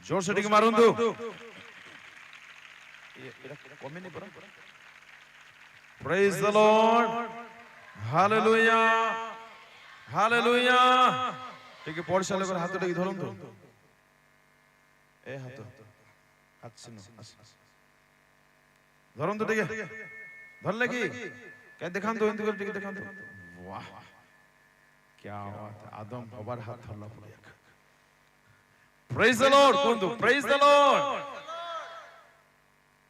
जोर से टिके मारूंदु praise the Lord hallelujah hallelujah टिके पड़सा लोग हाथ टिके धरंतु ए हाथ हाथ सिनो धरंतु टिके धरले की क्या दिखांतु इंतु कर टिके दिखांतु वाह क्या बात है आदम हबार हाथ धरला पड़िया प्रेज द लॉर्ड कोंदु प्रेज द लॉर्ड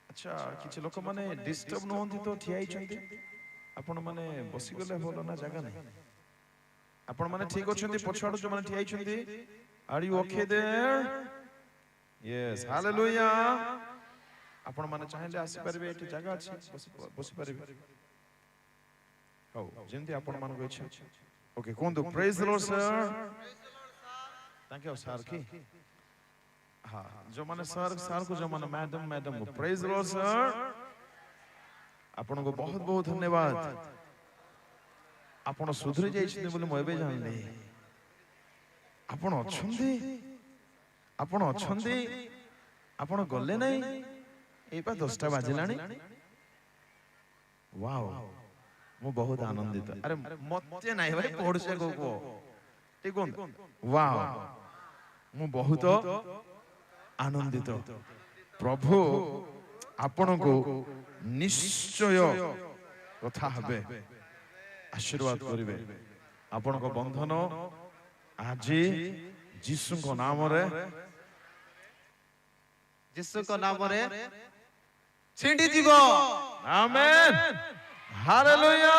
अच्छा किछि लोक माने डिस्टर्ब न होंती तो ठियाई छंती आपण माने बसी गले होलो ना जगह नहीं आपण माने ठीक अछंती पछाडो जो माने ठियाई छंती are you okay there yes hallelujah आपण माने चाहेले आसी परबे एठी जगह अछि बसी परबे हो जेंती आपण मान को इच्छा ओके कोंदु praise the Lord sir thank you sir की हाँ जो माने सर सर को जो माने मैडम मैडम को प्रेज द लॉर्ड सर आपण को बहुत बहुत धन्यवाद आपण सुधरी जाई छिने बोले मयबे जानले आपण अछंदी आपण गले नहीं ए पा 10टा बाजिलानी वाओ मु बहुत आनंदित अरे मते नाही भाई पड़से को ठीक वाओ मु बहुत आनंदित प्रभु आपण को निश्चय कथा हबे आशीर्वाद करिवे आपण को बंधन आज यीशु को नाम रे छिंडी जीवो amen hallelujah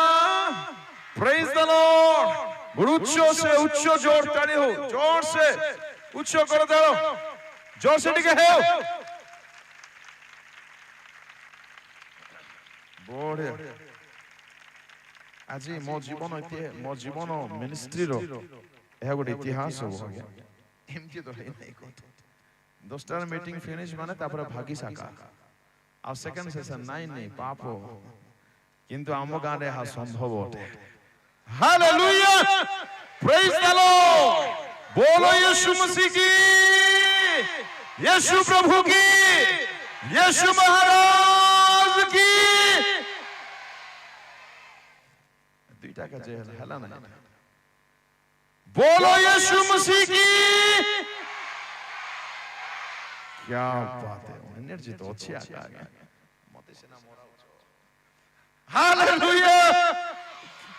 praise the Lord उच्च से उच्च जोर ताली हो जोर से उच्च कर दो जोर से टिके है बढ़िया आज मो जीवन मिनिस्ट्री रो यह गोटे इतिहास हो गया एमती तो है नहीं को 10टा मीटिंग फिनिश माने तापर भागी साका आ सेकंड सेशन नहीं पाप किंतु आम गां रे हा संभव होते हालेलुया प्रेज द लॉर्ड बोलो यीशु मसीह की यीशु प्रभु की यीशु महाराज की दुईटा का जय हला ना बोलो यीशु मसीह की क्या बात है एनर्जी तो अच्छी आ गया मते से ना मोरा हालेलुया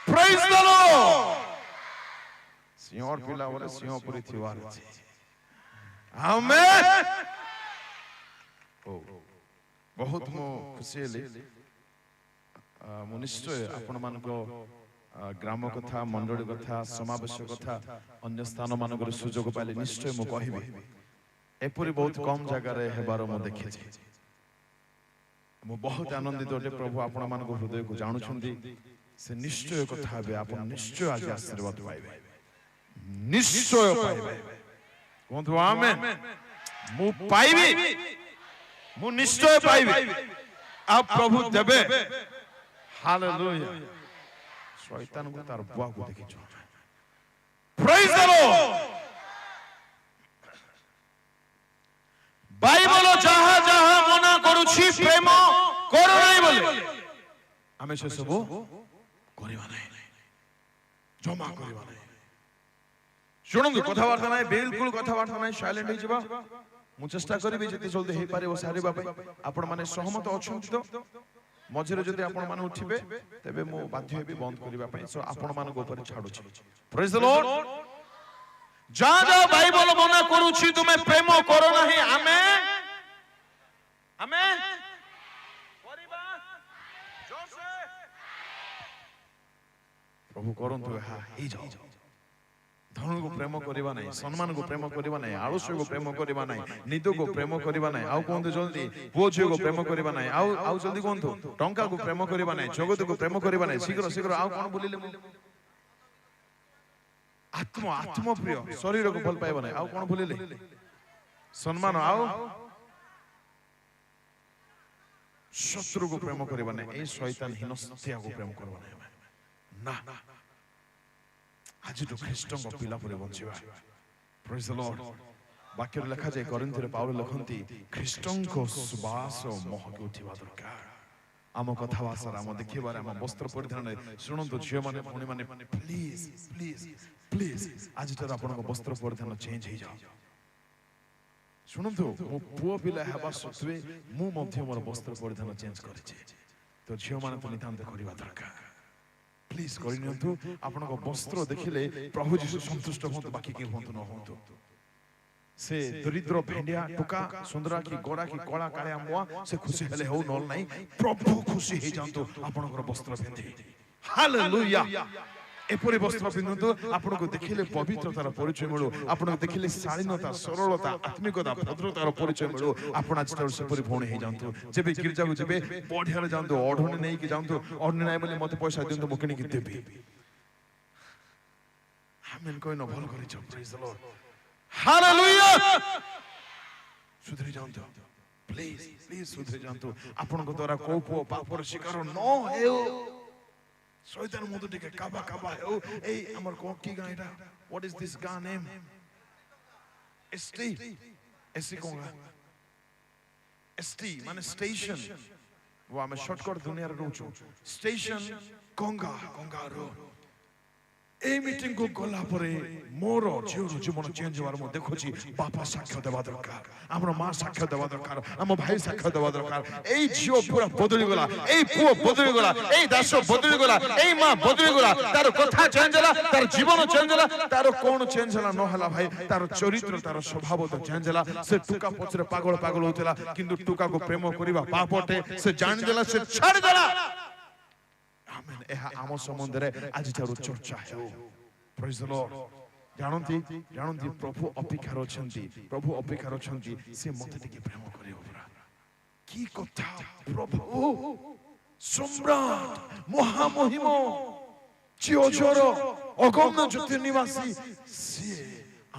प्रेज द लॉर्ड सिंहर पिला बोले सिंहपुरी थिवार अछि आमेन ओ बहुत मो खुशी हेली मो निश्चय आपण मान को ग्राम कथा मंडली कथा समावेश कथा अन्य स्थान मान को सुजोग पाले निश्चय मो कहिबे एपुरी बहुत कम जगह रे हेबार मो देखि मो बहुत आनंदित होते प्रभु आपण मान को हृदय को जानु छंदी से निश्चय कथा बे आपण निश्चय आज आशीर्वाद पाइबे निश्चय पाइबे कोंतु आमेन मु पाइबे मु निश्चय पाइबे आप प्रभु देबे हालेलुया शैतान को तार बुआ को देखि छ प्रेज द लॉर्ड बाइबल जहा जहा मना करूछि प्रेम करो नहीं बोले हमें से सब करबा नहीं जमा करबा नहीं सुनंदु कथावार्ता नहीं बिल्कुल कथावार्ता नहीं साइलेंट हो जिबा मु चेष्टा करबी जति जल्दी हे पारे सारिबा पे आपण माने सहमत अछंती तो मझिरे जति आपण माने उठिबे तबे मु बाध्य हेबी बंद करबा पे सो आपण मान को ऊपर छाडू छी प्रेज द लॉर्ड जा जा बाइबल मना करूछि तुमे प्रेम करो नहीं आमेन आमेन परिबा जोर से प्रभु करंतु हा हे जाओ धन को प्रेम करबा नहीं सम्मान को प्रेम करबा नहीं आलस्य को प्रेम करबा नहीं निदो को प्रेम करबा नहीं आउ कोन जल्दी पुओ को प्रेम करबा नहीं आउ जल्दी कोन टंका को प्रेम करबा नहीं जगत को प्रेम करबा नहीं शीघ्र शीघ्र आउ कोन बोलिले आत्म प्रिय शरीर को भल पाइबा नहीं आउ कोन बोलिले सम्मान आउ शत्रु को प्रेम करबा नहीं ए शैतान हिनस्तिया को प्रेम करबा नहीं ना आज तो ख्रीष्ट को पिला परे बंचिबा प्रेज द लॉर्ड ବାକ୍ୟରେ ଲେଖାଯାଏ କରିନ୍ଥରେ ପାଉଲ ଲେଖନ୍ତି ଖ୍ରୀଷ୍ଟଙ୍କ ସୁବାସ ମହକି ଉଠିବା ଦରକାର ଆମ କଥାବାର୍ତ୍ତାରେ ଆମ ଦେଖିବାରେ ଆମ ବସ୍ତ୍ର ପରିଧାନରେ ଶୁଣନ୍ତୁ ଝିଅମାନେ ଭଉଣୀମାନେ ପ୍ଲିଜ ପ୍ଲିଜ ପ୍ଲିଜ ଆଜିଠାରୁ ଆପଣଙ୍କ ବସ୍ତ୍ର ପରିଧାନ ଚେଞ୍ଜ ହେଇଯାଉ ଶୁଣନ୍ତୁ ମୁଁ ପୁଅ ପିଲା ହେବା ସତ୍ତ୍ୱେ ମୁଁ ମଧ୍ୟ ମୋର ବସ୍ତ୍ର ପରିଧାନ ଚେଞ୍ଜ କରିଛି ତ ଝିଅମାନେ ତ ନିତାନ୍ତ କରିବା ଦରକାର ପ୍ଲିଜ କରିନିଅନ୍ତୁ ଆପଣଙ୍କ ବସ୍ତ୍ର ଦେଖିଲେ ପ୍ରଭୁ ଯୀଶୁ ସନ୍ତୁଷ୍ଟ ହୁଅନ୍ତୁ ବାକି କେହି ହୁଅନ୍ତୁ ନ ହୁଅନ୍ତୁ से दरिद्र भेंडिया टुका सुंदरा की गोरा की कला काले मुआ से खुशी हेले हो नल नहीं प्रभु खुशी हे जानतो आपनकर वस्त्र पिंधि हालेलुया एपरि वस्त्र पिंधु आपनको देखिले पवित्रतार परिचय मिलु आपनको देखिले शालीनता सरलता आत्मिकता भद्रतार परिचय मिलु आपण आज से परि भौणी हे जानतो जेबे गिरजा को जेबे पढियाले जानतो ओढणी नै कि जानतो ओढणी नै बोले मते पैसा दियंतो मकनी कि देबी आमेन कोइ न भल करि छ प्रेज द लॉर्ड हालेलुया सुधरी जानतो प्लीज प्लीज सुधरी जानतो आपनको द्वारा को पापर शिकार न हेउ शैतान मुदु टिके काबा काबा हेउ ए हमर को की गाइडा व्हाट इज दिस गा नेम एसटी एसी कोंगा एसटी माने स्टेशन वो हम शॉर्टकट दुनिया रे रहउछु स्टेशन कोंगा कोंगा रो ए मीटिंग को गला परे मोर जीवन चेंज होवार मु देखुची बापा साक्ष्य देवा दरकार हमर मां साक्ष्य देवा दरकार हम भाई साक्ष्य देवा दरकार ए जियो पूरा बदली गला ए पुओ बदली गला ए दास बदली गला ए मां बदली गला तार कथा चेंज होला तार जीवन चेंज होला तार कोन चेंज होला न होला भाई तार चरित्र तार स्वभाव तो चेंज होला से टुका पछरे पागल पागल होतला किंतु टुका को प्रेम करिवा पापटे से जान देला से छाड़ देला आमेन एहा आम संबंधरे आज चारु चर्चा है प्रेज द लॉर्ड जानंती प्रभु अपेक्षा रछंती प्रभु अपेक्षा रछंती से मते टिके प्रेम करियो पुरा की कथा प्रभु सम्राट महामहिम चिओजर अगम्य ज्योति निवासी से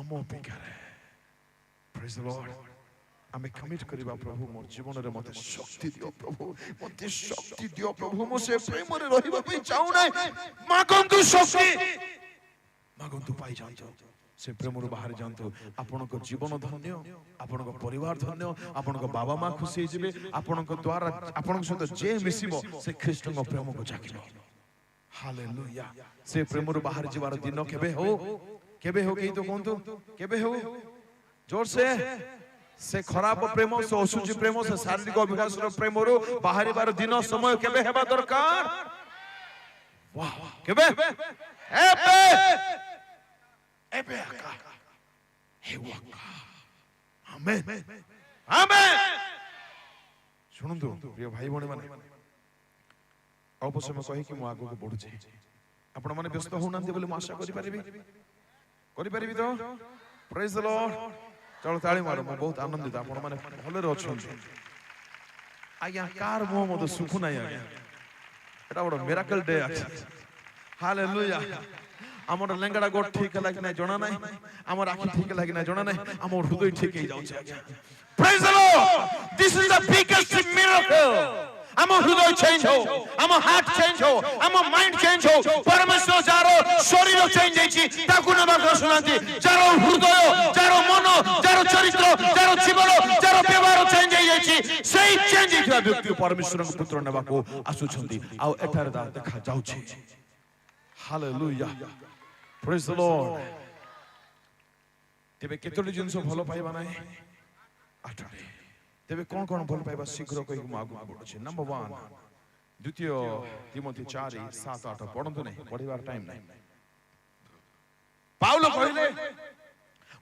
आम अपेक्षा रे प्रेज द लॉर्ड आमे कमिट करिबा प्रभु मोर जीवन रे मते शक्ति दियो प्रभु मते शक्ति दियो प्रभु मो से प्रेम रे रहिबा पई चाहू नै मागंतु शक्ति मागंतु पाई जानतो से प्रेम रो बाहर जानतो आपन को जीवन धन्य आपन को परिवार धन्य आपन को बाबा मां खुशी जिबे आपन को द्वारा आपन सहित जे मिसिबो से ख्रीष्ट को प्रेम को जाकिलो हालेलुया से प्रेम रो बाहर जीवार दिन केबे हो केही तो कोंतु केबे हो जोर से खराब प्रेम से असुचि प्रेम से शारीरिक विकास प्रेम रो बाहरी बार दिन समय केबे हेबा दरकार वाह केबे एबे एबे आका हे वाका आमेन आमेन सुनंतु प्रिय भाई भणी माने अल्प समय कहि कि मु आगो को बढ़ु छी आपण माने व्यस्त होनांती बोले मु आशा करि परिबी तो प्रेज द लॉर्ड चलो ताली मारो मैं बहुत आनंदित आपण माने भले रहछन आज्ञा कार मो मो तो सुख नाही आज्ञा एटा बड़ मिराकल डे अछि हालेलुया हमर लेंगडा गोट ठीक लागि ना जणा नाही हमर आखि ठीक लागि ना जणा नाही हमर हृदय ठीक हे जाउ छै praise the Lord this is the biggest miracle हम हृदय चेंज हो हम हार्ट चेंज हो हम माइंड चेंज हो परमेश्वर जारो शरीर चेंज हेची ताकु न बात सुनांती जारो हृदय जारो मन जारो चरित्र जारो जीवन जारो व्यवहार चेंज हेची सही चेंज हेथिया व्यक्ति परमेश्वर को पुत्र नेबा को आसुछंती आ एठार दा देखा जाउ छी हालेलुया प्रेज द लॉर्ड तेबे केतोली जिंस भलो पाइबा नाही आठरे तेबे कोन कोन भल पाइबा शीघ्र कहि मु आगु बढ़ु छी नंबर 1 द्वितीय तिमोथी 4:7-8 पढंतु नै पढिबार टाइम नै पाउलो कहिले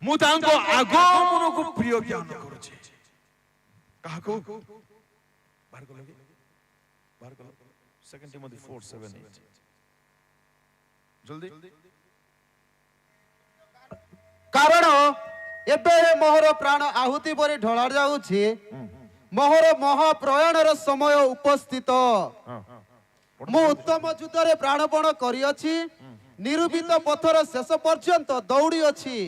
मु तांको आगमन को प्रिय ज्ञान करू छी काहको बाहर को 2 तिमोथी 4:7-8 जल्दी कारण एबे मोहर प्राण आहुति परि ढळा जाउछि मोहर महाप्रयाणर समय उपस्थित मु उत्तम युद्ध रे प्राणपण करियछि निरूपित पथर शेष पर्यंत दौड़ी अछि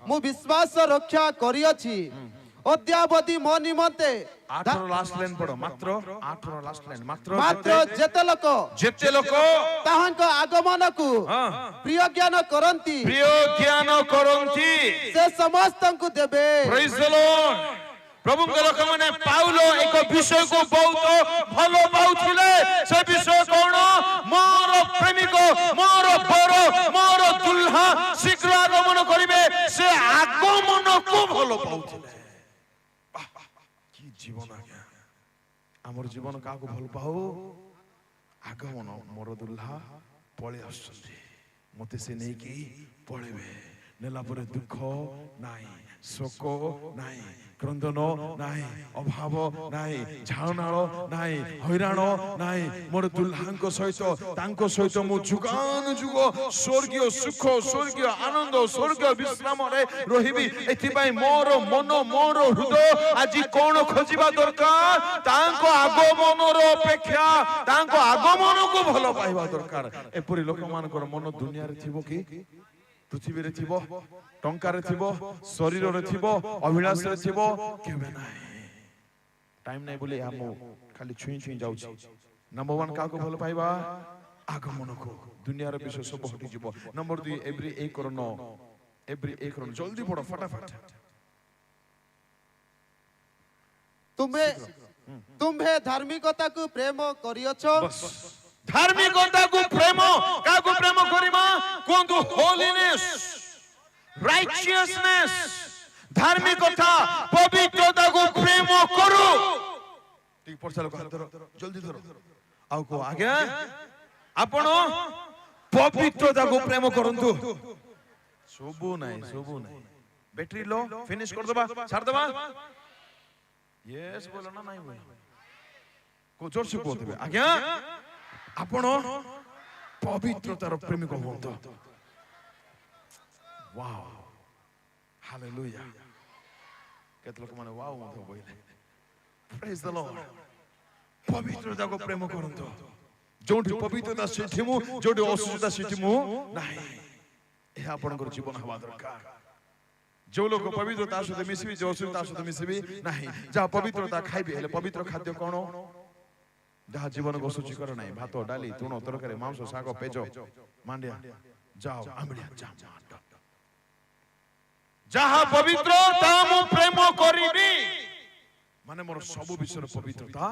मु विश्वास रक्षा करियछि अद्यावधि मो निमंते ଆଠର ଲାଷ୍ଟ ଲାଇନ ପଢ ମାତ୍ର ଆଠର ଲାଷ୍ଟ ଲାଇନ ମାତ୍ର ଯେତେ ଲୋକ ତାହାଙ୍କ ଆଗମନକୁ ପ୍ରିୟ ଜ୍ଞାନ କରନ୍ତି ସେ ସମସ୍ତଙ୍କୁ ଦେବେ। ପ୍ରେଜ୍ ଦ ଲର୍ଡ। ପ୍ରଭୁଙ୍କ ଲୋକମାନେ ପାଉଲ ଏକ ବିଷୟକୁ ବହୁତ ଭଲ ପାଉଥିଲେ। ସେ ବିଷୟ କଣ? ମୋର ପ୍ରେମିକ, ମୋର ବର, ମୋର ଦୁଲ୍ହା ଶୀଘ୍ର ଆଗମନ କରିବେ। ସେ ଆଗମନକୁ ଭଲ ପାଉଥିଲେ। କି ଜୀବନ ଆଜ୍ଞା! ଆମର ଜୀବନ କାହାକୁ ଭଲ ପାଉ? ଆଗମନ। ମୋର ଦୁଲ୍ହା ପଳେଇ ଆସୁଛନ୍ତି, ମତେ ସେ ନେଇକି ପଳେଇବେ। ନେଲା ପରେ ଦୁଃଖ ନାହିଁ, ଶୋକ ନାହିଁ, କ୍ରନ୍ଦନ ନାହିଁ, ଅଭାବ ନାହିଁ, ଝାଳନାଳ ନାହିଁ, ହଇରାଣ ନାହିଁ। ମୋର ଦୁଲ୍ହାଙ୍କ ସହିତ, ତାଙ୍କ ସହିତ ମୁଁ ଯୁଗାନୁଯୁଗ ସ୍ୱର୍ଗୀୟ ସୁଖ, ସ୍ୱର୍ଗୀୟ ଆନନ୍ଦ, ସ୍ୱର୍ଗୀୟ ବିଶ୍ରାମରେ ରହିବି। ଏଥିପାଇଁ ମୋର ମନ, ମୋର ହୃଦୟ ଆଜି କଣ ଖୋଜିବା ଦରକାର? ତାଙ୍କ ଆଗମନର ଅପେକ୍ଷା ତାଙ୍କ ଆଗମନକୁ ଭଲ ପାଇବା ଦରକାର। ଏପରି ଲୋକମାନଙ୍କର ମନ ଦୁନିଆରେ ଥିବ କି? ପୃଥିବୀରେ ଥିବ, ଟଙ୍କାରେ ଥିବ, ଶରୀରରେ ଥିବ, ଅଭିଳାଷରେ ଥିବ? କେବେ ନାହିଁ। ଟାଇମ ନାହିଁ ବୋଲି ଏହା ମୁଁ ଖାଲି ଛୁଇଁ ଯାଉଛି। ନମ୍ବର 1 କାହାକୁ ଭଲ ପାଇବା? ଆଗମନକୁ। ଦୁନିଆର ବିଷୟ ସବୁ ହଟିଯିବ। ନମ୍ବର 2 ଏବ୍ରି 1:9 ଏବ୍ରି 1:9 ଜଲ୍ଦି ପଢ ଫଟାଫଟ। ତୁମ୍ଭେ ଧାର୍ମିକତାକୁ ପ୍ରେମ କରିଅଛ। ଧାର୍ମିକତାକୁ ପ୍ରେମ, କାହାକୁ ପ୍ରେମ କରିବା? କୁହନ୍ତୁ ହୋଲିନେସ୍, ରାଇଚିୟସନେସ୍। ଧାର୍ମିକତା, ପବିତ୍ରତାକୁ ପ୍ରେମ କରୁ। ঠিক পড়ছালো কর জলদি ধরো। ଆଉ କో ଆଜ୍ଞା ଆପଣ ପବିତ୍ରତାକୁ ପ୍ରେମ କରନ୍ତୁ। ସବୁ ନାହିଁ, ସବୁ ନାହିଁ। ବ୍ୟାଟେରୀ लो ଫିନିଶ କରିଦବା, ଛାଡିଦବା। यस बोलो ना, नहीं बोलो। को जोर से को देबे आज्ञा। आपण पवित्रतार प्रेमिक हुअନ୍ତୁ। Wow, hallelujah. केत लोक माने वाओ मधो बोइले। Praise the Lord. पवित्रता को प्रेम करନ୍ତୁ। जोठी पवित्रता सेठी मु, जोठी अशुद्धता सेठी मु नाही। ए आपनकर जीवन हवा दरकार। जो लोग पवित्रता सहित मिसबी, जो अशुद्धता सहित मिसबी नाही। जहाँ पवित्रता खाइबे, हेले पवित्र खाद्य कौन? जहाँ जीवन को शुचिकर नहीं। भात, डाली, तुण, तरकारी, मांस, शाग, पेज, मांडिया, जाओ आंबलिया, जहाँ पवित्र तामु प्रेम करिबी। माने मोर सब विषय पवित्रता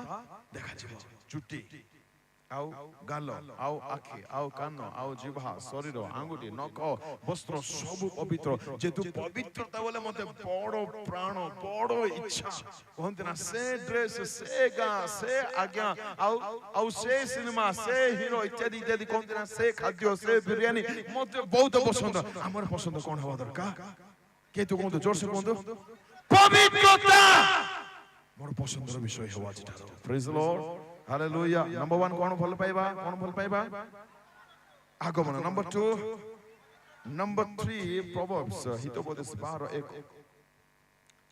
देखा जीव। चुट्टी आउ गाल, आउ आखि, आउ कान, आउ जिह्वा, शरीर, आंगुठी, नख, वस्त्र सब पवित्र। जेतु पवित्रता बोले मते बड़ प्राण, बड़ इच्छा। कहते ना से ड्रेस, से गा, से आज्ञा, आउ से सिनेमा, से हीरो इत्यादि इत्यादि। कहते ना से खाद्य, से बिरयानी मते बहुत पसंद। हमर पसंद कोन हवा दरकार? के तो कहते जोर से कहते पवित्रता मोर पसंदर विषय हवा zeta. Praise the Lord, hallelujah. Number 1 कौन भल पाइबा? कौन भल पाइबा? आगमन। नंबर 2, नंबर 3 प्रोवर्ब्स हितोपदेश 12:1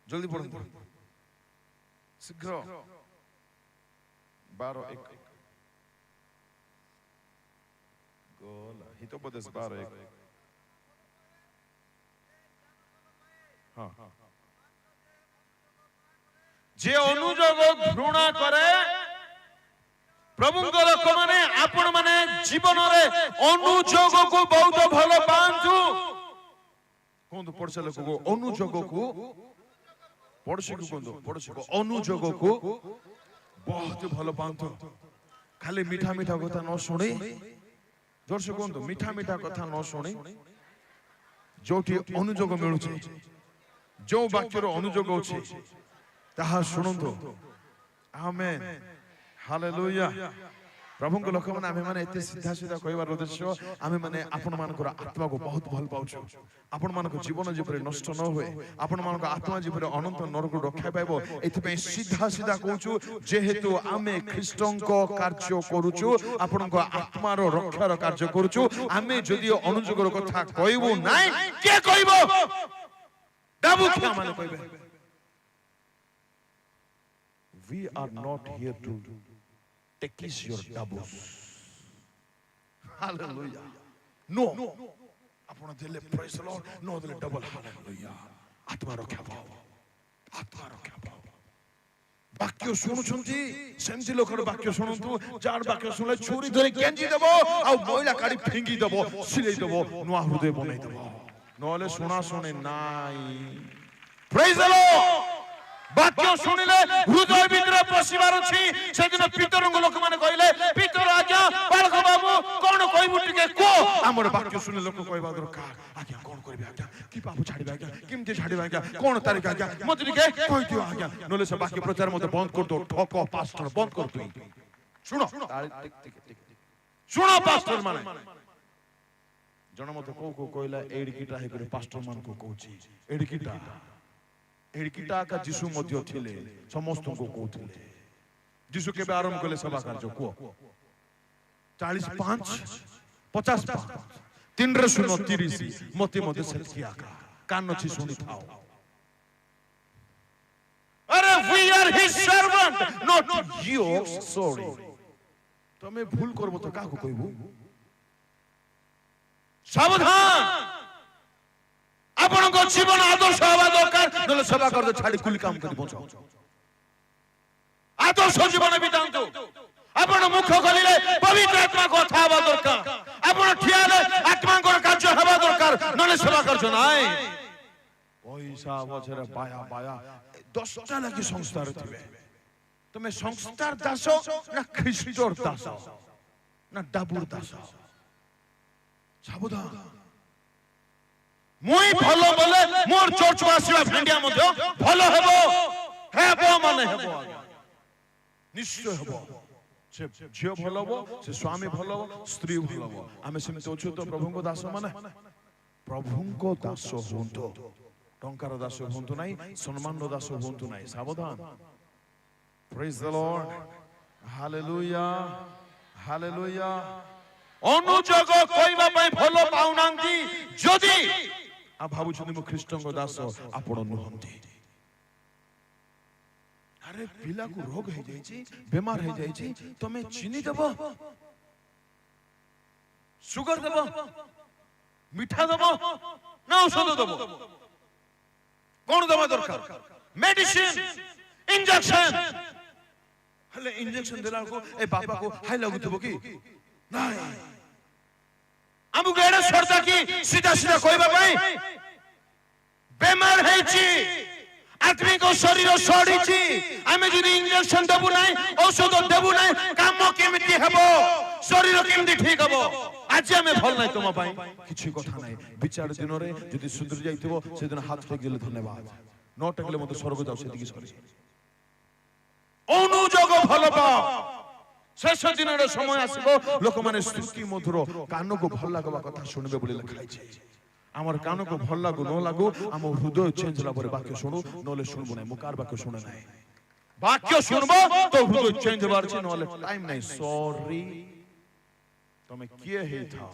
जल्दी पढ़ो शीघ्र। 12:1 गोला हितोपदेश 12:1। हाँ, जे अनुजोग घृणा करे। प्रभुଙ୍କ ଲୋକମାନେ ଆପଣ ମାନେ ଜୀବନରେ ଅନୁଯୋଗକୁ ବହୁତ ଭଲ ପାଆନ୍ତୁ। କୁହନ୍ତୁ ପଡୋଶୀ ଲୋକକୁ ଅନୁଯୋଗକୁ, ପଡୋଶୀକୁ କୁହନ୍ତୁ ପଡୋଶୀକୁ ଅନୁଯୋଗକୁ ବହୁତ ଭଲ ପାଆନ୍ତୁ। ଖାଲି ମିଠା ମିଠା କଥା ନ ଶୁଣି, ଜୋରସେ କୁହନ୍ତୁ ମିଠା ମିଠା କଥା ନ ଶୁଣି, ଯୋଉଠି ଅନୁଯୋଗ ମିଳୁଛି, ଯୋଉ ବାକ୍ୟର ଅନୁଯୋଗ ଅଛି ତାହା ଶୁଣନ୍ତୁ। ଆମେନ୍, हालेलुया। प्रभुଙ୍କ ଲୋକମାନେ ଆମେ ମାନେ ଏତେ ସିଧା ସିଧା କହିବାର ଉଦ୍ଦେଶ୍ୟ, ଆମେ ମାନେ ଆପଣ ମାନଙ୍କର ଆତ୍ମା को बहुत ଭଲ ପାଉଛୁ। ଆପଣ ମାନଙ୍କ ଜୀବନ ଯେପରି ନଷ୍ଟ ନ ହୁଏ, ଆପଣ ମାନଙ୍କ ଆତ୍ମା ଯେପରି ଅନନ୍ତ ନରକରୁ ରକ୍ଷା ପାଇବ, ଏଥିପାଇଁ ସିଧା ସିଧା କହୁଛୁ। ଯେହେତୁ ଆମେ ଖ୍ରୀଷ୍ଟଙ୍କ କାର୍ଯ୍ୟ କରୁଛୁ, ଆପଣଙ୍କ ଆତ୍ମାର ରକ୍ଷାର କାର୍ଯ୍ୟ କରୁଛୁ, ଆମେ ଯଦି ଅନୁଯୋଗର କଥା କହିବୁ ନାହିଁ, କିଏ କହିବ? ଡାବୁଖିଆ ମାନେ କହିବେ। We are not here to take your doubles. Hallelujah. No. ଆପଣ ଦେଲେ praise the Lord, no ଦେଲେ double hallelujah. ଆତ୍ମା ରକ୍ଷା ପାଅ, ଆତ୍ମା ରକ୍ଷା ପାଅ। ବାକ୍ୟ ଶୁଣୁଛନ୍ତି ସେମିତି ଲୋକର ବାକ୍ୟ ଶୁଣନ୍ତୁ ଯାହାର ବାକ୍ୟ ଶୁଣିଲେ ଛୁରୀ ଧରି ଗେଞ୍ଜି ଦେବ ଆଉ ମଇଳା କାଢି ଫିଙ୍ଗି ଦେବ ସିଲେଇ ଦେବ ନୂଆ ହୃଦୟ ବନେଇ ଦେବ ନହେଲେ ଶୁଣା ଶୁଣି ନାଇଁ ପ୍ରେଜ୍ ଦ ଲର୍ଡ ବାକ୍ୟ ଶୁଣିଲେ ହୃଦୟ ଭିତରେ ପଶିବାର ଅଛି ସେଦିନ ପିତରଙ୍କୁ ଲୋକମାନେ କହିଲେ ପିତର ଆଜ୍ଞା ବାଳକ ବାବୁ କଣ କହିବୁ ଟିକେ କୁହ ଆମର ବାକ୍ୟ ଶୁଣିଲେ ଲୋକ କହିବା ଦରକାର ଆଜ୍ଞା କଣ କରିବେ ଆଜ୍ଞା କି ପାପ ଛାଡ଼ିବେ ଆଜ୍ଞା କେମିତି ଛାଡ଼ିବେ ଆଜ୍ଞା କଣ ତାରିଖ ଆଜ୍ଞା ମତେ ଟିକେ କହିଦିଅ ଆଜ୍ଞା ନହେଲେ ସେ ବାକ୍ୟ ପ୍ରଚାର ମତେ ବନ୍ଦ କରିଦો ଠକ ପାଷ୍ଟର ବନ୍ଦ କରିଦୁ ଶୁଣ ଶୁଣ ପାଷ୍ଟର ମାନେ ଜଣ ମତେ କୋଉ କହିଲା ଏଡିକିଟା ହେଇକରି ପାଷ୍ଟର ମାନଙ୍କୁ କହୁଛି ଏଡିକିଟା କା ଯୀଶୁ ମଧ୍ୟ ଥିଲେ ସମସ୍ତଙ୍କୁ କହୁଥିଲେ ଯୀଶୁ କେବେ ଆରମ୍ଭ କଲେ ସଭା କାର୍ଯ୍ୟ କୁହ 45 55 3:30 ମତେ ମଧ୍ୟ ସେତିକି ଆକା କାନ ଅଛି ଶୁଣିଥାଉ ଆରେ we are his servant not yours sorry ତମେ ଭୁଲ କରବ ତ କାହାକୁ କହିବୁ ସାବଧାନ ଆପଣଙ୍କ ଜୀବନ ଆଦର୍ଶ ହେବା ଦରକାର ନହେଲେ ସେବା କାର୍ଯ୍ୟ ଛାଡି କୁଲି କାମ କରି ବଞ୍ଚାଉ ଆଦର୍ଶ ଜୀବନ ବିତାନ୍ତୁ ଆପଣ ମୁଖ ଖୋଲିଲେ ପବିତ୍ର ଆତ୍ମା କଥା ହେବା ଦରକାର ଆପଣ ଠିଆ ହେଲେ ଆତ୍ମାଙ୍କର କାର୍ଯ୍ୟ ହେବା ଦରକାର ନହେଲେ ସେବା କାର୍ଯ୍ୟ ନାହିଁ ପଇସା ପଛରେ ବାୟା 10ଟା ଲାଗି ସଂସ୍ଥାରେ ଥିବେ ତମେ ସଂସ୍ଥାର ଦାସ ନା ଖ୍ରୀଷ୍ଟର ଦାସ ନା ଡାବୁର ଦାସ ସାବଧାନ ମୁଇଁ ଭଲ ବୋଲେ ମୋର ଚର୍ଚ୍ଚକୁ ଆସିବା ଭେଣ୍ଡିଆ ମଧ୍ୟ ଭଲ ହେବ ମାନେ ହେବ ନିଶ୍ଚୟ ହେବ ସେ ଝିଅ ଭଲ ହବ ସେ ସ୍ୱାମୀ ଭଲ ହବ ସ୍ତ୍ରୀ ଭଲ ହବ ଆମେ ସେମିତି ଅଛୁ ତ ପ୍ରଭୁଙ୍କ ଦାସ ମାନେ ପ୍ରଭୁଙ୍କ ଦାସ ହୁଅନ୍ତୁ ଟଙ୍କାର ଦାସ ହୁଅନ୍ତୁ ନାହିଁ ସମ୍ମାନର ଦାସ ହୁଅନ୍ତୁ ନାହିଁ ସାବଧାନ ପ୍ରେଜ୍ ଦ ଲର୍ଡ ହାଲେଲୁୟା ହାଲେଲୁୟା ଅନୁଯୋଗ କହିବା ପାଇଁ ଭଲ ପାଉନାହାନ୍ତି ଯଦି ଭାବୁଛନ୍ତି ମୁଁ ଖ୍ରୀଷ୍ଟଙ୍କ ଦାସ ଆପଣ ନୁହନ୍ତି ଆରେ ପିଲାକୁ ରୋଗ ହେଇଯାଇଛି ବେମାର ହେଇଯାଇଛି ତମେ ଚିନି ଦେବ ସୁଗର ଦେବ ମିଠା ଦେବ ନା ଔଷଧ ଦେବ କଣ ଦେବା ଦରକାର ମେଡିସିନ ଇଞ୍ଜେକ୍ସନ ହେଲେ ଇଞ୍ଜେକ୍ସନ ଦେଲା ବେଳକୁ ଏ ବାପାକୁ ହାଇ ଲାଗୁଥିବ କି ନାଇଁ ଆମକୁ ଏଡେ ସର୍ତ୍ତା କି ସିଧା ସିଧା କହିବା ପାଇଁ ବେମାର ହେଇଛି ଆତ୍ମିକ ଶରୀର ସଢିଛି ଆମେ ଯଦି ଇଞ୍ଜେକ୍ସନ ଦେବୁ ନାହିଁ ଔଷଧ ଦେବୁ ନାହିଁ କାମ କେମିତି ହେବ ଶରୀର କେମିତି ଠିକ ହେବ ଆଜି ଆମେ ଭଲ ନାହିଁ ତମ ପାଇଁ କିଛି କଥା ନାହିଁ ବିଚାର ଦିନରେ ଯଦି ସୁଧୁରି ଯାଇଥିବ ସେଦିନ ହାତ ଟେକିଲେ ଧନ୍ୟବାଦ ନ ଟେକିଲେ ମତେ ସ୍ୱର୍ଗ ଯାଉ ସେତିକି ସରି ଅନୁଯୋଗ ଭଲ ପାଅ ଶେଷ ଦିନରେ ସମୟ ଆସିବ ଲୋକମାନେ ସ୍ତୁତି ମଧୁର କାନକୁ ଭଲ ଲାଗବା କଥା ଶୁଣିବେ ବୋଲି ଲେଖା ହେଇଛି ଆମର କାନକୁ ଭଲ ଲାଗୁ ନ ଲାଗୁ ଆମ ହୃଦୟ ଚେଞ୍ଜ ହେଲା ପରେ ବାକ୍ୟ ଶୁଣୁ ନହେଲେ ଶୁଣିବୁ ନାହିଁ ମୁଁ କାହାର ବାକ୍ୟ ଶୁଣେ ନାହିଁ ବାକ୍ୟ ଶୁଣିବ ତ ହୃଦୟ ଚେଞ୍ଜ ହେବାର ଅଛି ନହେଲେ ଟାଇମ ନାହିଁ ସରି ତମେ କିଏ ହେଇଥାଅ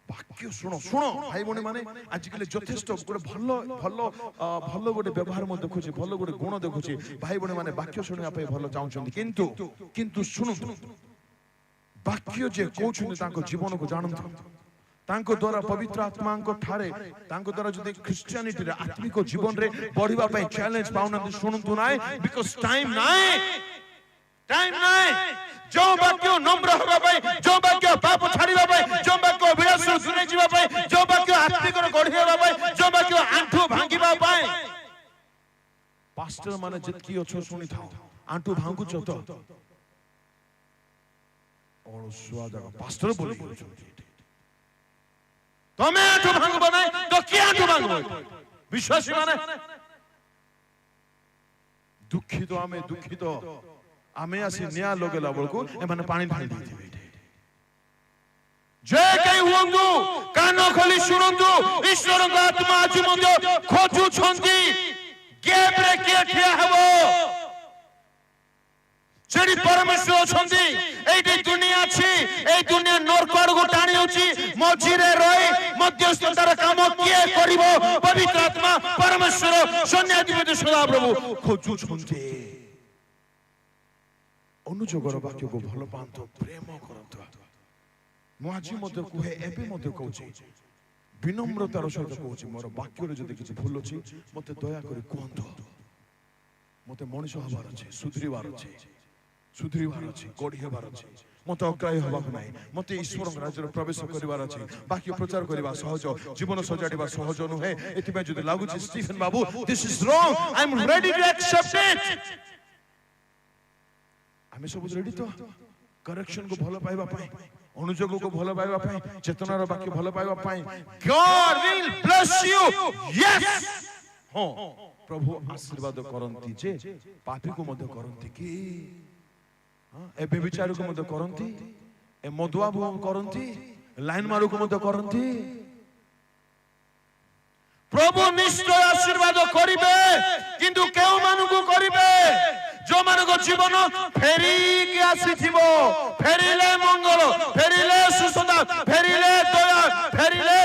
ବାକ୍ୟ ଶୁଣ ଶୁଣ ଭାଇ ଭଉଣୀ ମାନେ ଆଜିକାଲି ଯଥେଷ୍ଟ ଗୋଟେ ଭଲ ଭଲ ଭଲ ଗୋଟେ ବ୍ୟବହାର ମୁଁ ଦେଖୁଛି ଭଲ ଗୋଟେ ଗୁଣ ଦେଖୁଛି ଭାଇ ଭଉଣୀ ମାନେ ବାକ୍ୟ ଶୁଣିବା ପାଇଁ ଭଲ ଚାହୁଁଛନ୍ତି କିନ୍ତୁ ଶୁଣନ୍ତୁ ବାକ୍ୟ ଯେ କହୁଛନ୍ତି ତାଙ୍କ ଜୀବନକୁ ଜାଣନ୍ତୁ ତାଙ୍କ ଦ୍ୱାରା ପବିତ୍ର ଆତ୍ମାଙ୍କ ଠାରେ ତାଙ୍କ ଦ୍ୱାରା ଯଦି ଖ୍ରୀଷ୍ଟିଆନିଟିରେ ଆତ୍ମିକ ଜୀବନରେ ବଢିବା ପାଇଁ ଚ୍ୟାଲେଞ୍ଜ ପାଉନାହାନ୍ତି ଶୁଣନ୍ତୁ ନାହିଁ ବିକଜ ଟାଇମ ନାହିଁ जो वाक्य नम्र होगा पाए जो वाक्य पाप छाड़िबा पाए जो वाक्य विलास सुने जीवा पाए जो वाक्य आत्मिक गढ़िबा पाए जो वाक्य आंठू भांगिबा पाए पास्टर माने जतकी अछो सुनी थाओ आंठू भांगु छ तो और स्वाद पास्टर बोली तमे आंठू भांगबो नै तो की आंठू भांगबो विश्वासी माने दुखित आमे आसी निया लगेला बळकू एमाने पानी ढाली दिथिबे जे कई हुंदु कान खोली सुनंदु ईश्वर का आत्मा आज मध्य खोजु छंदी गेप रे के ठिया हेबो जेडी परमेश्वर छंदी एडी दुनिया छी ए दुनिया नरक को टाणी होची मझिरे रही मध्यस्थतार काम किए करिवो पवित्र आत्मा परमेश्वर सन्याधिपति सदा प्रभु खोजु छंदी अनुजोगर वाक्य को भल पांतो प्रेम करंतो मु आज मते कहे एबे मते कहूची विनम्रतार सहित कहूची मोर वाक्य रे जदि किछि भूल अछि मते दया करी कहंतो ମତେ ମଣିଷ ହବାର ଅଛି, ସୁଧରିବାର ଅଛି, ଗଢି ହେବାର ଅଛି। ମତେ ଅଗ୍ରାହ୍ୟ ହେବାକୁ ନାହିଁ। ମତେ ଈଶ୍ୱରଙ୍କ ରାଜ୍ୟରେ ପ୍ରବେଶ କରିବାର ଅଛି। ବାକ୍ୟ ପ୍ରଚାର କରିବା ସହଜ, ଜୀବନ ସଜାଡ଼ିବା ସହଜ ନୁହେଁ। ଏଥିପାଇଁ ଯଦି ଲାଗୁଛି Stephen babu this is wrong, I am ready to accept it, ଆମେ ସବୁ ରେଡି ତ କରେକ୍ସନ କୁ ଭଲ ପାଇବା ପାଇଁ, ଅନୁଯୋଗକୁ ଭଲ ପାଇବା ପାଇଁ, ଚେତନାର ବାକ୍ୟ ଭଲ ପାଇବା ପାଇଁ। God will bless you, yes, ହଁ ପ୍ରଭୁ ଆଶୀର୍ବାଦ କରନ୍ତି ଯେ ପାପୀକୁ ମଧ୍ୟ କରନ୍ତି କି, ଏ ବ୍ୟଭିଚାରକୁ ମଧ୍ୟ କରନ୍ତି, ଏ ମଦୁଆ କରନ୍ତି, ଲାଇନ ମାରୁକୁ ମଧ୍ୟ କରନ୍ତି। ପ୍ରଭୁ ନିଶ୍ଚୟ ଆଶୀର୍ବାଦ କରିବେ, କିନ୍ତୁ କେଉଁମାନଙ୍କୁ କରିବେ? ଯୋଉମାନଙ୍କ ଜୀବନ ଫେରିକି ଆସିଥିବ, ଫେରିଲେ ମଙ୍ଗଳ, ଫେରିଲେ ସୁସ୍ଥତା, ଫେରିଲେ ଦୟା, ଫେରିଲେ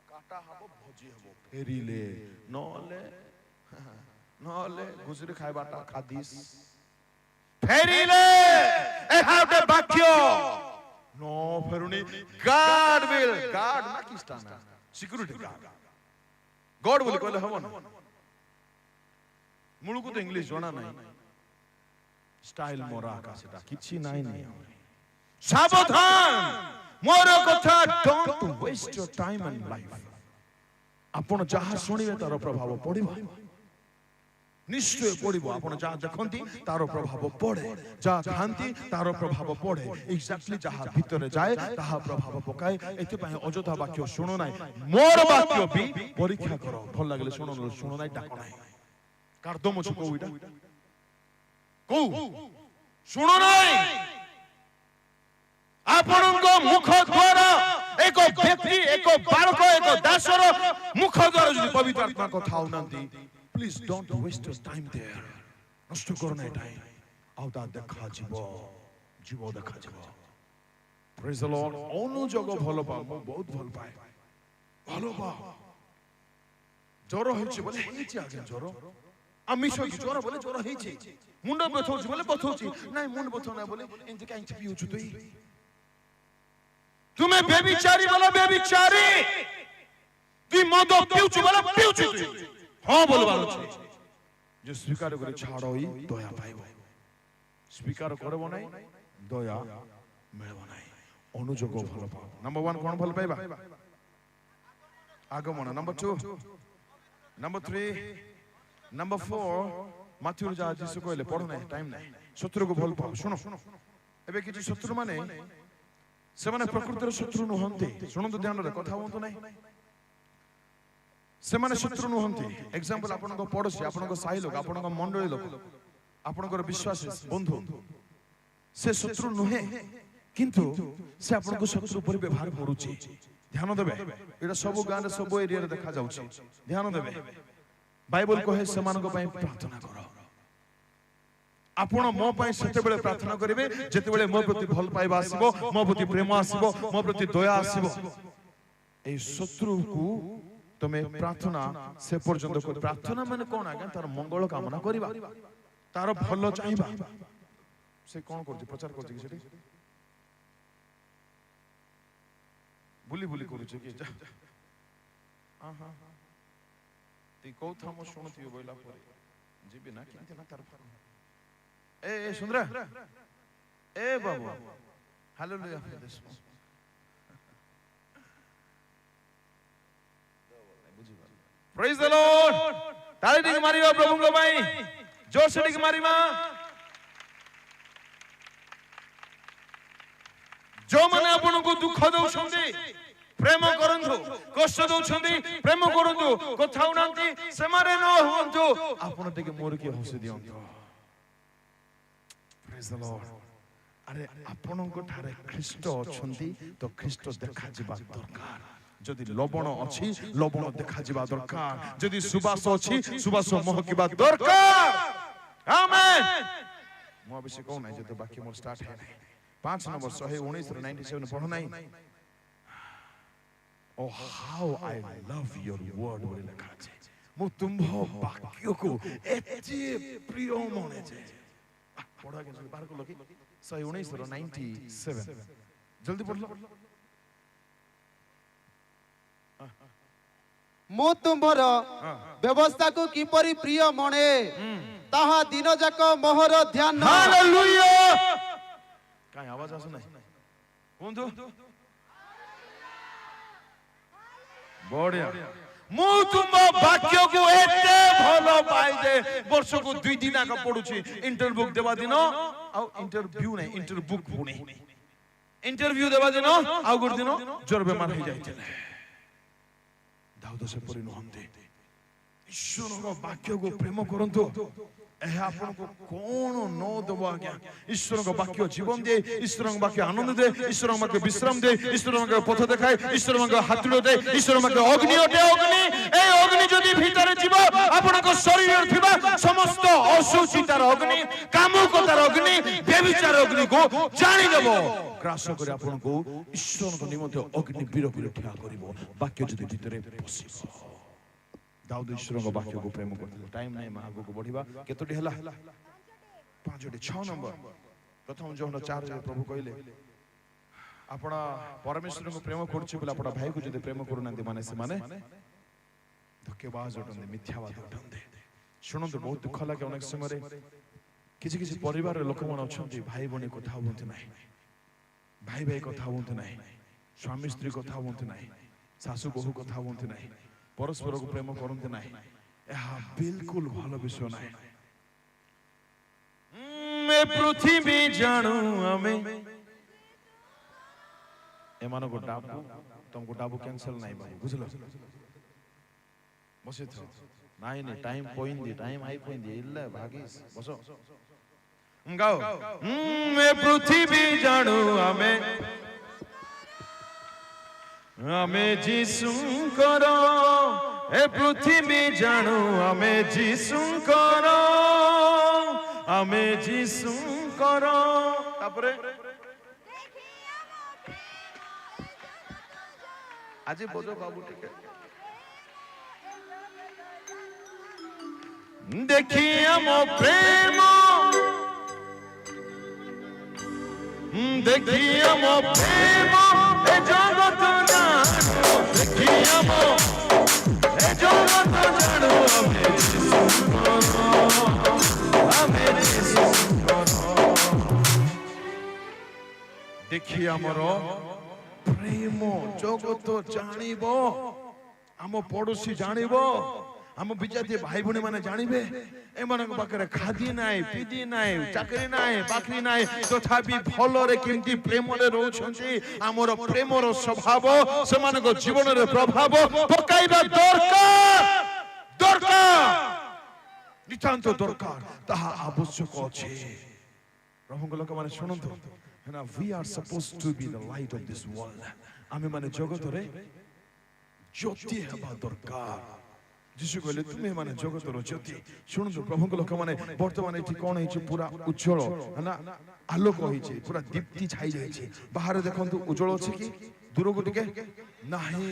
କାଟା ହବ, ଭୋଜି ହବ, ଫେରିଲେ, ନହେଲେ ଘୁଷୁରି ଖାଇବାଟା ଖାଦିସ୍। ଫେରିଲେ ଏହା ଗୋଟେ ବାକ୍ୟ, ନ ଫେରୁନି God will, God ନା କି ସ୍ଥାନ, ସିକ୍ୟୁରିଟି ଗାର୍ଡ, ଗଡ ବୋଲି କହିଲେ ହବ ନା? ମୁଳକୁ ତ ଇଂଲିଶ ଜଣା ନାହିଁ, ଷ୍ଟାଇଲ ମୋରା ସେଟା କିଛି ନାହିଁ। ସାବଧାନ, ମୋର କଥା, don't waste your time and life। ଆପଣ ଯାହା ଶୁଣିବେ ତାର ପ୍ରଭାବ ପଡିବ, ନିଶ୍ଚୟ ପଡିବ। ଆପଣ ଯାହା ଦେଖନ୍ତି ତାର ପ୍ରଭାବ ପଡେ, ଯାହା ଖାଆନ୍ତି ତାର ପ୍ରଭାବ ପଡେ, ଏକ୍ସାକ୍ଟଲି ଯାହା ଭିତରେ ଯାଏ ତାହା ପ୍ରଭାବ ପକାଏ। ଏଥିପାଇଁ ଅଯଥା ବାକ୍ୟ ଶୁଣୁ ନାହିଁ, ମୋର ବାକ୍ୟ ବି ପରୀକ୍ଷା କର, ଭଲ ଲାଗିଲେ ଶୁଣ, ଶୁଣୁ ନାହିଁ ଡାକ ନାହିଁ। କାର୍ଦମ ଛକ ଏଇଟା କୋଉ ଶୁଣୁ ନାହିଁ। ଆପଣଙ୍କ ମୁଖ ଦ୍ୱାର, ଏକ ବ୍ୟକ୍ତି, ଏକ ବାଳକ, ଏକ ଦାସର ମୁଖ ଦ୍ୱାର ଯଦି ପବିତ୍ର ଆତ୍ମା କଥା ହଉନାହାନ୍ତି, please don't waste your time there, ନଷ୍ଟ କର ନାହିଁ ଟାଇମ। ଆଉ ତା ଦେଖାଯିବ, ଜୀବ ଦେଖାଯିବ। praise the Lord। ଅନୁଯୋଗ ଭଲ ପାଅ, ମୁଁ ବହୁତ ଭଲ ପାଏ, ଭଲ ପାଅ। ଜ୍ୱର ହେଇଛି ବୋଲେ ହେଇଛି, ଆଜ୍ଞା ଜ୍ୱର ଆମିଷ ଜ୍ୱର ବୋଲେ ଜ୍ୱର ହେଇଛି, ମୁଣ୍ଡ ବଥଉଛି ବୋଲେ ବଥଉଛି, ନାଇଁ ମୁଣ୍ଡ ବଥଉ ନାହିଁ ବୋଲେ ଏମିତି କାହିଁକି ପିଉଛୁ ତୁମେ ବ୍ୟଭିଚାରୀ ବୋଲେ ବ୍ୟଭିଚାରୀ, তুই মদ পিউଛୁ ବୋଲେ ପିଉଛୁ, ହଁ ବୋଲବାର ଅଛି। যে স্বীকার করে ছাড়ই দয়া পাইব, স্বীকার করব নাই দয়া মিলব নাই। অনুযোগ ভাল পাও। নাম্বার 1 কোন ভাল পাইবা? আগমন। নাম্বার 2, নাম্বার 3, নাম্বার 4 মাথিউর যা যিশু কইলে পড়ো নাই, টাইম নাই। শত্রুকে ভাল পাও। শুনো, এবে কিছু শত্রু মানে ସେମାନେ ପ୍ରକୃତରେ ଶତ୍ରୁ ନୁହନ୍ତି। ଶୁଣନ୍ତୁ ଧ୍ୟାନରେ, କଥା ହୁଅନ୍ତୁ ନାହିଁ। ସେମାନେ ଶତ୍ରୁ ନୁହନ୍ତି। ଏକ୍ସାମ୍ପଲ, ଆପଣଙ୍କ ପଡୋଶୀ, ଆପଣଙ୍କ ସାହି ଲୋକ, ଆପଣଙ୍କ ମଣ୍ଡଳୀ ଲୋକ, ଆପଣଙ୍କର ବିଶ୍ୱାସୀ ବନ୍ଧୁ, ସେ ଶତ୍ରୁ ନୁହେଁ, କିନ୍ତୁ ସେ ଆପଣଙ୍କୁ ଶତ୍ରୁ ପରି ବ୍ୟବହାର କରୁଛି। ଧ୍ୟାନ ଦେବେ, ଏଇଟା ସବୁ ଗାଁରେ ସବୁ ଏରିଆରେ ଦେଖା ଯାଉଛି। ଧ୍ୟାନ ଦେବେ, ବାଇବଲ କହେ ସେମାନଙ୍କ ପାଇଁ ପ୍ରାର୍ଥନା କର। ଆପଣ ମୋ ପାଇଁ ସେତେବେଳେ ପ୍ରାର୍ଥନା କରିବେ ଯେତେବେଳେ ମୋ ପ୍ରତି ଭଲ ପାଇବା ଆସିବ, ମୋ ପ୍ରତି ପ୍ରେମ ଆସିବ, ମୋ ପ୍ରତି ଦୟା ଆସିବ। এই শত্রুକୁ তুমি প্রার্থনা সে পর্যন্ত কর। প্রার্থনা মানে কোন আজ্ঞা? তার মঙ্গল কামনা করিবা, তার ভাল চাইবা। সে কোন করছে? প্রচার করছে কি সেটি? বুলি বুলি করছে কি? তুই কোথা মো শুনুথিব বইলা পরে ଯିବି ନା କେମିତି ନା ତାର ଏ ସୁନ୍ଦରା ଏ ବାବୁ ହାଲେଲୁୟା। ପ୍ରେଜ୍ ଦ ଲର୍ଡ। ତାଳି ଟିକେ ମାରିବା ପ୍ରଭୁଙ୍କ ପାଇଁ, ଜୋରସେ ଟିକେ ମାରିବା। ଯୋଉମାନେ ଆପଣଙ୍କୁ ଦୁଃଖ ଦଉଛନ୍ତି ପ୍ରେମ କରନ୍ତୁ, କଷ୍ଟ ଦଉଛନ୍ତି ପ୍ରେମ କରନ୍ତୁ, କଥା ହଉନାହାନ୍ତି ସେମାନେ ନ ହୁଅନ୍ତୁ, ଆପଣ ଟିକେ ମୋର କିଏ ହସି ଦିଅନ୍ତୁ। ପ୍ରେଜ୍ ଦ ଲର୍ଡ। ଆରେ ଆପଣଙ୍କ ଠାରେ ଖ୍ରୀଷ୍ଟ ଅଛନ୍ତି ତ ଖ୍ରୀଷ୍ଟ ଦେଖାଯିବା ଦରକାର। ଯଦି ଲବଣ ଅଛି ଲବଣ ଦେଖାଯିବା ଦରକାର, ଯଦି ସୁବାସ ଅଛି ସୁବାସ ମହକିବା ଦରକାର। ଆମେନ୍। ମୁଁ ବେଶୀ କହୁ ନାହିଁ, ଯେତେ ବାକି ମୋର ଷ୍ଟାର୍ଟ ହେ ନାହିଁ। 5 ନମ୍ବର 119 97 ପଢୁ ନାହିଁ। Oh how I love your word ବୋଲି ଲେଖା ଅଛି। ମୁଁ ତୁମ୍ଭ ବାକ୍ୟକୁ ଏତେ ପ୍ରିୟ ମନେ ଯେ। ପଢ ଆଜ୍ଞା, ବାହାର କଲ କି 119 97 ଜଲ୍ଦି ପଢଲ। ମୁଁ ତୁମ୍ଭର ବ୍ୟବସ୍ଥା କୁ କିପରି ପ୍ରିୟ ମଣେ ତାହା ଦିନ ଯାକ ମୋହର ଧ୍ୟାନ। ହାଲେଲୁୟା। କାଇଁ ଆବାଜ ଆସୁ ନାହିଁ କୁହନ୍ତୁ। ବଢିଆ। ମୁଁ ତୁମ ବାକ୍ୟକୁ ଏତେ ଭଲ ପାଇ ଯେ ବର୍ଷକୁ 2 ଦିନ ଆଗ ପଡୁଛି ଇଣ୍ଟରଭ୍ୟୁ ଦେବା ଦିନ ଆଉ ଇଣ୍ଟରଭ୍ୟୁ ନାହିଁ ଇଣ୍ଟରଭ୍ୟୁ ପୁଣି ଇଣ୍ଟରଭ୍ୟୁ ଦେବା ଦିନ ଆଉ ଗୋଟେ ଦିନ ଜ୍ୱର ବେମାର ହେଇ ଯାଇଥିଲେ। ଦାଉଦ ସେପରି ନୁହନ୍ତି। ଈଶ୍ୱରଙ୍କ ବାକ୍ୟକୁ ପ୍ରେମ କରନ୍ତୁ। ଏହା ଆପଣଙ୍କୁ କଣ ନ ଦେବ ଆଜ୍ଞା। ଈଶ୍ୱରଙ୍କ ବାକ୍ୟ ଜୀବନ ଦିଏ, ଈଶ୍ୱରଙ୍କ ବାକ୍ୟ ଆନନ୍ଦ ଦିଏ, ଈଶ୍ୱରଙ୍କ ବାକ୍ୟ ବିଶ୍ରାମ ଦିଏ, ଈଶ୍ୱରଙ୍କ ବାକ୍ୟ ପଥ ଦେଖାଏ, ଈଶ୍ୱରଙ୍କ ବାକ୍ୟ ହାତୁଡ଼ି ଦିଏ, ଈଶ୍ୱରଙ୍କ ବାକ୍ୟ ଅଗ୍ନି ଅଟେ। ଅଗ୍ନି, এই ଅଗ୍ନି ଯଦି ଭିତରେ ଯିବ ଆପଣଙ୍କ ଶରୀରରେ ଥିବା ସମସ୍ତ ଅଶୁଚିତାର ଅଗ୍ନି, କାମୁକତାର ଅଗ୍ନି, ବ୍ୟଭିଚାର ଅଗ୍ନିକୁ ଜାଣିଦେବ, ଗ୍ରାସ କରି ଆପଣଙ୍କୁ ଈଶ୍ୱରଙ୍କ ନିମନ୍ତେ ଅଗ୍ନି ବିରୋଧରେ ଠିଆ କରିବ ବାକ୍ୟ ଯଦି ଭିତରେ ପଶିବ। ଦାଉଦ ଈଶ୍ୱରଙ୍କ ବାକ୍ୟକୁ ପ୍ରେମ କରୁଥିଲେ। ଟାଇମ ନାହିଁ ଆଗକୁ ବଢିବା। କେତୋଟି ହେଲା? 5ଟି। 6 ନମ୍ବର ପ୍ରଥମ ଯୋହନ 4 ପ୍ରଭୁ କହିଲେ ଆପଣ ପରମେଶ୍ୱରଙ୍କୁ ପ୍ରେମ କରୁଛି ବୋଲି ଆପଣ ଭାଇକୁ ଯଦି ପ୍ରେମ କରୁନାହାନ୍ତି ମାନେ ସେମାନେ ଧୋକେବାଜ ଅଟନ୍ତି, ମିଥ୍ୟାବାଦୀ ଅଟନ୍ତି। ଶୁଣନ୍ତୁ, ବହୁତ ଦୁଃଖ ଲାଗେ ଅନେକ ସମୟରେ କିଛି କିଛି ପରିବାରର ଲୋକମାନେ ଅଛନ୍ତି ଭାଇ ଭଉଣୀ କଥା ହୁଅନ୍ତି ନାହିଁ, ଭାଇ ଭାଇ କଥା ହୁଅନ୍ତି ନାହିଁ, ସ୍ୱାମୀ ସ୍ତ୍ରୀ କଥା ହୁଅନ୍ତି ନାହିଁ, ଶାଶୁ ବୋହୂ କଥା ହୁଅନ୍ତି ନାହିଁ, ପରସ୍ପରକୁ ପ୍ରେମ କରନ୍ତି ନାହିଁ। ଏହା ବିଲକୁଲ ଭଲ ବିଷୟ ନାହିଁ। ପୃଥିବୀ ଜାଣୁ ଆମେ ଏମାନଙ୍କୁ ଡାବୁ, ତମକୁ ଡାବୁ କ୍ୟାନ୍ସଲ ନାହିଁ ବାବୁ, ବୁଝିଲ? ବସିଥ ନାଇଁ ନାଇଁ ଟାଇମ ପୋଇంది, ଟାଇମ ଆଇ ପୋଇంది, ಇಲ್ಲ ଭାଗିସ ବସ ଗାओ। ପୃଥିବୀ ଜାଣୁ ଆମେ ଆମେ ଯୀଶୁଙ୍କର, ଏ ପୃଥିବୀ ଜାଣୁ ଆମେ ଯୀଶୁଙ୍କର, ଆମେ ଯୀଶୁଙ୍କର। ତାପରେ ଆଜି ବୋଝ ବାବୁ ଟିକେ ଦେଖି ଆମ ପ୍ରେମ, ଦେଖି ଆମ ପ୍ରେମ ଏ ଜଗତ ଜାଣୁ, ଦେଖି ଆମ ଏ ଜଗତ ଜାଣୁ ଆମେ ଯୀଶୁଙ୍କର, ଆମେ ଯୀଶୁଙ୍କର। ଦେଖି ଆମର ପ୍ରେମ ଜଗତ ଜାଣିବ, ଆମ ପଡୋଶୀ ଜାଣିବ, ଆମ ବିଜାତୀୟ ଭାଇ ଭଉଣୀ ମାନେ ଜାଣିବେ ଏମାନଙ୍କ ପାଖରେ ଖାଦି ନାହିଁ, ପିଦି ନାହିଁ, ଚାକିରି ନାହିଁ, ବାକିରି ନାହିଁ, ତଥାପି ଭଲରେ କେମିତି ପ୍ରେମରେ ରହୁଛନ୍ତି। ଆମର ପ୍ରେମର ସ୍ୱଭାବ ସେମାନଙ୍କ ଜୀବନରେ ପ୍ରଭାବ ପକାଇବା ଦରକାର, ଦରକାର, ନିତାନ୍ତ ଦରକାର, ତାହା ଆବଶ୍ୟକ ଅଛି। ପ୍ରଭୁଙ୍କ ଲୋକମାନେ ଶୁଣନ୍ତୁ, we are supposed to be the light of this world. ଆମେ ମାନେ ଜଗତରେ ଜ୍ୟୋତି ହେବା ଦରକାର। ଯୀଶୁ କହିଲେ ତୁମେ ମାନେ ଜଗତର ଜ୍ୟୋତି। ଶୁଣନ୍ତୁ ପ୍ରଭୁଙ୍କ ଲୋକମାନେ, ବର୍ତ୍ତମାନ ଏଠି କଣ ହେଇଛି? ପୁରା ଉଜ୍ଜଳ ନା ଆଲୋକ ହେଇଛି, ପୁରା ଦୀପ୍ତି ଛାଇ ଯାଇଛି। ବାହାରେ ଦେଖନ୍ତୁ ଉଜ୍ଜଳ ଅଛି କି? ଦୂରକୁ ଟିକେ ନାହିଁ,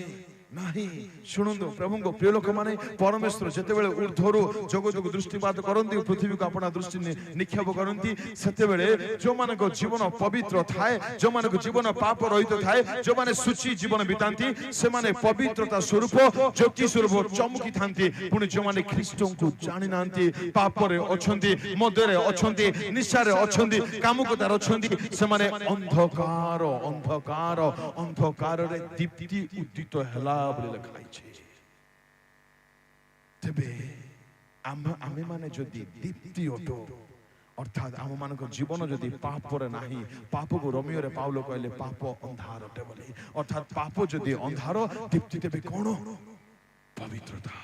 ନାହିଁ। ଶୁଣନ୍ତୁ ପ୍ରଭୁଙ୍କ ପ୍ରିୟ ଲୋକମାନେ, ପରମେଶ୍ୱର ଯେତେବେଳେ ଉର୍ଦ୍ଧ୍ୱରୁ ଜଗତକୁ ଦୃଷ୍ଟିପାତ କରନ୍ତି, ପୃଥିବୀକୁ ଆପଣା ଦୃଷ୍ଟି ନିକ୍ଷେପ କରନ୍ତି, ସେତେବେଳେ ଯୋଉମାନଙ୍କ ଜୀବନ ପବିତ୍ର ଥାଏ, ଯୋଉମାନଙ୍କ ଜୀବନ ପାପ ରହିତ ଥାଏ, ଯୋଉମାନେ ସୂଚି ଜୀବନ ବିତାନ୍ତି, ସେମାନେ ପବିତ୍ରତା ସ୍ୱରୂପ ଜ୍ୟୋତି ସ୍ୱରୂପ ଚମକିଥାନ୍ତି। ପୁଣି ଯୋଉମାନେ ଖ୍ରୀଷ୍ଟଙ୍କୁ ଜାଣି ନାହାନ୍ତି, ପାପରେ ଅଛନ୍ତି, ମଦରେ ଅଛନ୍ତି, ନିଶାରେ ଅଛନ୍ତି, କାମୁକତାରେ ଅଛନ୍ତି, ସେମାନେ ଅନ୍ଧକାର, ଅନ୍ଧକାର, ଅନ୍ଧକାରରେ ଦୀପ୍ତି ଉଦ୍ଦିତ ହେଲା ବୋଲି ଲେଖା ହେଇଛି। ତେବେ ଆମେ ମାନେ ଯଦି ଦୀପ୍ତି ଅଟୁ, ଅର୍ଥାତ୍ ଆମ ମାନଙ୍କ ଜୀବନ ଯଦି ପାପରେ ନାହିଁ, ପାପକୁ ରୋମିଓରେ ପାଉଲ କହିଲେ ପାପ ଅନ୍ଧାର ଅଟେ ବୋଲି, ଅର୍ଥାତ୍ ପାପ ଯଦି ଅନ୍ଧାର, ଦୀପ୍ତି ତେବେ କଣ? ପବିତ୍ରତା।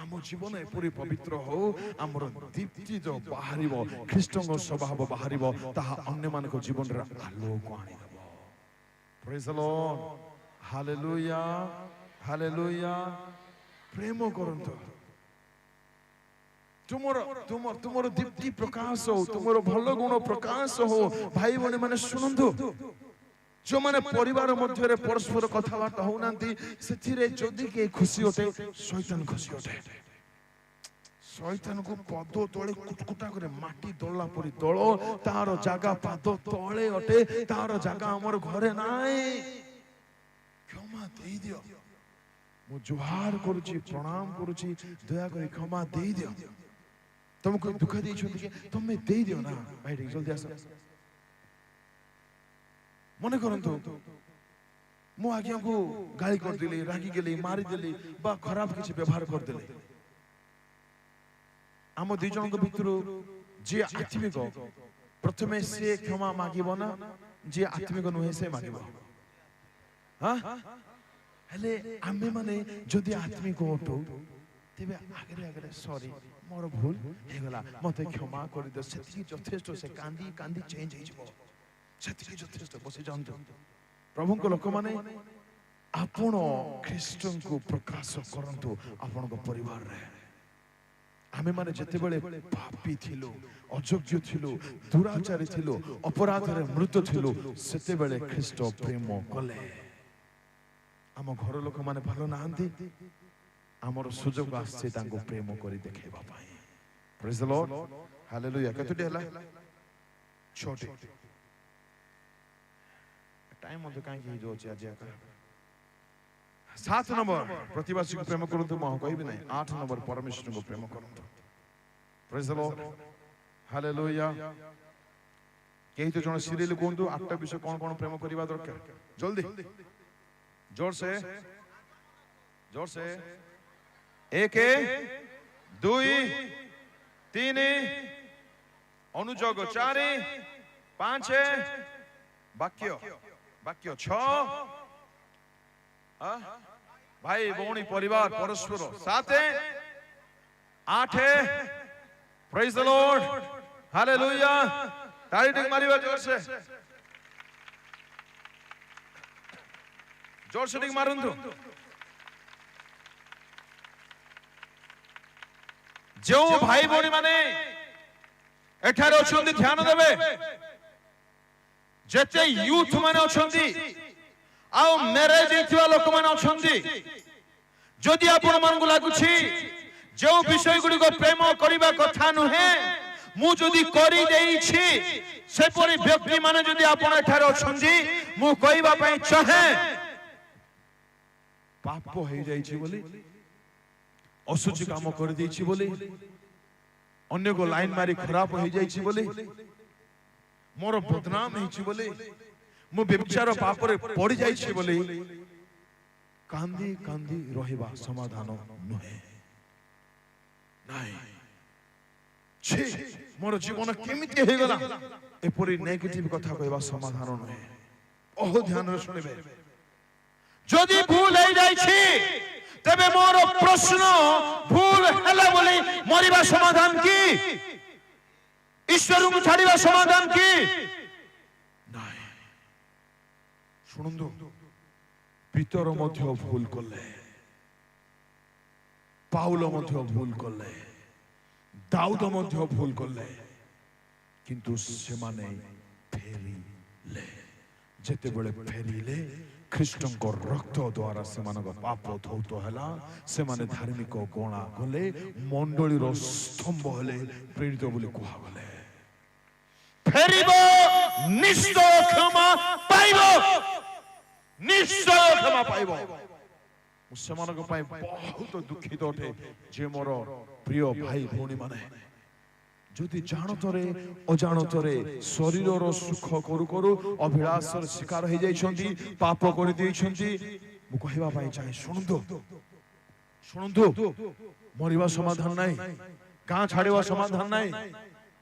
ଆମ ଜୀବନ ଏପରି ପବିତ୍ର ହଉ, ଆମର ଦୀପ୍ତି ଯୋଉ ବାହାରିବ, ଖ୍ରୀଷ୍ଟଙ୍କ ସ୍ୱଭାବ ବାହାରିବ, ତାହା ଅନ୍ୟମାନଙ୍କ ଜୀବନରେ ଆଲୋକ ଆଣିଦେବ। ପ୍ରେଜ୍ ଦ ଲର୍ଡ, ହାଲେଲୁୟା, ହାଲେଲୁୟା। ପ୍ରେମ କରନ୍ତୁ, ତୁମର ଦୀପ୍ତି ପ୍ରକାଶ ହଉ, ତୁମର ଭଲ ଗୁଣ ପ୍ରକାଶ ହଉ। ଭାଇ ଭଉଣୀ ମାନେ ଶୁଣନ୍ତୁ, ଯୋଉମାନେ ପରିବାର ମଧ୍ୟରେ ପରସ୍ପର କଥାବାର୍ତ୍ତା ହଉନାହାନ୍ତି, ସେଥିରେ ଯଦି କେହି ଖୁସି ଅଟେ, ଶୈତାନ ଖୁସି ଅଟେ। ଶୈତାନକୁ ପଦ ତଳେ କୁଟକୁଟା করে ମାଟି ଦଳା ପରି ଦଳ, ତାର ଜାଗା ପାଦ ତଳେ ଅଟେ, ତାର ଜାଗା ଆମର ଘରେ ନାହିଁ। କ୍ଷମା ଦେଇଦିଅ। ମୁଁ ଜୁହାର କରୁଛି, ପ୍ରଣାମ କରୁଛି, ଦୟାକରି କ୍ଷମା ଦେଇଦିଅ। ତମକୁ ଦୁଃଖ ଦେଇଛନ୍ତି କି ତମେ ଦେଇଦିଅ ନା ଭାଇ, ଟିକେ ଜଲ୍ଦି ଆସ। ମନେ କରନ୍ତୁ ମୁଁ ଆଜ୍ଞାକୁ ଗାଳି କରିଦେଲି, ରାଗିଗଲି, ମାରିଦେଲି ବା ଖରାପ କିଛି ବ୍ୟବହାର କରିଦେଲି। ଆମ ଦି ଜଣଙ୍କ ଭିତରୁ ଯିଏ ଆତ୍ମିକ ପ୍ରଥମେ ସିଏ କ୍ଷମା ମାଗିବ ନା ଯିଏ ଆତ୍ମିକ ନୁହେଁ ସେ ମାଗିବ? ହେଲେ ଆମେ ମାନେ ଯଦି ଆତ୍ମିକ ଅଟୁ ତେବେ ଆଗରେ ଆଗରେ ସରି ମୋର ଭୁଲ ହେଇଗଲା, ମତେ କ୍ଷମା କରିଦିଅ, ସେତିକି ଯଥେଷ୍ଟ। ସେ କାନ୍ଦି କାନ୍ଦି ଚେଞ୍ଜ ହେଇଯିବ, ସେତିକି ଯଥେଷ୍ଟ। ବସି ଯାଆନ୍ତୁ। ପ୍ରଭୁଙ୍କ ଲୋକମାନେ, ଆପଣ ଖ୍ରୀଷ୍ଟଙ୍କୁ ପ୍ରକାଶ କରନ୍ତୁ ଆପଣଙ୍କ ପରିବାରରେ। ଆମେ ମାନେ ଯେତେବେଳେ ପାପୀ ଥିଲୁ, ଅଯୋଗ୍ୟ ଥିଲୁ, ଦୁରାଚାରୀ ଥିଲୁ, ଅପରାଧରେ ମୃତ ଥିଲୁ, ସେତେବେଳେ ଖ୍ରୀଷ୍ଟ ପ୍ରେମ କଲେ। ଆମ ଘର ଲୋକମାନେ ଭଲ ନାହାନ୍ତି, ଆମର ସୁଯୋଗ ଆସିছে ତାଙ୍କୁ ପ୍ରେମ କରି ଦେଖେଇବା ପାଇଁ। ପ୍ରେଜ୍ ଦ ଲର୍ଡ, ହାଲେଲୁୟା। କେତୋଟି ହେଲା? 6ଟି। ଟାଇମ୍ ମଧ୍ୟ କାହିଁକି ହେଇଯାଉଛି ଆଜି ଆକା। 7 ନମ୍ବର ପ୍ରତିବାସୀଙ୍କୁ ପ୍ରେମ କରନ୍ତୁ, ମୁଁ କହିବି ନାହିଁ। 8 ନମ୍ବର ପରମେଶ୍ୱରଙ୍କୁ ପ୍ରେମ କରନ୍ତୁ। ପ୍ରେଜ୍ ଦ ଲର୍ଡ, ହାଲେଲୁୟା। କେହି ତ ଜଣେ ସିରିଏଲ କୁହନ୍ତୁ 8ଟା ବିଷୟ କଣ କଣ ପ୍ରେମ କରିବା ଦରକାର, ଜଲ୍ଦି जोर से 1 2 3 अनुजोग 4 5 वाक्य 6 भाई भौणी परिवार परस्पर 7 8 प्रेज द लॉर्ड, हालेलुया। ताली टिक मारिबा जोर से टिक मारंतु। जो भाई भौणी माने एठारे अछंती ध्यान देबे। जेते यूथ माने अछंती आ मैरिज हेथिवा लोक माने अछंती, जदि आपण मानकु लागुछि जो विषय गुडी को प्रेम करिबा कथा नुहे, मु जदि करि देइछि सेपरि व्यक्ति माने जदि आपण एठारे अछंती, मु कहिबा पई चाहे पाप हो जाइछि बोली, असुचि काम कर देइछि बोली, अन्य को लाइन मारी खराब हो जाइछि बोली, मोर बदनाम हेछि बोली, मु व्यभिचार पाप रे पड़ी जाइछि बोली, कांदी कांदी रहिबा समाधान नुहे। नाही छे मोर जीवन केमिति हे गला, एपरि नेगेटिव कथा कहबा समाधान नुहे। बहुत ध्यान रे सुनिबे। जदि भूल हो जाइछि तबे मोर प्रश्न, भूल हैला बोली मरिबा समाधान की, ईश्वर को छाड़िबा समाधान की? नाही। सुनंदु, पीतर मध्य भूल कले, पाउल मध्य भूल कले, दाऊद मध्य भूल कले, किंतु से माने फेरिले। जेते बेले फेरिले ख्रीष्ट रक्त द्वारा से पाप धौत है, से माने धार्मिक गणा गले, मंडलीर स्तंभ हेले, प्रेरित बोली कहगले। फेरिबो निश्चय क्षमा पाइबो, निश्चय क्षमा पाइबो। सेमानक पई बहुत दुखित अटे जे मोर प्रिय भाई भौणी माने जदि जानतरे अजानतरे शरीर सुख करू करू अभिलाषर शिकार हो जाइछंती, पाप कर देइछंती, मु कहबा पई चाहे सुनंदु सुनंदु, मरिबा समाधान नाही, गां छाड़िबा समाधान नाही,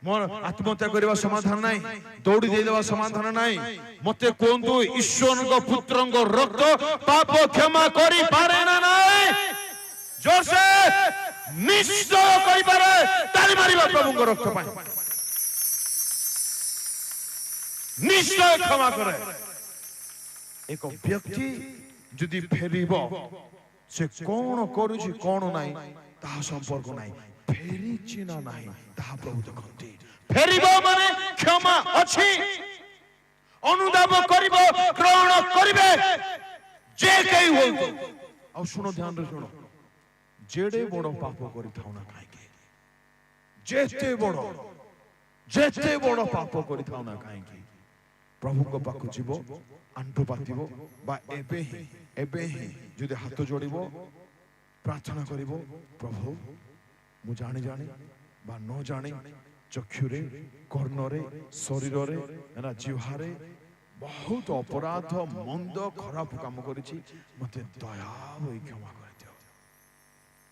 मोर आत्महत्या करबा समाधान नाही, दौड़ी देवा समाधान नाही। मते कोंतु ईश्वर को पुत्र को रक्त पाप क्षमा करि पारे ना नाही? जोर से निश्चय कहि पारे, ताली मारिबा प्रभु को रक्त पाए, निश्चय क्षमा करे। एक व्यक्ति जदि फेरिबो, से कोन करूछि कोन नाही ता संपर्क नाही, फेरिछि ना नाही ता प्रभु देखंती। फेरिबो माने क्षमा अछि, अनुदान करिबो, ग्रहण करिबे जे केई होतो। आ सुनो, ध्यान रे सुनो, जेडे बड़ पाप करि थाउ ना काहेकि, जेते बड़ पाप करि थाउ ना काहेकि, प्रभु को पाखु जीवो, आंटू पातिबो बा एबे ही जदि हाथ जोड़िबो, ପ୍ରାର୍ଥନା କରିବ, ପ୍ରଭୁ ମୁଁ ଜାଣି ଜାଣି ବା ନ ଜାଣି ଚକ୍ଷୁରେ, କର୍ଣ୍ଣରେ, ଶରୀରରେ, ଜିହ୍ୱାରେ ବହୁତ ଅପରାଧ, ମନ୍ଦ, ଖରାପ କାମ କରିଛି, ମତେ ଦୟା ହୋଇ କ୍ଷମା କରିଦିଅ।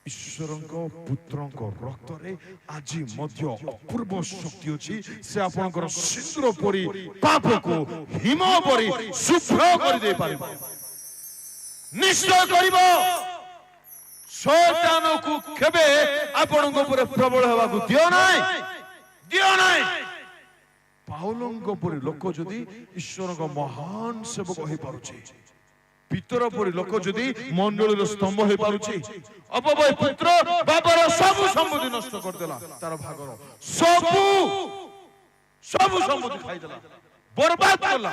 ଈଶ୍ୱରଙ୍କ ପୁତ୍ରଙ୍କ ରକ୍ତରେ ଆଜି ମଧ୍ୟ ଅପୂର୍ବ ଶକ୍ତି ଅଛି। ସେ ଆପଣଙ୍କର ସିନ୍ଦୁର ପରି ପାପକୁ ହିମ ପରି ଶୁଭ୍ର କରିଦେଇ ପାରିବ। ନିଶ୍ଚୟ କରିବ। ଶୈତାନକୁ କେବେ ଆପଣଙ୍କ ଉପରେ ପ୍ରବଳ ହେବାକୁ ଦିଅ ନାହିଁ, ଦିଅ ନାହିଁ। ପାଉଲଙ୍କ ପରି ଲୋକ ଯଦି ଈଶ୍ୱରଙ୍କ ମହାନ ସେବକ ହେଇପାରୁଛି, ପିତର ପରି ଲୋକ ଯଦି ମଣ୍ଡଳୀର ସ୍ତମ୍ଭ ହେଇପାରୁଛି, ଅପବୟ ପୁତ୍ର ବାବାର ସବୁ ସମ୍ପତ୍ତି ନଷ୍ଟ କରିଦେଲା, ତାର ଭାଗର ସବୁ ସମ୍ପତ୍ତି ଖାଇଦେଲା, ବର୍ବାଦ କଲା।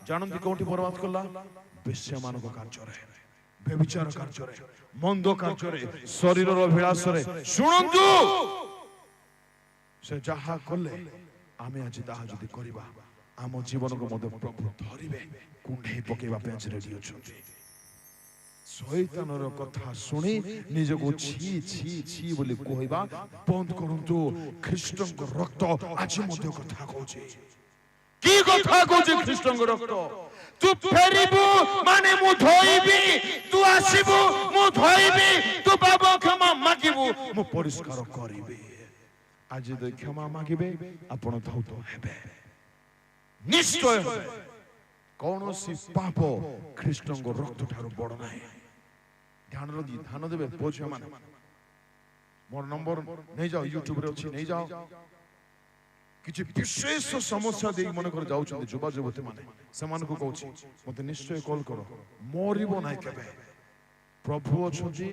ଜାଣନ୍ତି କୋଉଠି ବର୍ବାଦ କଲା? ବେଶ୍ୟାମାନଙ୍କ କାର୍ଯ୍ୟରେ, ବ୍ୟଭିଚାର କାର୍ଯ୍ୟରେ, ମନ୍ଦ କାର୍ଯ୍ୟରେ, ଶରୀରର ଅଭିଳାଷରେ। ଶୁଣନ୍ତୁ, ସେ ଯାହା କଲେ ଆମେ ଆଜି ତାହା ଯଦି କରିବା, ଆମ ଜୀବନକୁ ମଧ୍ୟ ପ୍ରଭୁ ଧରିବେ, କୁଣ୍ଢେଇ ପକେଇବା ପାଇଁ ଆଜି ରେଡି ଅଛନ୍ତି। ଶୈତାନର କଥା ଶୁଣି ନିଜକୁ ଛି ଛି ଛି ବୋଲି କହିବା ବନ୍ଦ କରନ୍ତୁ। ଖ୍ରୀଷ୍ଟଙ୍କ ରକ୍ତ ଆଜି ମଧ୍ୟ କଥା କହୁଛି। কি কথা কହୁଛି ଖ୍ରୀଷ୍ଟଙ୍କ ରକ୍ତ? ତୁ ଫେରିବୁ ମାନେ ମୁଁ ଧୋଇବି, ତୁ ଆସିବୁ ମୁଁ ଧୋଇବି, ତୁ ପାପ କ୍ଷମା ମାଗିବୁ ମୁଁ ପରିଷ୍କାର କରିବି। ଆଜି ଯଦି କ୍ଷମା ମାଗିବେ ଆପଣ ଧୌତ ହେବେ, ନିଶ୍ଚୟ ହେବେ। କୌଣସି ପାପ ଖ୍ରୀଷ୍ଟଙ୍କ ରକ୍ତ ଠାରୁ ବଡ ନାହିଁ। ଧ୍ୟାନ ଦେବେ ପୁଅ ଝିଅ ମାନେ। ମୋର ନମ୍ବର ନେଇଯାଅ, ୟୁଟ୍ୟୁବରେ ଅଛି, ନେଇଯାଅ। କିଛି ବିଶେଷ ସମସ୍ୟା ଦେଇ ମନେକର ଯାଉଛନ୍ତି ଯୁବା ଯୁବତୀ ମାନେ, ସେମାନଙ୍କୁ କହୁଛି ମତେ ନିଶ୍ଚୟ କଲ୍ କର, ମରିବ ନାହିଁ କେବେ। ପ୍ରଭୁ ଅଛନ୍ତି,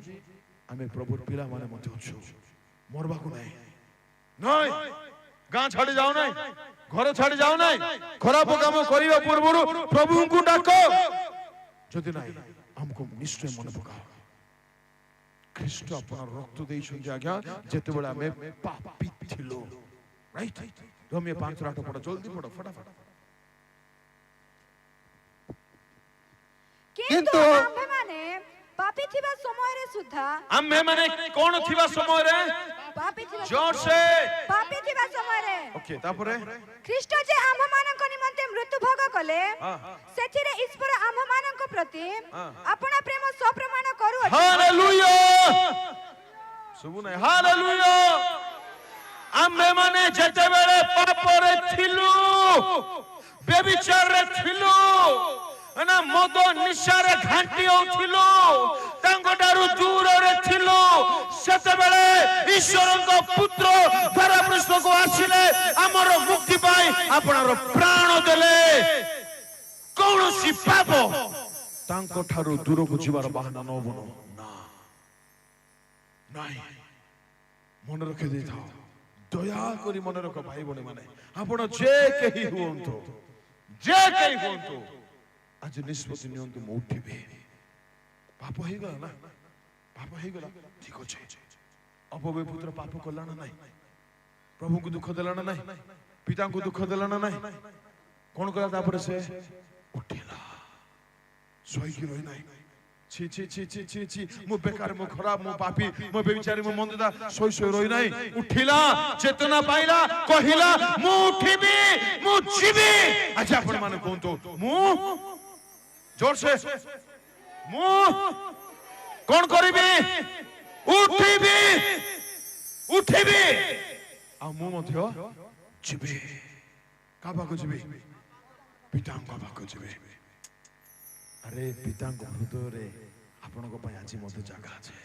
ଆମେ ପ୍ରଭୁର ପିଲାମାନେ ମଧ୍ୟ ଅଛୁ, ମରବାକୁ ନାହିଁ। ନାଇଁ, ଗାଁ ଛାଡି ଯାଉ ନାହିଁ, ଘର ଛାଡି ଯାଉ ନାହିଁ। ଖରାପ କାମ କରିବା ପୂର୍ବରୁ ପ୍ରଭୁଙ୍କୁ ଡାକ। ଯଦି ନାହିଁ ଆମକୁ ନିଶ୍ଚୟ ମନେ ପକାଅ। ଖ୍ରୀଷ୍ଟ ଆପଣ ରକ୍ତ ଦେଇଛନ୍ତି ଆଜ୍ଞା, ଯେତେବେଳେ ଆମେ ପାପୀ ଥିଲୁ। ରାଇଟ୍? ରୋମିଓ 5:8 ପଢ, ଜଲ୍ଦି ପଢ, ଫଟାଫଟ। କିନ୍ତୁ ଆମ୍ଭେମାନେ ପାପୀ ଥିବା ସମୟରେ ସୁଦ୍ଧା, ଆମେ ମାନେ କଣ ଥିବା ସମୟରେ? ପାପୀ ଥିବା ଜୋରସେ। ପାପୀ ଥିବା ସମୟରେ ଓକେ, ତାପରେ ଖ୍ରୀଷ୍ଟ ଯେ ଆମ୍ଭମାନଙ୍କ ନିମନ୍ତେ ମୃତ୍ୟୁ ଭୋଗ କଲେ, ସେଥିରେ ଈଶ୍ୱର ଆମ୍ଭମାନଙ୍କ ପ୍ରତି ଆପଣା ପ୍ରେମ ସପ୍ରମାଣ କରୁଅଛନ୍ତି। ହାଲେଲୁୟା। ସବୁ ନାହିଁ, ହାଲେଲୁୟା। ଆମେ ମାନେ ଯେତେବେଳେ ପାପରେ ଥିଲୁ, ବ୍ୟଭିଚାରରେ ଥିଲୁ, ନା ମଦ ନିଶାରେ ଘାଣ୍ଟି ହେଉଥିଲୁ, ତାଙ୍କ ଠାରୁ ଦୂରରେ ଥିଲୁ, ସେତେବେଳେ ଈଶ୍ୱରଙ୍କ ପୁତ୍ର ଧରା ପୃଷ୍ଠକୁ ଆସିଲେ, ଆମର ମୁକ୍ତି ପାଇଁ ଆପଣଙ୍କର ପ୍ରାଣ ଦେଲେ। କୌଣସି ପାପ ତାଙ୍କ ଠାରୁ ଦୂରକୁ ଯିବାର ବାହାନା ନ ବନୁ। ନାଇଁ, ମନେ ରଖି ଦେଇଥାଅ, ଦୟାକରି ମନେ ରଖ ଭାଇ ଭଉଣୀ ମାନେ। ଆପଣ ଯେ କେହି ହୁଅନ୍ତୁ, ଯେ କେହି ହୁଅନ୍ତୁ, ଆଜି ନିଷ୍ପତ୍ତି ନିଅନ୍ତୁ, ମୁଁ ଉଠିବି। ପାପ ହେଇଗଲା ନା, ପାପ ହେଇଗଲା, ଠିକ ଅଛି। ଅପବୟ ପୁତ୍ର ପାପ କଲା ନା ନାହିଁ? ପ୍ରଭୁଙ୍କୁ ଦୁଃଖ ଦେଲା ନା ନାହିଁ? ପିତାଙ୍କୁ ଦୁଃଖ ଦେଲା ନା ନାହିଁ? କଣ କଲା ତାପରେ? ସେ ଉଠିଲା, ଶୋଇକି ରହି ନାହିଁ। ছি ছি ছি ছি ছি ছি, ମୁଁ ବେକାର, ମୁଁ ଖରାପ, ମୁଁ ପାପୀ, ମୁଁ ବ୍ୟଭିଚାରୀ, ମୁଁ ମନ୍ଦତା, ଶୋଇ ଶୋଇ ରହି ନାହିଁ। ଉଠିଲା, ଚେତନା ପାଇଲା, କହିଲା ମୁଁ ଉଠିବି, ମୁଁ ଯିବି। ଆଜି ଆପଣ ମାନେ କୁହନ୍ତୁ, ମୁଁ ଜୋରସେ, ମୁଁ କଣ କରିବି? ଉଠିବି, ଉଠିବି, ଆଉ ମୁଁ ମଧ୍ୟ ଯିବି। କାହା ପାଖକୁ ଯିବି? ପିତାଙ୍କ ପାଖକୁ ଯିବି। ଆରେ ପିତାଙ୍କ ହୃଦୟରେ ଆପଣଙ୍କ ପାଇଁ ଆଜି ମଧ୍ୟ ଜାଗା ଅଛି।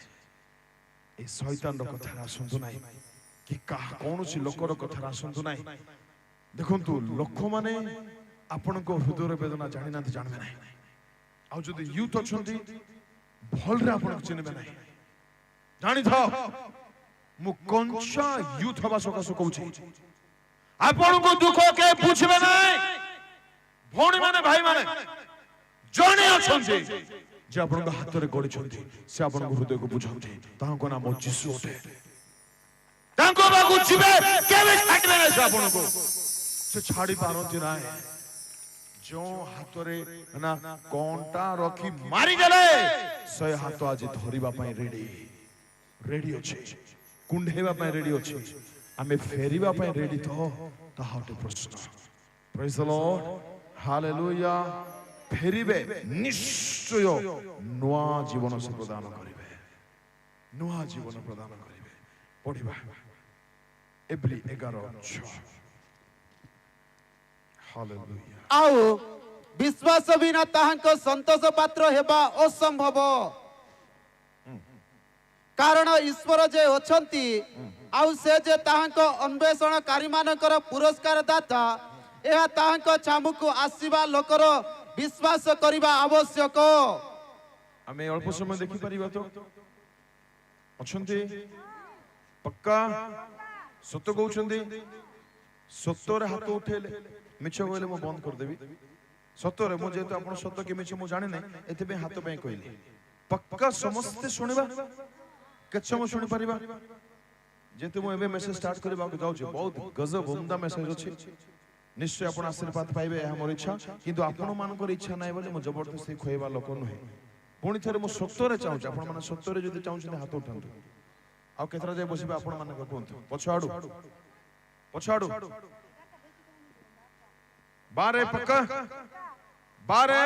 এই শয়তানର କଥାରେ ଆସନ୍ତୁ ନାହିଁ, କି କୌଣସି ଲୋକର କଥାରେ ଆସନ୍ତୁ ନାହିଁ। ଦେଖନ୍ତୁ, ଲୋକମାନେ ଆପଣଙ୍କ ହୃଦୟର ବେଦନା ଜାଣିନାହାନ୍ତି, ଜାଣିବେ ନାହିଁ। ଆଉ ଯଦି ୟୁଥ୍ ଅଛନ୍ତି, ଭଲରେ ଆପଣଙ୍କୁ ଚିହ୍ନିବେ ନାହିଁ। ଜାଣିଥାଅ, ମୁଁ କଞ୍ଚା ୟୁଥ୍ ହେବା ସକାଶେ କହୁଛି, ଆପଣଙ୍କୁ ଦୁଃଖ କେ ବୁଝିବେ ନାହିଁ। ଭଉଣୀ ମାନେ, ଭାଇ ମାନେ, ଜଣେ ଅଛନ୍ତି ଯେ ଆପଣଙ୍କ ହାତରେ ଗଢିଛନ୍ତି, ସେ ଆପଣଙ୍କ ହୃଦୟକୁ ବୁଝନ୍ତି। ତାଙ୍କ ନାମ ଯୀଶୁ ଅଟେ। ତାଙ୍କ ପାଖକୁ ଯିବେ, କେବେ ଛାଡ଼ିବେ ନାହିଁ। ସେ ଆପଣଙ୍କୁ, ସେ ଛାଡ଼ି ପାରନ୍ତି ନାହିଁ। ଯେଉଁ ହାତରେ ନା କଣ୍ଟା ରଖି ମାରିଦେଲେ, ସେ ହାତ ଆଜି ଧରିବା ପାଇଁ ରେଡି। ରେଡି ଅଛି, କୁଣ୍ଢେଇବା ପାଇଁ ରେଡି ଅଛି, ଆମେ ଫେରିବା ପାଇଁ ରେଡି ତ? ତାହା ଗୋଟେ ପ୍ରଶ୍ନ। ପ୍ରେଜ୍ ଦ ଲର୍ଡ, ହାଲେଲୁୟା। ଫେରିବେ ନିଶ୍ଚୟ, ନୂଆ ଜୀବନ ସେ ପ୍ରଦାନ କରିବେ, ନୂଆ ଜୀବନ ପ୍ରଦାନ କରିବେ। ପଢିବା ଏବ୍ରି 11:6। ହାଲେଲୁୟା। ଆଉ ବିଶ୍ୱାସ ବିନା ତାହାଙ୍କ ସନ୍ତୋଷ ପାତ୍ର ହେବା ଅସମ୍ଭବ। କାରଣ ଈଶ୍ୱର ଯେ ଅଛନ୍ତି ଆଉ ସେ ଯେ ତାହାଙ୍କ ଅନ୍ୱେଷଣକାରୀ ମାନଙ୍କର ପୁରସ୍କାର ଦାତା, ଏହା ତାହାଙ୍କ ଛାମୁକୁ ଆସିବା ଲୋକର ବିଶ୍ୱାସ କରିବା ଆବଶ୍ୟକ। ଆମେ ଅଳ୍ପ ସମୟ ଦେଖିପାରିବା ତ? ଅଛନ୍ତି ପକ୍କା? ସତ କହୁଛନ୍ତି? ସତରେ ହାତ ଉଠେଇଲେ, ମିଛ କହିଲେ ମୁଁ ବନ୍ଦ କରିଦେବି। ସତରେ, ମୁଁ ଯେହେତୁ ଆପଣ ସତ କି ମିଛ ମୁଁ ଜାଣି ନାହିଁ, ଏଥିପାଇଁ ହାତ ପାଇଁ କହିଲି। ପକ୍କା ସମସ୍ତେ ଶୁଣିବା? କେତେ ସମୟ ଶୁଣିପାରିବା? ଯେହେତୁ ମୁଁ ଏବେ ମେସେଜ ଷ୍ଟାର୍ଟ କରିବାକୁ ଯାଉଛି, ବହୁତ ଗଜବ ଉମ୍ଦା ମେସେଜ ଅଛି, ନିଶ୍ଚୟ ଆପଣ ଆଶୀର୍ବାଦ ପାଇବେ, ଏହା ମୋର ଇଚ୍ଛା। କିନ୍ତୁ ଆପଣମାନଙ୍କର ଇଚ୍ଛା ନାହିଁ ବୋଲି ମୁଁ ଜବରଦସ୍ତି ଖୁଆଇବା ଲୋକ ନୁହେଁ। ପୁଣି ଥରେ ମୁଁ ସତରେ ଚାହୁଁଛି, ଆପଣମାନେ ସତରେ ଯଦି ଚାହୁଁଛନ୍ତି ହାତ ଉଠାନ୍ତୁ। ଆଉ କେତେଟା ଯାଇ ବସିବେ ଆପଣମାନଙ୍କ କୁହନ୍ତୁ? ପଛଆଡୁ, ପଛଆଡୁ। ବାରେ ପକ୍କା? ବାରେ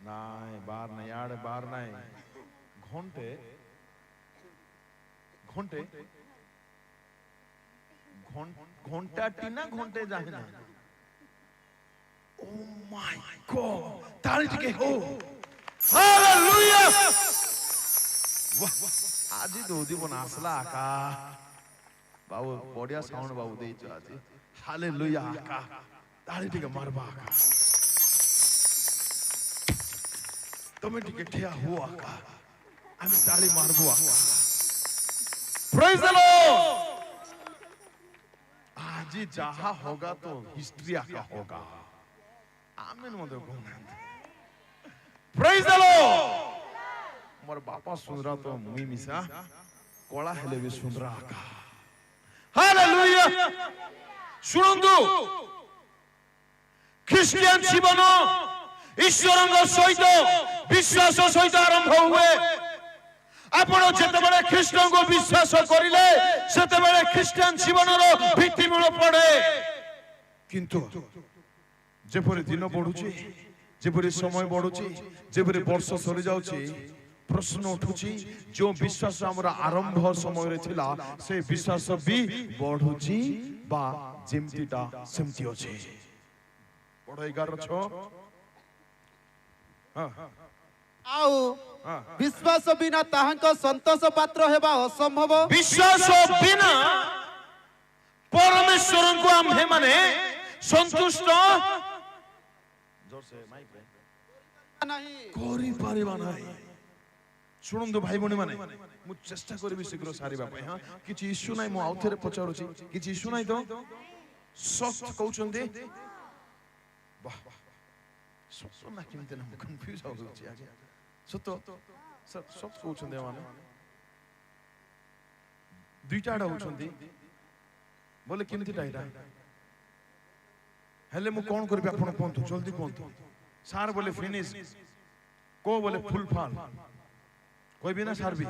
ନାଇଁ, ବାର ନାଇଁ, ଆଡେ ବାର ନାଇଁ, ଘଣ୍ଟେ ঘন্টে ঘন্টাটি না ঘন্টে জানি না। ও মাই গড, তালি টিকে হো, হালেলুয়া। আজি তো জীবন আসলা আকা বাবু, বড়িয়া সাউন্ড বাবু দেইছ আজি। হালেলুয়া আকা, তালি টিকে মারবা আকা। তুমি টিকে ঠিয়া হো আকা, আমি তালি মারবো আকা। Praise the Lord. आज जहाँ होगा तो हिस्ट्री आका होगा। आमीन मत कहना। Praise the Lord. मोर बापा सुन रहा तो मुई मिसा कोला हेले भी सुन रहा आका। Hallelujah. शुणंदु, ख्रिस्टियन जीवन ईश्वरଙ୍କ ସହିତ ବିଶ୍ୱାସ ସହିତ ଆରମ୍ଭ ହୁଏ। ଆପଣ ଯେତେବେଳେ ଖ୍ରୀଷ୍ଟଙ୍କୁ ବିଶ୍ୱାସ କରିଲେ, ସେତେବେଳେ ଖ୍ରୀଷ୍ଟିଆନ ଜୀବନର ଭିତ୍ତିମୂଳ ପଡେ। କିନ୍ତୁ ଯେପରି ଦିନ ବଢୁଛି, ଯେପରି ସମୟ ବଢୁଛି, ଯେପରି ବର୍ଷ ସରି ଯାଉଛି, ପ୍ରଶ୍ନ ଉଠୁଛି, ଯେଉଁ ବିଶ୍ୱାସ ଆମର ଆରମ୍ଭ ସମୟରେ ଥିଲା, ସେ ବିଶ୍ୱାସ ବି ବଢୁଛି ବା ଯେମିତିଟା ସେମିତି ଅଛି। ପଢ 11:6। ଆଉ ବିଶ୍ୱାସ ବିନା ତାହାଙ୍କ ସନ୍ତୋଷ ପାତ୍ର ହେବା ଅସମ୍ଭବ। ବିଶ୍ୱାସ ବିନା ପରମେଶ୍ୱରଙ୍କୁ ଆମ୍ଭେମାନେ ସନ୍ତୁଷ୍ଟ କରିପାରିବା ନାହିଁ। ଶୁଣନ୍ତୁ ଭାଇ ଭଉଣୀ ମାନେ, ମୁଁ ଚେଷ୍ଟା କରିବି ଶୀଘ୍ର ସାରିବା ପାଇଁ। ହଁ, କିଛି ଇସ୍ୟୁ ନାହିଁ, ମୁଁ ଆଉଥରେ ପଚାରୁଛି, କିଛି ଇସ୍ୟୁ ନାହିଁ ତ? ସତ କହୁଛନ୍ତି? ବାଃ, ସତ ନା କେମିତି ନା, ମୁଁ କନଫ୍ୟୁଜ ହେଉଛି ଆଜ୍ଞା। ସତ ସତ କହୁଛନ୍ତି ଏମାନେ? ଦୁଇଟା ଆଡେ ହଉଛନ୍ତି ବୋଲେ କେମିତିଟା ଏଇଟା? ହେଲେ ମୁଁ କଣ କରିବି ଆପଣ କୁହନ୍ତୁ, ଜଲ୍ଦି କୁହନ୍ତୁ। ସାର୍ ବୋଲେ ଫିନିଶ, କୋ ବୋଲେ ଫୁଲ ଫାଲ, କହିବି ନା ସାର୍ ବି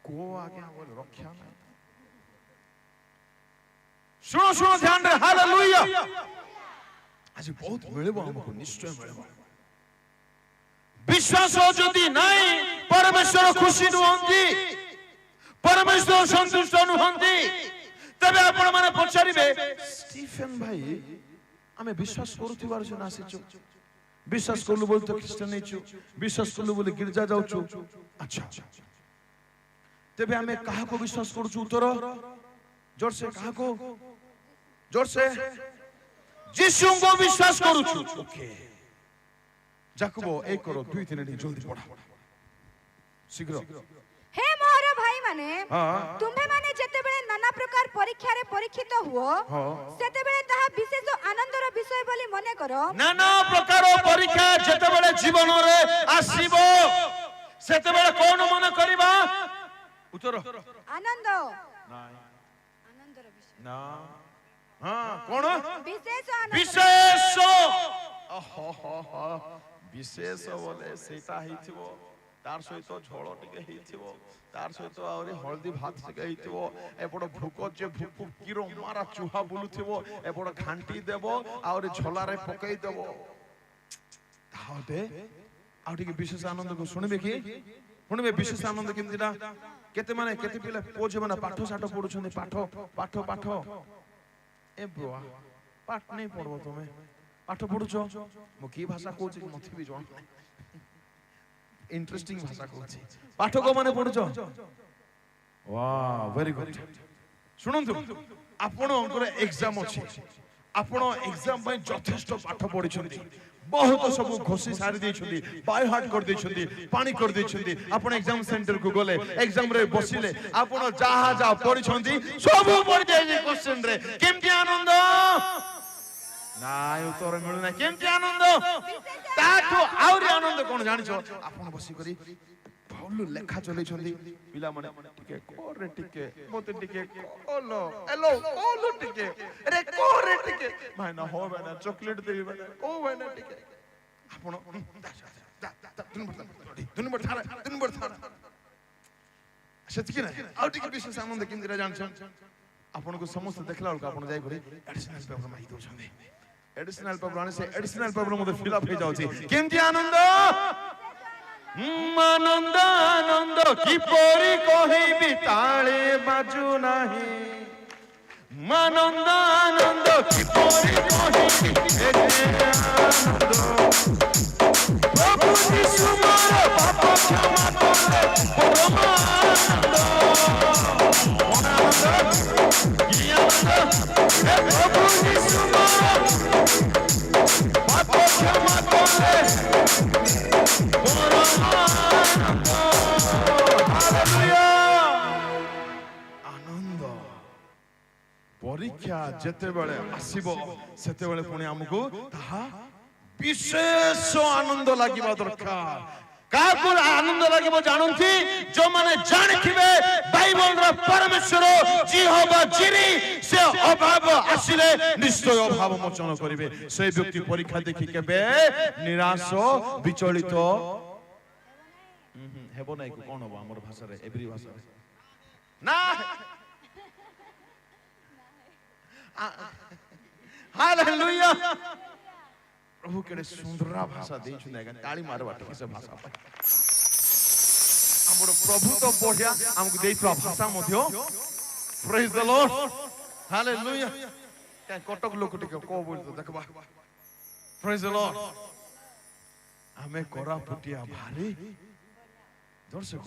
କୋ ଆଜ୍ଞା ବୋଲେ ରକ୍ଷା ନାହିଁ। ଶୁଣ ଶୁଣ ଧ୍ୟାନରେ, ହାଲେଲୁୟା। ଆଜି ବହୁତ ମିଳିବ ଆମକୁ, ନିଶ୍ଚୟ ମିଳିବ। ବିଶ୍ୱାସ ଯଦି ନାହିଁ, ପରମେଶ୍ୱର ଖୁସି ନୁହନ୍ତି, ପରମେଶ୍ୱର ସନ୍ତୁଷ୍ଟ ନୁହନ୍ତି। ତେବେ ଆପଣ ମାନେ ପଚାରିବେ, ଷ୍ଟିଫେନ ଭାଇ, ଆମେ ବିଶ୍ୱାସ କରୁଥିବାର ସିନା ଆସିଛୁ, ବିଶ୍ୱାସ କଲୁ ବୋଲି ତ ଖ୍ରୀଷ୍ଟିଆନ ହେଇଛୁ, ବିଶ୍ୱାସ କଲୁ ବୋଲି ଗିର୍ଜା ଯାଉଛୁ। ଆଚ୍ଛା, ତେବେ ଆମେ କାହାକୁ ବିଶ୍ୱାସ କରୁଛୁ? ଉତ୍ତର ଜୋରସେ, କାହାକୁ? ଜୋରସେ, ଯୀଶୁଙ୍କୁ ବିଶ୍ୱାସ କରୁଛୁ। ଓକେ, ଯାକୋବ 1:2-3 ଜଲ୍ଦି ପଢା, ଶୀଘ୍ର। हे मोर भाई माने, तुम्हे माने जेतेबेले नाना प्रकार परीक्षा रे परीक्षित हुओ, सेतेबेले ताहा विशेष आनंदर विषय बोली मने करो। नाना प्रकार परीक्षा जेतेबेले जीवन रे आसीबो, सेतेबेले कोन मन करबा? उत्तर आनंद। नाही, आनंदर विषय ना। हां, कोन? विशेष आनंद। विशेष। विशेष बोले सेटा हिथिबो, तार सहित झोल टिके हेइथिबो तार सहित आउरी हळदी भात टिके हेइथिबो एपड भूक जे भूक किरो मारा चूहा बुलुथिबो एपड घांटी देबो आउरी झोला रे पकई देबो ताहते आउ टिके विशेष आनंद को सुनबे कि पुणबे विशेष आनंद केमतिना केते माने केते पिला पोजे माने पाठ साठ पढुछन्ते पाठ ए बुआ पाठ नहीं पढ़बो तुमे पाठ पढुछो मो की भाषा कहूची मथि भी जण इंटरेस्टिंग भाषा कहूची पाठ को माने पढुछो वाह वेरी गुड सुनंतु आपण अंकर एग्जाम अछि आपण एग्जाम पय यथेष्ट पाठ पढिछन्ती बहुत सब घोषी सारी देछन्ती बाय हार्ट कर देछन्ती पानी कर देछन्ती आपण एग्जाम सेंटर को गले एग्जाम रे बसिले आपण जहा जा पढिछन्ती सब पढि जाय क्वेश्चन रे केमति आनंद नाय उत्तर मिलु ना केमति आनंद ताठो आउरी आनंद कोन जानिछो आपण बसी करी भल्लु लेखा चलै छन्ती पिला माने टिके कोरे टिके मोते टिके कोलो हेलो कोलो टिके अरे कोरे टिके माने हो बना चॉकलेट देबी बना ओ बना टिके आपण दुन बर थारा सचकी ना आउ टिके विशेष आनंद केमति जानिछो आपण को समस्त देखला को आपण जाय घरे एडिशनल पेपर माहि दो छन्ती एडिशनल पेपर आने से एडिशनल पेपर मते फिल अप हे जाउची केमति आनंद आनंद आनंद की परी कहिबी ताळे बाजू नाही आनंद आनंद की परी कहिबी आनंद प्रभु यीशु मोर पाप क्षमा करे परम आनंद की आनंद हे प्रभु यीशु मोर पाप क्षमा करे आनंद परीक्षा जेते बेले आसीबो सेते बेले पुणी हमको ताहा विशेष आनंद लागिबा दरकार काको आनंद लागिबो जानंती जो माने जानिथिबे बाइबल रा परमेश्वर जिहोवा जिरी से अभाव आसिले निश्चय अभाव मोचन करिवे से व्यक्ति परीक्षा देखि केबे निराश विचलित हेबो नै कोन हो हमर भाषा रे एवरी भाषा रे ना हालेलुया प्रभु केडे सुंदर भाषा देइ छु नेगा ताली मारबा ठीक से भाषा हमर प्रभु तो बढ़िया हमको देइतो भाषा मध्य प्रेज द लॉर्ड हालेलुया का कटक लोक टिके को बोलतो देखबा प्रेज द लॉर्ड हमें कोरा पुटिया भारी दर्शक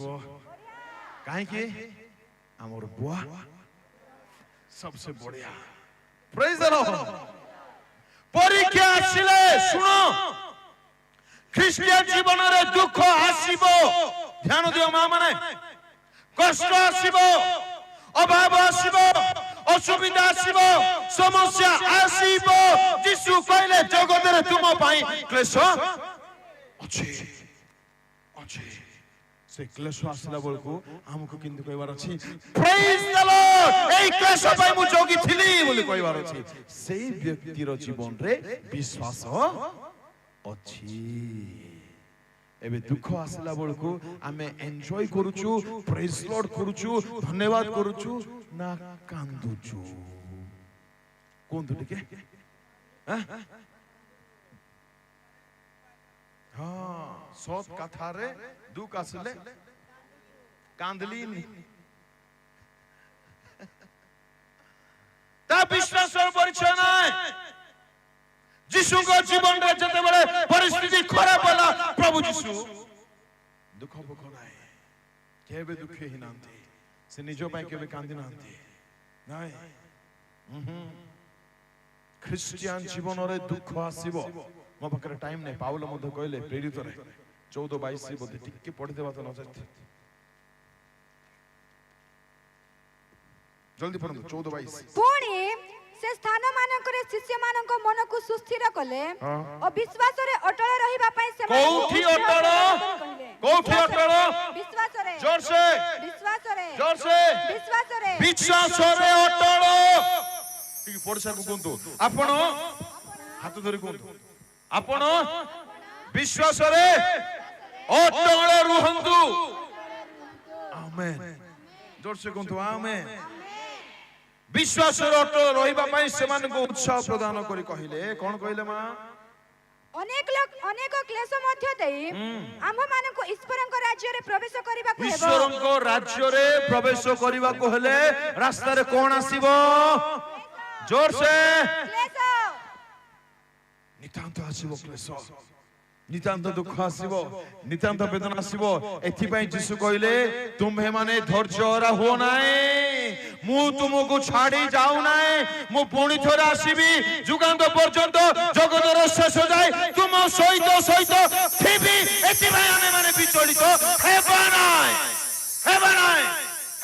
काहे के हमर बुआ सबसे बढ़िया प्रेज द लॉर्ड परीक्षा आसिले सुनो ख्रिस्टियन जीवन रे दुख आसीबो ध्यान दियो मां माने कष्ट आसीबो अभाव आसीबो असुविधा आसीबो समस्या आसीबो यीशु कहले जगत रे तुम पई क्लेश अछि से क्लेश आसला बोलको हमको किंतु कहबार अछि प्रेज द लॉर्ड एई क्लेश पई मु जोगी थिली बोली कहबार अछि सेई व्यक्तिर जीवन रे विश्वास अछि एबे दुख आसला बोलको आमे एन्जॉय करूछु प्रेज लॉर्ड करूछु धन्यवाद करूछु ना कांदुछु कोन तो ठीक है हां सत कथा रे दुख आसले कांदली ता विश्वास परिचय नाही यीशु को जीवन रे जते बेले परिस्थिति खराब होला प्रभु यीशु दुख भोग नाही केबे दुखे ही नांती से निजो पय केबे कांदी नांती नाही ख्रिस्टियन जीवन रे दुख आसीबो मो पाखरे टाइम नै पाउल मधे कहले प्रेरित रे 14:22 बोधे टिके पढि देबा त नजर जल्दी पढନ୍ତୁ 14:22 पुणी से स्थान मानकरे शिष्य मानक मन को सुस्थिर कले और विश्वास रे अटल रहिबा पई से कोठी अटल विश्वास रे जोर से विश्वास रे अटल टिके पड़सा को कोंतु आपण हाथ धरि कोंतु आपण विश्वास रे ଅଟଳ ରୁହନ୍ତୁ। ଆମେନ୍। ଜୋରସେ କୁହନ୍ତୁ ଆମେନ୍। ବିଶ୍ୱାସରେ ଅଟଳ ରହିବା ପାଇଁ ସେମାନଙ୍କୁ ଉତ୍ସାହ ପ୍ରଦାନ କରି କହିଲେ, କଣ କହିଲେ ମା? ଅନେକ କ୍ଲେଶ ମଧ୍ୟ ଦେଇ ଆମ୍ଭମାନଙ୍କୁ ଈଶ୍ୱରଙ୍କ ରାଜ୍ୟରେ ପ୍ରବେଶ କରିବାକୁ ହେବ। ଈଶ୍ୱରଙ୍କ ରାଜ୍ୟରେ ପ୍ରବେଶ କରିବାକୁ ହେଲେ ରାସ୍ତାରେ କଣ ଆସିବ? ଜୋରସେ କ୍ଲେଶ। ନିତାନ୍ତ ଆସିବ କ୍ଲେଶ, ନିତାନ୍ତ ଦୁଃଖ ଆସିବ, ନିତାନ୍ତ ବେଦନା ଆସିବ। ଏଥିପାଇଁ ଯୀଶୁ କହିଲେ ତୁମ୍ଭେ ମାନେ ଧୈର୍ଯ୍ୟହରା ହୁଅ ନାହିଁ, ମୁଁ ତୁମକୁ ଛାଡି ଯାଉ ନାହିଁ, ମୁଁ ପୁଣି ଥରେ ଆସିବି, ଯୁଗାନ୍ତ ପର୍ଯ୍ୟନ୍ତ ଜଗତର ଶେଷ ଯାଏ ତୁମ ସହିତ ଥିବି। ଏଥିପାଇଁ ଆମେ ମାନେ ବିଚଳିତ ହେବା ନାହିଁ,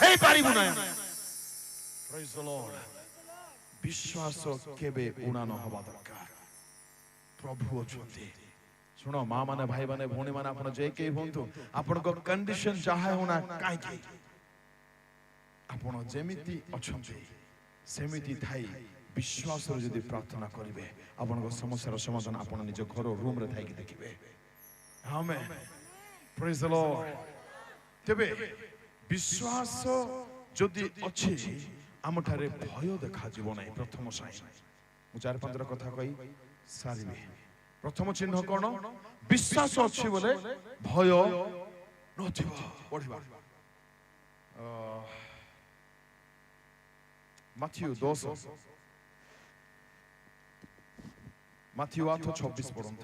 ହେଇପାରିବୁ ନାହିଁ। Praise the Lord। ବିଶ୍ୱାସ କେବେ ଉଣା ନ ହେବା ଦରକାର। ପ୍ରଭୁ ଅଛନ୍ତି। ଶୁଣ ମା ମାନେ, ଭାଇ ମାନେ, ଭଉଣୀ ମାନେ, ଆପଣ ଯେ କେହି ହୁଅନ୍ତୁ, ଆପଣଙ୍କ କଣ୍ଡିସନ ଯାହା ହେଉନା କାହିଁକି, ଆପଣ ଯେମିତି ଅଛନ୍ତି ସେମିତି ଥାଇ ବିଶ୍ୱାସରେ ଯଦି ପ୍ରାର୍ଥନା କରିବେ, ଆପଣଙ୍କ ସମସ୍ୟାର ସମାଧାନ ଆପଣ ନିଜ ଘର ରୁମରେ ଥାଇକି ଦେଖିବେ। ଆମେନ୍। ପ୍ରେଜ୍ ଦ ଲର୍ଡ। ତେବେ ବିଶ୍ୱାସ ଯଦି ଅଛି, ଆମଠାରେ ଭୟ ଦେଖାଯିବ ନାହିଁ। ପ୍ରଥମ ସାଇନ୍, ମୁଁ 4-5ଟା କଥା କହି ସାରିବି। ପ୍ରଥମ ଚିହ୍ନ କଣ? ବିଶ୍ୱାସ ଅଛି ବୋଲେ ଭୟ ନଥିବ। ପଢିବା ମାଥିଉ 10, ମାଥିଉ 8:26 ପଢନ୍ତୁ।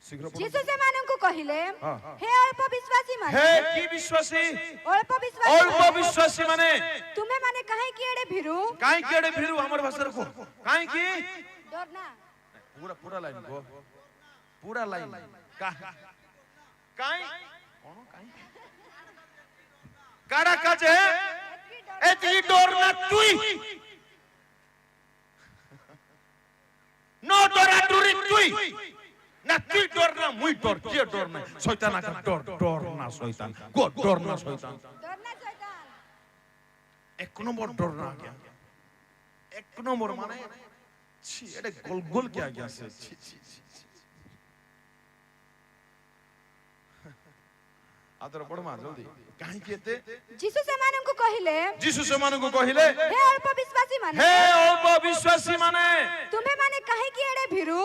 ଶୀଘ୍ର ପଢନ୍ତୁ। ଯୀଶୁ ସେମାନଙ୍କୁ କହିଲେ, ହେ ଅଳ୍ପ ବିଶ୍ୱାସୀ ମାନେ, ହେ କି ବିଶ୍ୱାସୀ? ଅଳ୍ପ ଅଳ୍ପ ବିଶ୍ୱାସୀ ମାନେ ତୁମେ ମାନେ କାହିଁକି ଏଡେ ଭୀରୁ? କାହିଁକି ଏଡେ ଭୀରୁ? ଆମର ଭାଷାରେ କୁହ, କାହିଁକି? ଡରନା। पूरा लाइन को पूरा लाइन काई कौन काई काड़ा काजे एती डर ना तुई नो डरा डुरी तुई ना तुई डर ना मुई डर के डर ना शैतान का डर ना शैतान को डर ना शैतान एक नंबर डर ना क्या एक नंबर माने छी एडे गोल गोल क्या गया से छी छी आदर पढ़ मा जल्दी काहे केते यीशु सेमानंकु कहिले हे अल्प विश्वासी माने तुम्हे माने काहे की एडे भीरू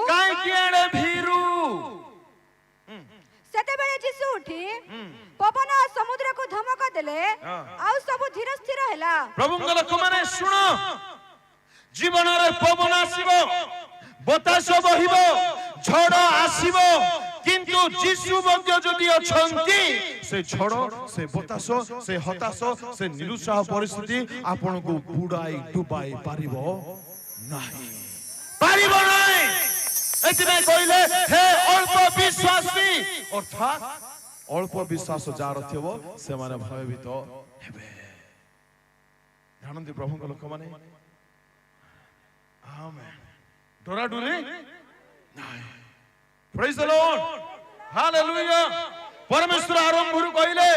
सेते बेले यीशु उठी पवन और समुद्र को धमक देले आउ सब धीर स्थिर हैला। प्रभुଙ୍କ ଲୋକମାନେ ଶୁଣ, ଜୀବନରେ ପବନ ଆସିବ, ବତାସ ବହିବ, ଝଡ଼ ଆସିବ, କିନ୍ତୁ ଯୀଶୁ ମଧ୍ୟ ଯଦି ଅଛନ୍ତି, ସେ ଝଡ଼, ସେ ବତାସ, ସେ ହତାଶ, ସେ ନିରୁତ୍ସାହ ପରିସ୍ଥିତି ଆପଣଙ୍କୁ ବୁଡାଇ ଡୁବାଇ ପାରିବ ନାହିଁ। ଏଥିପାଇଁ କହିଲେ ହେ ଅଳ୍ପ ବିଶ୍ୱାସୀ, ଅର୍ଥାତ୍ ଅଳ୍ପ ବିଶ୍ୱାସ ଯାହାର ଥିବ ସେମାନେ ଭୟଭୀତ ହେବେ। ଜାଣନ୍ତି ପ୍ରଭୁଙ୍କ ଲୋକମାନେ, Amen. ଡରାଡୁରି ନାହିଁ। Praise the Lord. Hallelujah. परमेश्वर आरंभରୁ କହିଲେ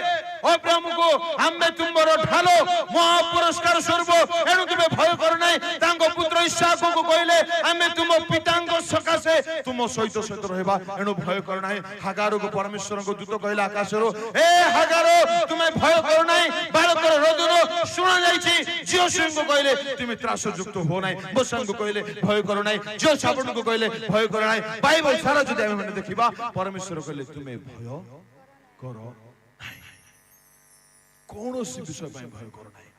ଅବ୍ରାହ୍ମକୁ ଆମେ ତୁମର ଢାଲ ମହାପୁରସ୍କାର ସ୍ୱରୂପ, ଏଣୁ ତୁମେ ଭୟ କର ନାହିଁ। ତାଙ୍କ ପୁତ୍ର ଇସାକକୁ କହିଲେ ଆମେ ତୁମ ପିତାଙ୍କ ସକାଶେ ତୁମ ସହିତ ରହିବା, ଏଣୁ ଭୟ କର ନାହିଁ। ହାଗାରକୁ ପରମେଶ୍ୱରଙ୍କ ଦୂତ କହିଲେ ଆକାଶରୁ, ଏ ହାଗାର ତୁମେ ଭୟ କର ନାହିଁ, ବାଳକର ରୋଦନ ଶୁଣା ଯାଇଛି। ଝିଅଙ୍କୁ କହିଲେ ତୁମେ ତ୍ରାସଯୁକ୍ତ ହୁଅ ନାହିଁ। ମୋସାଙ୍କୁ କହିଲେ ଭୟ କର ନାହିଁ। ଝିଅ ସାବଣଙ୍କୁ କହିଲେ ଭୟ କର ନାହିଁ। ବାଇବଲ ସାରା ଯଦି ଆମେ ଦେଖିବା, ପରମେଶ୍ୱର କହିଲେ ତୁମେ ଭୟ କର ନାହିଁ, କୌଣସି ବିଷୟ ପାଇଁ ଭୟ କର ନାହିଁ।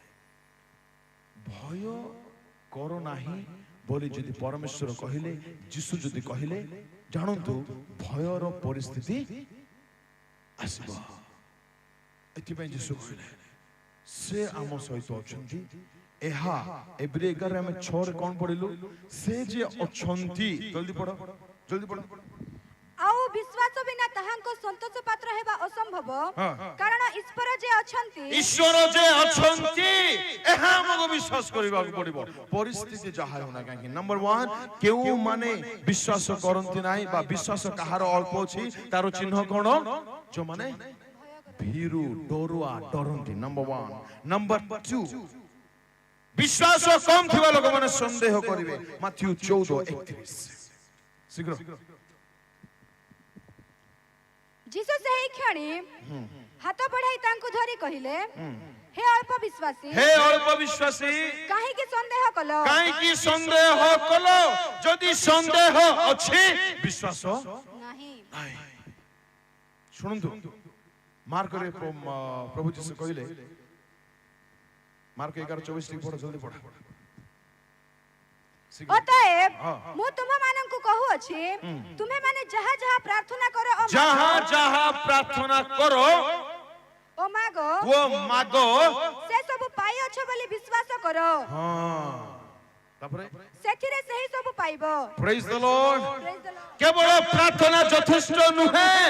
ଭୟ କର ନାହିଁ ବୋଲି ଯଦି ପରମେଶ୍ୱର କହିଲେ, ଯୀଶୁ ଯଦି କହିଲେ, ଜାଣନ୍ତୁ ଭୟର ପରିସ୍ଥିତି ଆସିବ। ଏଥିପାଇଁ ଯୀଶୁ କହିଲେ ସେ ଆମ ସହିତ ଅଛନ୍ତି। ଏହା ଏବ୍ରୀ 11 ଆମେ 6 ରେ କଣ ପଢିଲୁ? ସେ ଯେ ଅଛନ୍ତି, ଜଲ୍ଦି ପଢ, ଜଲ୍ଦି ପଢ। आउ विश्वास बिना ताहांको संतोष पात्र हेबा असंभव, कारण ईश्वर जे अछंती एहा हमको विश्वास करबाक पड़िबो। परिस्थिति जहा होना काहे नंबर 1 केउ माने विश्वास करंती नाही बा विश्वास कहार अल्प अछि, तारो चिन्ह कोन? जो माने भीरु डरुआ डरंती। नंबर 1। नंबर 2 विश्वास कम थिबा लोक माने संदेह करिवे। माथ्यू 14:31 शीघ्र ଯୀଶୁ ସେହି କ୍ଷଣି ହାତ ବଢାଇ ତାଙ୍କୁ ଧରି କହିଲେ, ହେ ଅଳ୍ପ ବିଶ୍ୱାସୀ, हे अल्प विश्वासी କାହିଁକି ସନ୍ଦେହ କଲ? କାହିଁକି ସନ୍ଦେହ କଲ? ଯଦି ସନ୍ଦେହ ଅଛି ବିଶ୍ୱାସ ନାହିଁ। ନାହିଁ। ଶୁଣନ୍ତୁ, ମାର୍କରେ ପ୍ରଭୁ ଯୀଶୁ କହିଲେ, ମାର୍କ 11:24 ଟିକେ ପଢ, ଜଲ୍ଦି ପଢ। ଅତଏବ ହଁ। ମୁଁ ତୁମମାନଙ୍କୁ କହୁଅଛି, ତୁମେମାନେ ଯାହା ଯାହା ପ୍ରାର୍ଥନା କର ଯାହା ଯାହା ପ୍ରାର୍ଥନା କର ଓ ମାଗ, ଓ ମାଗ, ସେ ସବୁ ପାଇଅଛ ବୋଲି ବିଶ୍ୱାସ କର, ତାପରେ ସେଥିରେ ସେହି ସବୁ ପାଇବ। ପ୍ରେଜ୍ ଦ ଲର୍ଡ। Praise the Lord. କେବଳ ପ୍ରାର୍ଥନା ଯଥେଷ୍ଟ ନୁହେଁ।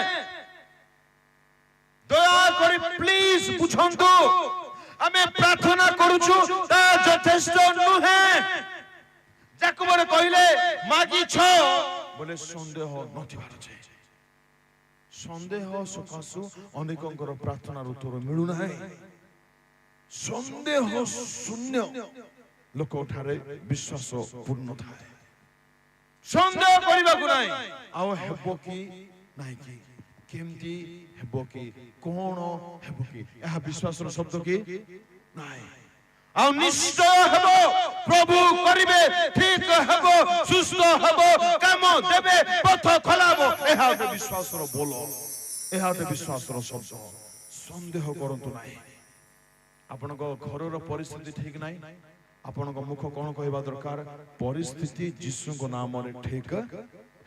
ଦୟାକରି ପ୍ଲିଜ ବୁଝନ୍ତୁ, ଆମେ ପ୍ରାର୍ଥନା କରୁଛୁ ତା ଯଥେଷ୍ଟ ନୁହେଁ। ଯାକୁ ବଳେ କହିଲେ ମାଗିଛ ବୋଲେ ସନ୍ଦେହ ନଥିବାର ଅଛି। ସନ୍ଦେହ ସକାଶୁ ଅନେକଙ୍କର ପ୍ରାର୍ଥନାର ଉତ୍ତର ମିଳୁନାହିଁ। ସନ୍ଦେହ ଶୂନ୍ୟ ଲୋକଠାରେ ବିଶ୍ୱାସ ପୂର୍ଣ୍ଣ ଥାଏ। ସନ୍ଦେହ କରିବାକୁ ନାହିଁ। ଆଉ ହେବ କି ନାହିଁ କି, କେମିତି ହେବ କି, କଣ ହେବ କି, ଏହା ବିଶ୍ୱାସର ଶବ୍ଦ କି ନାହିଁ। ଆଉ ନିଶ୍ଚୟ ହେବ, ପ୍ରଭୁ କରିବେ, ଠିକ ହେବ, ସୁସ୍ଥ ହେବ, କାମ ଦେବେ, ପଥ ଖୋଲାବ। ଏହା ଗୋଟେ ବିଶ୍ୱାସର ବୋଲ, ଏହା ଗୋଟେ ବିଶ୍ୱାସର ଶବ୍ଦ। ସନ୍ଦେହ କରନ୍ତୁ ନାହିଁ। ଆପଣଙ୍କ ଘରର ପରିସ୍ଥିତି ଠିକ ନାହିଁ, ଆପଣଙ୍କ ମୁଖ କଣ କହିବା ଦରକାର? ପରିସ୍ଥିତି ଯୀଶୁଙ୍କ ନାମରେ ଠିକ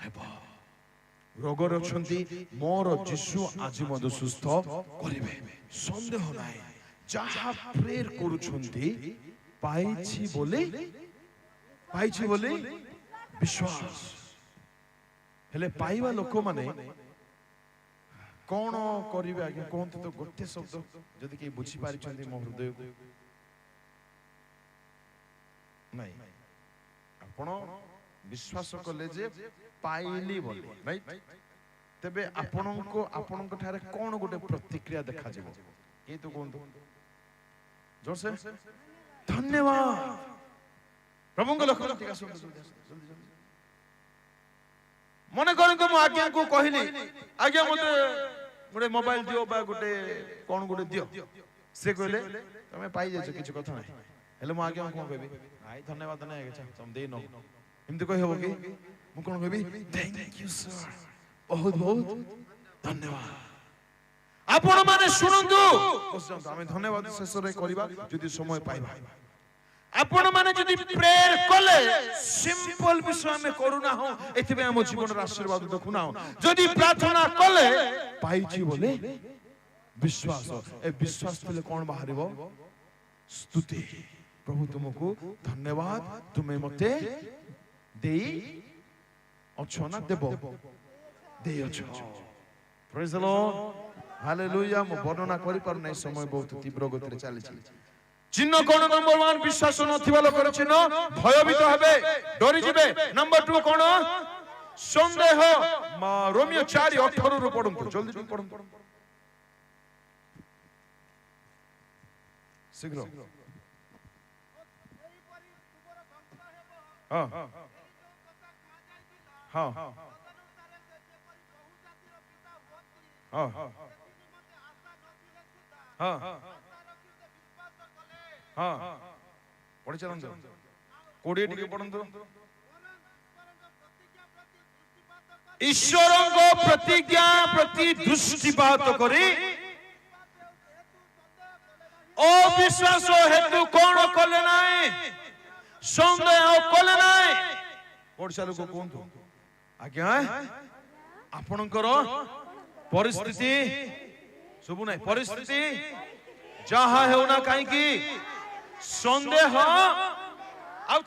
ହେବ। ରୋଗରେ ଅଛନ୍ତି, ମୋର ଯୀଶୁ ଆଜି ମଧ୍ୟ ସୁସ୍ଥ କରିବେ। ସନ୍ଦେହ ନାହିଁ। ଯାହା ପ୍ରେର କରୁଛନ୍ତି ପାଇଛି ବୋଲି ବିଶ୍ୱାସ। ହେଲେ ପାଇବା ଲୋକମାନେ କଣ କରିବେ ଆଜ୍ଞା କୁହନ୍ତୁ ତ? ଗୋଟେ ଶବ୍ଦ ଯଦି କେହି ବୁଝିପାରିଛନ୍ତି ମୋ ହୃଦୟକୁ। ନାଇଁ, ଆପଣ ବିଶ୍ୱାସ କଲେ ଯେ ପାଇଲି ବୋଲି, ରାଇଟ୍? ତେବେ ଆପଣଙ୍କ ଠାରେ କଣ ଗୋଟେ ପ୍ରତିକ୍ରିୟା ଦେଖାଯିବ? ଏଇ ତ କୁହନ୍ତୁ ଜୋରସେ। ଧନ୍ୟବାଦ ପ୍ରଭୁଙ୍କ ଲୋକ। ମନେ କରନ୍ତୁ ମୁଁ ଆଜ୍ଞାକୁ କହିଲି, ଆଜ୍ଞା ମତେ ଗୋଟେ ମୋବାଇଲ ଦିଅ ବା ଗୋଟେ କଣ ଗୋଟେ ଦିଅ। ସେ କହିଲେ ତମେ ପାଇଯାଇଛ, କିଛି କଥା ନାହିଁ। ହେଲେ ମୁଁ ଆଜ୍ଞା କଣ କହିବି? ନାଇଁ ଧନ୍ୟବାଦ ନାହିଁ ଆଜ୍ଞା, ତମେ ଦେଇ ନ। ଏମିତି କହିହବ କି? ମୁଁ କଣ କହିବି? ଥ୍ୟାଙ୍କ ୟୁ ସାର୍, ବହୁତ ବହୁତ ଧନ୍ୟବାଦ। ଆପଣ ମାନେ ଶୁଣନ୍ତୁ, ଆମେ ଧନ୍ୟବାଦ ଶେଷରେ କରିବା ଯଦି ସମୟ ପାଇବା। ଆପଣ ମାନେ ଯଦି ପ୍ରେୟର କଲେ, ସିମ୍ପଲ ବିଷୟ ଆମେ କରୁନାହୁଁ, ଏଥିପାଇଁ ଆମ ଜୀବନର ଆଶୀର୍ବାଦ ଦେଖୁନାହୁଁ। ଯଦି ପ୍ରାର୍ଥନା କଲେ ପାଇଛି ବୋଲେ ବିଶ୍ୱାସ, ଏ ବିଶ୍ୱାସ ଥିଲେ କଣ ବାହାରିବ? ସ୍ତୁତି। ପ୍ରଭୁ ତୁମକୁ ଧନ୍ୟବାଦ, ତୁମେ ମତେ ଦେଇ ଅଛ ନା ଦେବ? ଦେଇ ଅଛ। ପ୍ରେଜ୍ ଦ ଲର୍ଡ, ହାଲେଲୁୟା। ମୁଁ ବର୍ଣ୍ଣନା କରିପାରୁ ନାହିଁ, ସମୟ ବହୁତ ତୀବ୍ର ଗତିରେ ଚାଲିଛି। ଚିହ୍ନ କଣ? ନମ୍ବର 1 ବିଶ୍ୱାସ ନଥିବା ଲୋକର ଚିହ୍ନ ଭୟଭୀତ ହେବେ, ଡରିଯିବେ। ନମ୍ବର 2 କଣ? ସନ୍ଦେହ। ରୋମିଓ 4:18 ରୁ ପଢନ୍ତୁ, ଜଲ୍ଦି ଟିକେ ପଢନ୍ତୁ ଶୀଘ୍ର। ହଁ ହଁ ହଁ ହଁ ହଁ ପଢି ଚାଲନ୍ତୁ। 20 ଟିକେ ପଢନ୍ତୁ। ଈଶ୍ୱରଙ୍କ ପ୍ରତିଜ୍ଞା ପ୍ରତି ଦୃଷ୍ଟିପାତ କରି ଅବିଶ୍ୱାସ ହେତୁ କଣ କଲେ ନାହିଁ? ସନ୍ଦେହ କଲେ ନାହିଁ। ପଡିଶା ଲୋକ କୁହନ୍ତୁ, ଆଜ୍ଞା ଆପଣଙ୍କର ପରିସ୍ଥିତି ସବୁ ନାହିଁ, ପରିସ୍ଥିତି ଯାହା ହେଉନା କାହିଁକି ସନ୍ଦେହ। ଆଉ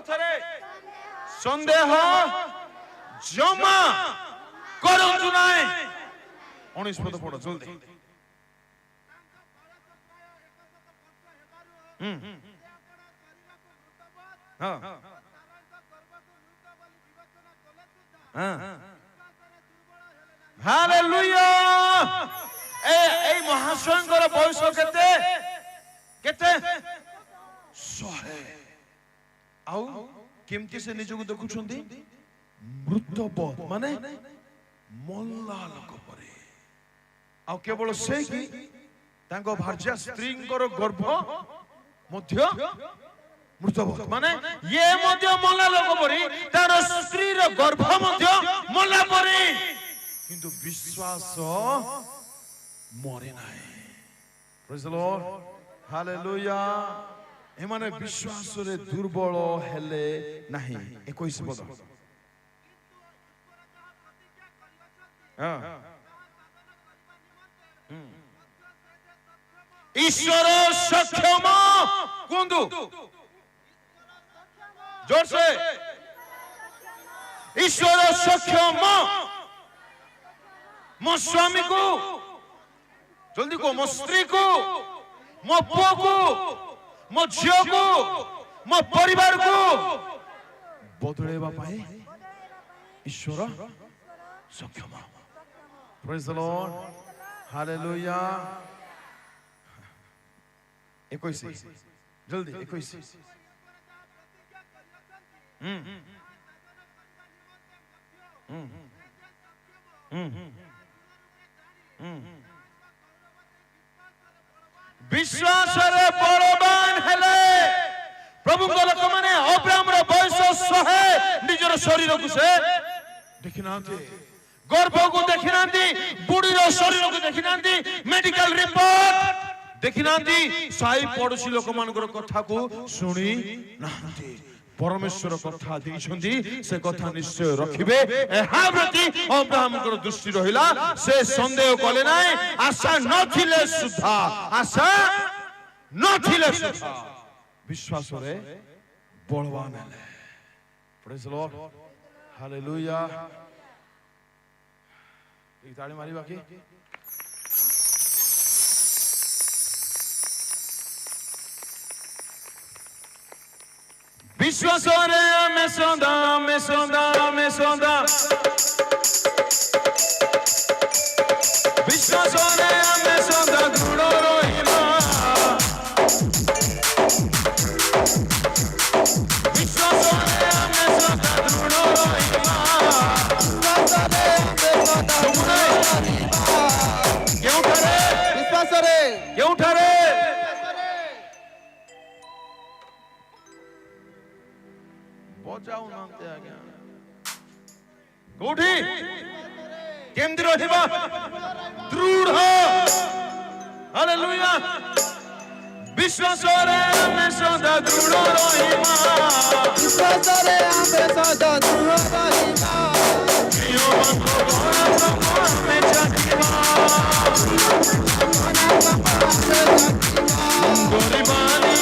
ଥରେ ସନ୍ଦେହ ଜମା କରନ୍ତୁ ନାହିଁ। 19 ପଦ ପଢ ଜଲ୍ଦି। ହାଲେଲୁୟା। এই মহাশয়ଙ୍କର বয়স কেতে কেতে 100। ଆଉ କେମିତି ସେ ନିଜକୁ ଦେଖୁଛନ୍ତି? ମୃତବତ ମାନେ ମଲା ଲୋକ ପରି ଆଉ କେବଳ ସେ କି ତାଙ୍କ ଭାର୍ଯ୍ୟା ସ୍ତ୍ରୀଙ୍କର ଗର୍ଭ ମଧ୍ୟ ମୃତବତ ମାନେ ଇଏ ମଧ୍ୟ ମଲା ଲୋକ ପରି ତାର ସ୍ତ୍ରୀର ଗର୍ଭ ମଧ୍ୟ ମଲା ପରି କିନ୍ତୁ ବିଶ୍ୱାସ ମରେ ନାହିଁ ପ୍ରେଜ୍ ଦ ଲର୍ଡ ହାଲେଲୁୟା ଏମାନେ ବିଶ୍ୱାସରେ ଦୁର୍ବଳ ହେଲେ ନାହିଁ 21 ପଦ ईश्वर सक्षम कुंदु जोर से ईश्वर सक्षम मो स्वामी को जल्दी को मो स्त्री को मो पुओ को मो झियो को मो परिवार को बदलेबा पाए ईश्वर सक्षम प्रेज द लॉर्ड हालेलुया 21 जल्दी 21 विश्वास रे बलवान हेले प्रभु को लोक माने अब्राहम रो बयस 100 निजर शरीर को से देखिनांती गर्भ को देखिनांती बुढ़ी रो शरीर को देखिनांती मेडिकल रिपोर्ट देखिनांती साई पड़ोसी लोक मानकर कथा को सुनी नांती परमेश्वर कथा देइछंती से कथा निश्चय रखिबे एहा प्रति अब्राहम को दृष्टि रहिला से संदेह कले नाही आशा नथिले सुधा आशा नथिले सुधा विश्वास रे बलवान हेले प्रेज द लॉर्ड हालेलुया एक ताली मारी बाकी विश्वास रे में सदा विश्वास रे में सदा दृढ़ रहिबा विश्वास रे में सदा दृढ़ रहिबा केउठारे बजाऊ नांते आज्ञा कोठी केमति रहिबा दृढ़ हालेलुया विश्वास रे में सदा दृढ़ रहिबा विश्वास रे आमे सदा दृढ़ रहिबा जियो मको प्रभु में जातिबा गरीबानी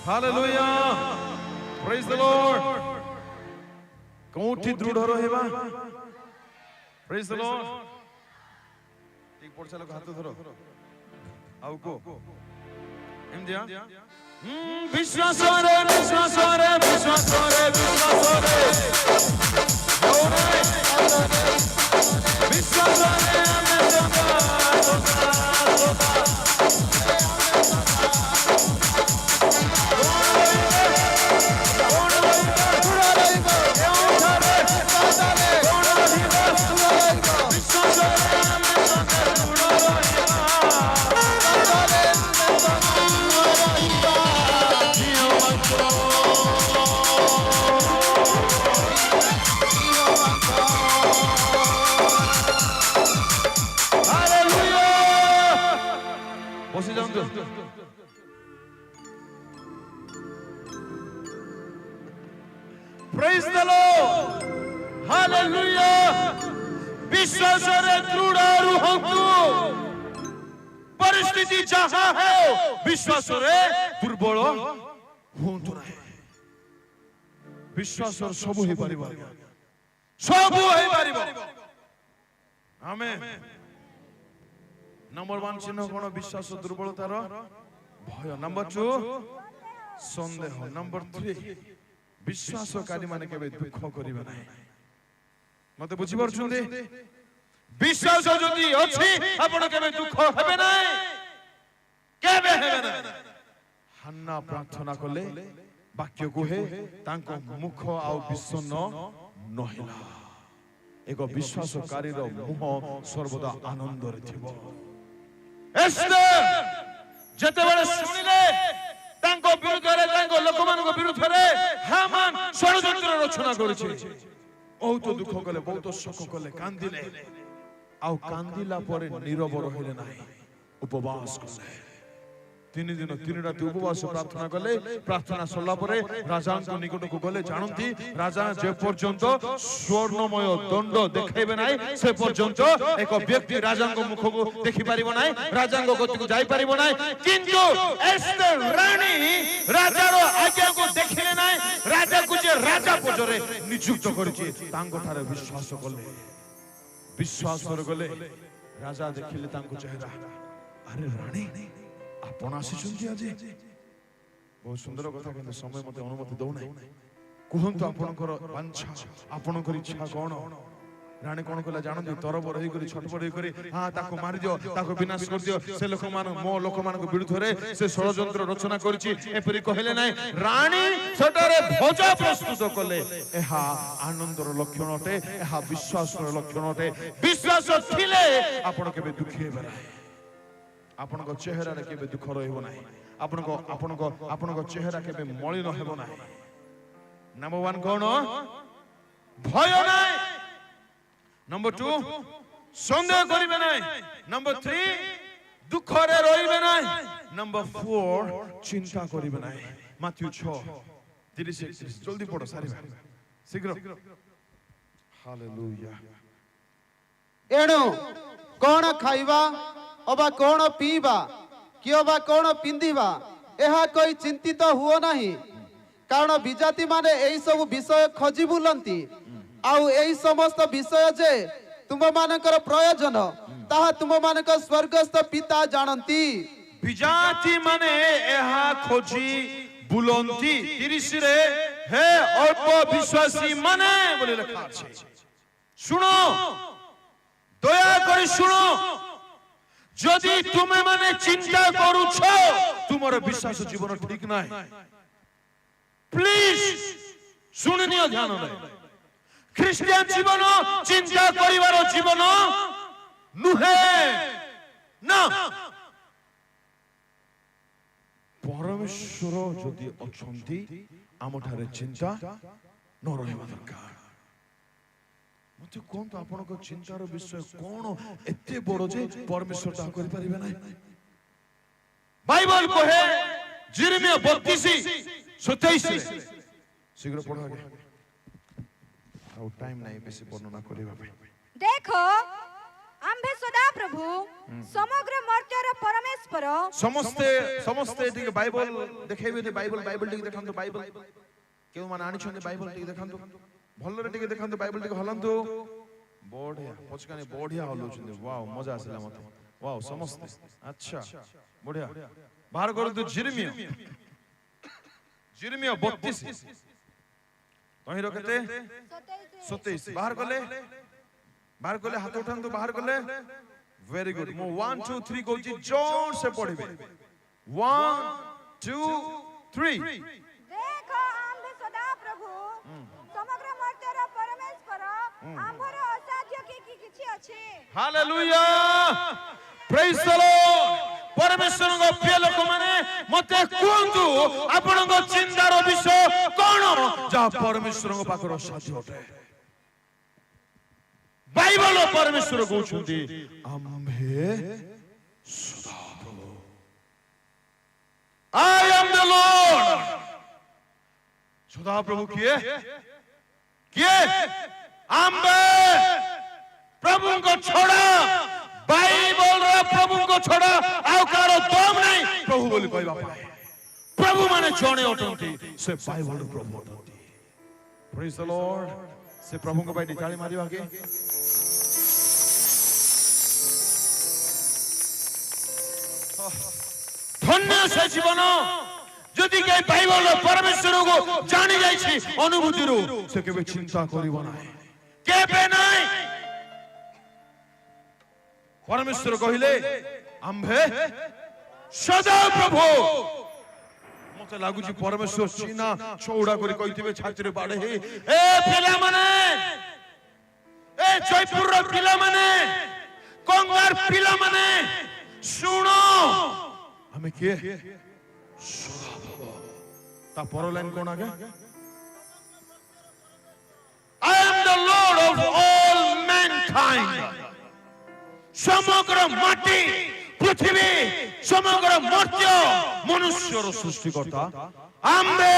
Hallelujah. Praise the Lord. कोठी दृढ़ रहिबा Praise the Lord. एक पड़छा लोग हाथ धरो आउ को एम दिया विश्वास रे विश्वास रे विश्वास रे विश्वास रे विश्वास रे हमें ଶୁଣନ୍ତୁ ପ୍ରେଜ୍ ଦ ଲର୍ଡ ହାଲେଲୁୟା ବିଶ୍ୱାସରେ ଦୃଢ ରୁହନ୍ତୁ ପରିସ୍ଥିତି ଯାହା ହେଉ ବିଶ୍ୱାସରେ ଦୁର୍ବଳ ହୁଅନ୍ତୁ ନାହିଁ ବିଶ୍ୱାସର ସବୁ ହେଇପାରିବ ସବୁ ହେଇପାରିବ ଆମେନ୍ ନମ୍ବର 1 ଚିହ୍ନ କଣ ବିଶ୍ୱାସ ଦୁର୍ବଳତାର ଭୟ ନମ୍ବର 2 ସନ୍ଦେହ ନମ୍ବର 3 ବିଶ୍ୱାସକାରୀ ମାନେ କେବେ ଦୁଃଖ କରିବେ ନାହିଁ ମତେ ବୁଝି ପାରୁଛନ୍ତି ବିଶ୍ୱାସ ଯଦି ଅଛି ଆପଣ କେବେ ଦୁଃଖ ହେବେ ନାହିଁ କେବେ ହେବେ ନାହିଁ ହାନ୍ନା ପ୍ରାର୍ଥନା କଲେ ବାକ୍ୟ କୁହେ ତାଙ୍କ ମୁଖ ଆଉ ବିଷଣ୍ଣ ନହେଲା ଏକ ବିଶ୍ୱାସକାରୀର ମୁହଁ ସର୍ବଦା ଆନନ୍ଦରେ ଥିବ ଏସ୍ତର ଯେତେବେଳେ ଶୁଣିଲେ ତାଙ୍କ ବିରୁଦ୍ଧରେ ତାଙ୍କ ଲୋକମାନଙ୍କ ବିରୁଦ୍ଧରେ ହାମାନ ଷଡ଼ଯନ୍ତ୍ର ରଚନା କରିଛି ବହୁତ ଦୁଃଖ କଲେ ବହୁତ ଶୋକ କଲେ କାନ୍ଦିଲେ ଆଉ କାନ୍ଦିଲା ପରେ ନୀରବ ରହିଲେ ନାହିଁ ଉପବାସ କଲେ 3 ଦିନ 3 ରାତି ଉପବାସ ପ୍ରାର୍ଥନା କଲେ ପ୍ରାର୍ଥନା ସରିଲା ପରେ ରାଜାଙ୍କ ନିକଟକୁ ଗଲେ ଜାଣନ୍ତି ରାଜା ଯେ ପର୍ଯ୍ୟନ୍ତ ସ୍ୱର୍ଣ୍ଣମୟ ଦଣ୍ଡ ଦେଖାଇବେ ନାହିଁ ସେ ପର୍ଯ୍ୟନ୍ତ ଏକ ବ୍ୟକ୍ତି ରାଜାଙ୍କ ମୁଖକୁ ଦେଖି ପାରିବ ନାହିଁ ରାଜାଙ୍କ ଗତିକୁ ଯାଇ ପାରିବ ନାହିଁ କିନ୍ତୁ ଏସ୍ତର ରାଣୀ ରାଜାର ଆଜ୍ଞାକୁ ଦେଖିଲେ ନାହିଁ ରାଜାକୁ ଯେ ରାଜା ପଦରେ ନିଯୁକ୍ତ କରିଛି ତାଙ୍କ ଠାରେ ବିଶ୍ୱାସ କଲେ ବିଶ୍ୱାସରେ ଗଲେ ରାଜା ଦେଖିଲେ ତାଙ୍କ ଚେହେରା ଆରେ ରାଣୀ ଆପଣ ଆସିଛନ୍ତି ଆଜି ବହୁତ ସୁନ୍ଦର କଥା କିନ୍ତୁ ସମୟ ମତେ ଅନୁମତି ଦଉନାହିଁ କୁହନ୍ତୁ ଆପଣଙ୍କର ବାଞ୍ଛା ଆପଣଙ୍କର ଇଚ୍ଛା କଣ ରାଣୀ କଣ କଲା ଜାଣନ୍ତି ତରବର ହେଇକରି ଛଟପଟ ହେଇକରି ତାକୁ ମାରିଦିଅ ତାକୁ ବିନାଶ କରିଦିଅ ସେ ମୋ ଲୋକମାନଙ୍କ ବିରୁଦ୍ଧରେ ସେ ଷଡ଼ଯନ୍ତ୍ର ରଚନା କରିଛି ଏପରି କହିଲେ ନାହିଁ ରାଣୀ ସେଠାରେ ଭୋଜା ପ୍ରସ୍ତୁତ କଲେ ଏହା ଆନନ୍ଦର ଲକ୍ଷଣ ଅଟେ ଏହା ବିଶ୍ୱାସର ଲକ୍ଷଣ ଅଟେ ବିଶ୍ୱାସ ଥିଲେ ଆପଣ କେବେ ଦୁଃଖୀ ହେବେ ନାହିଁ ଆପଣଙ୍କ ଚେହେରାରେ କେବେ ଦୁଃଖ ରହିବ ନାହିଁ ଆପଣଙ୍କ ଚେହେରା କେବେ ମଳିନ ହେବ ନାହିଁ ନମ୍ବର 1 କଣ ଭୟ ନାହିଁ ନମ୍ବର 2 ସନ୍ଦେହ କରିବେ ନାହିଁ ନମ୍ବର 3 ଦୁଃଖରେ ରହିବେ ନାହିଁ ନମ୍ବର 4 ଚିନ୍ତା କରିବେ ନାହିଁ ମାଥ୍ୟୁ 6:30 ଜଲ୍ଦି ପଢ ସାରିବା ଶୀଘ୍ର ହାଲେଲୁୟା ଏଣୁ କଣ ଖାଇବା ଅବା କଣ ପିଇବା କି ଅବା କଣ ପିନ୍ଧିବା ଏହା କହି ଚିନ୍ତିତ ହୁଅ ନାହିଁ କାରଣ ବିଜାତି ମାନେ ଏହି ସବୁ ବିଷୟ ଖୋଜି ବୁଲନ୍ତି ଆଉ ଏହି ସମସ୍ତ ବିଷୟ ଯେ ତୁମମାନଙ୍କର ପ୍ରୟୋଜନ ତାହା ତୁମମାନଙ୍କ ସ୍ୱର୍ଗସ୍ଥ ପିତା ଜାଣନ୍ତି ବିଜାତି ମାନେ ଏହା ଖୋଜି ବୁଲନ୍ତି 30 ରେ ହେ ଅଳ୍ପ ବିଶ୍ୱାସୀ ମାନେ ବୋଲି ଲେଖା ଅଛି ଶୁଣ ଦୟା କରି ଶୁଣ যদি তুমি মানে চিন্তা করুছ তোমার বিশ্বাস জীবন ঠিক নাই প্লিজ শুনে নিও ধ্যান রে খ্রিস্টান জীবন চিন্তা করিবার জীবন নুহে না পরমেশ্বর যদি অছন্তি আমঠারে চিন্তা ন রহিবা দরকার মতে কোন তো আপনার চিন্তার বিষয় কোন এতে বড় যে পরমেশ্বর তা করি পারিবে না বাইবেল কহে জিরমিয়া 32:27 শীঘ্র পড়ো আগে ଆଉ ଟାଇମ ନାହିଁ ବେଶୀ ବର୍ଣ୍ଣନା କରିବା ପାଇଁ ଦେଖ ଆମ୍ଭେ ସଦା ପ୍ରଭୁ ସମଗ୍ର ମର୍ତ୍ତ୍ୟର ପରମେଶ୍ୱର ସମସ୍ତେ ଟିକେ ବାଇବେଲ ଦେଖେଇବେ ବାଇବେଲ ଟିକେ ଦେଖନ୍ତୁ ବାଇବେଲ କେଉ ମାନେ ଆଣିଛନ୍ତି ବାଇବେଲ ଟିକେ ଦେଖନ୍ତୁ ଭଲରେ ଟିକେ ଦେଖନ୍ତୁ ବାଇବେଲ ଟିକେ ହଲନ୍ତୁ ବଢିଆ ପଛକାନେ ବଢିଆ ହଲଉଛନ୍ତି ୱାଓ ମଜା ଆସିଲା ମତେ ୱାଓ ସମସ୍ତେ ଆଚ୍ଛା ବଢିଆ ବାହାର କରନ୍ତୁ ଜିରମିୟା 32 ତହିଁର କେତେ 27 ବାହାର କଲେ ହାତ ଉଠାନ୍ତୁ ବାହାର କଲେ ଭେରି ଗୁଡ ମୁଁ 1 2 3 କହୁଛି ଜୋର ସେ ପଢିବେ 1 2 3 ଦେଖ ଆମ୍ଭେ ସଦା ପ୍ରଭୁ ସମଗ୍ର ମର୍ତ୍ତ୍ୟର ପରମେଶ୍ୱର ଆମ୍ଭର ଅସାଧ୍ୟ କି କିଛି ଅଛି ହାଲେଲୁୟା ପ୍ରେଜ୍ ଦ ଲର୍ଡ ପରମେଶ୍ୱରଙ୍କ ପ୍ରିୟ ଲୋକମାନେ ମତେ କୁହନ୍ତୁ ଆପଣଙ୍କ ଚିନ୍ତାର ବିଷୟ କଣ ଯାହା ପରମେଶ୍ୱରଙ୍କ ପାଖରେ ଅସାଧ୍ୟ ଅଟେ ବାଇବେଲ ପରମେଶ୍ୱର କହୁଛନ୍ତି ଆମ୍ଭେ ସଦାପ୍ରଭୁ I am the Lord. सदा प्रभु किए आम्बे प्रभु को छोड़ा बाइबल रे प्रभु को छोड़ा आउ कारो दम नहीं प्रभु बोली कहबा पाए प्रभु माने जणे अटंती से बाइबल रे प्रभु अटंती प्रेज द लॉर्ड से प्रभु को बाइडी ताली मारिबा के धन्य से जीवन যদি কে বাইবেল পরমেশ্বর को জানি যাইছি অনুভূতি রু সে কেবে চিন্তা করিব না কেবে নাই পরমেশ্বর কহিলে আম্ভে সদা প্রভু মতে লাগুছি পরমেশ্বর চিনা চৌড়া করে কইতিবে ছাত্রে বাড়ে এ পিলা মানে এ জয়পুরর পিলা মানে কঙ্গার পিলা মানে শুনো আমি কে ता पर लाइन कौन आ गया I am the Lord of all mankind समग्र माटी पृथ्वी समग्र मर्त्य मनुष्यर सृष्टिकर्ता आम्बे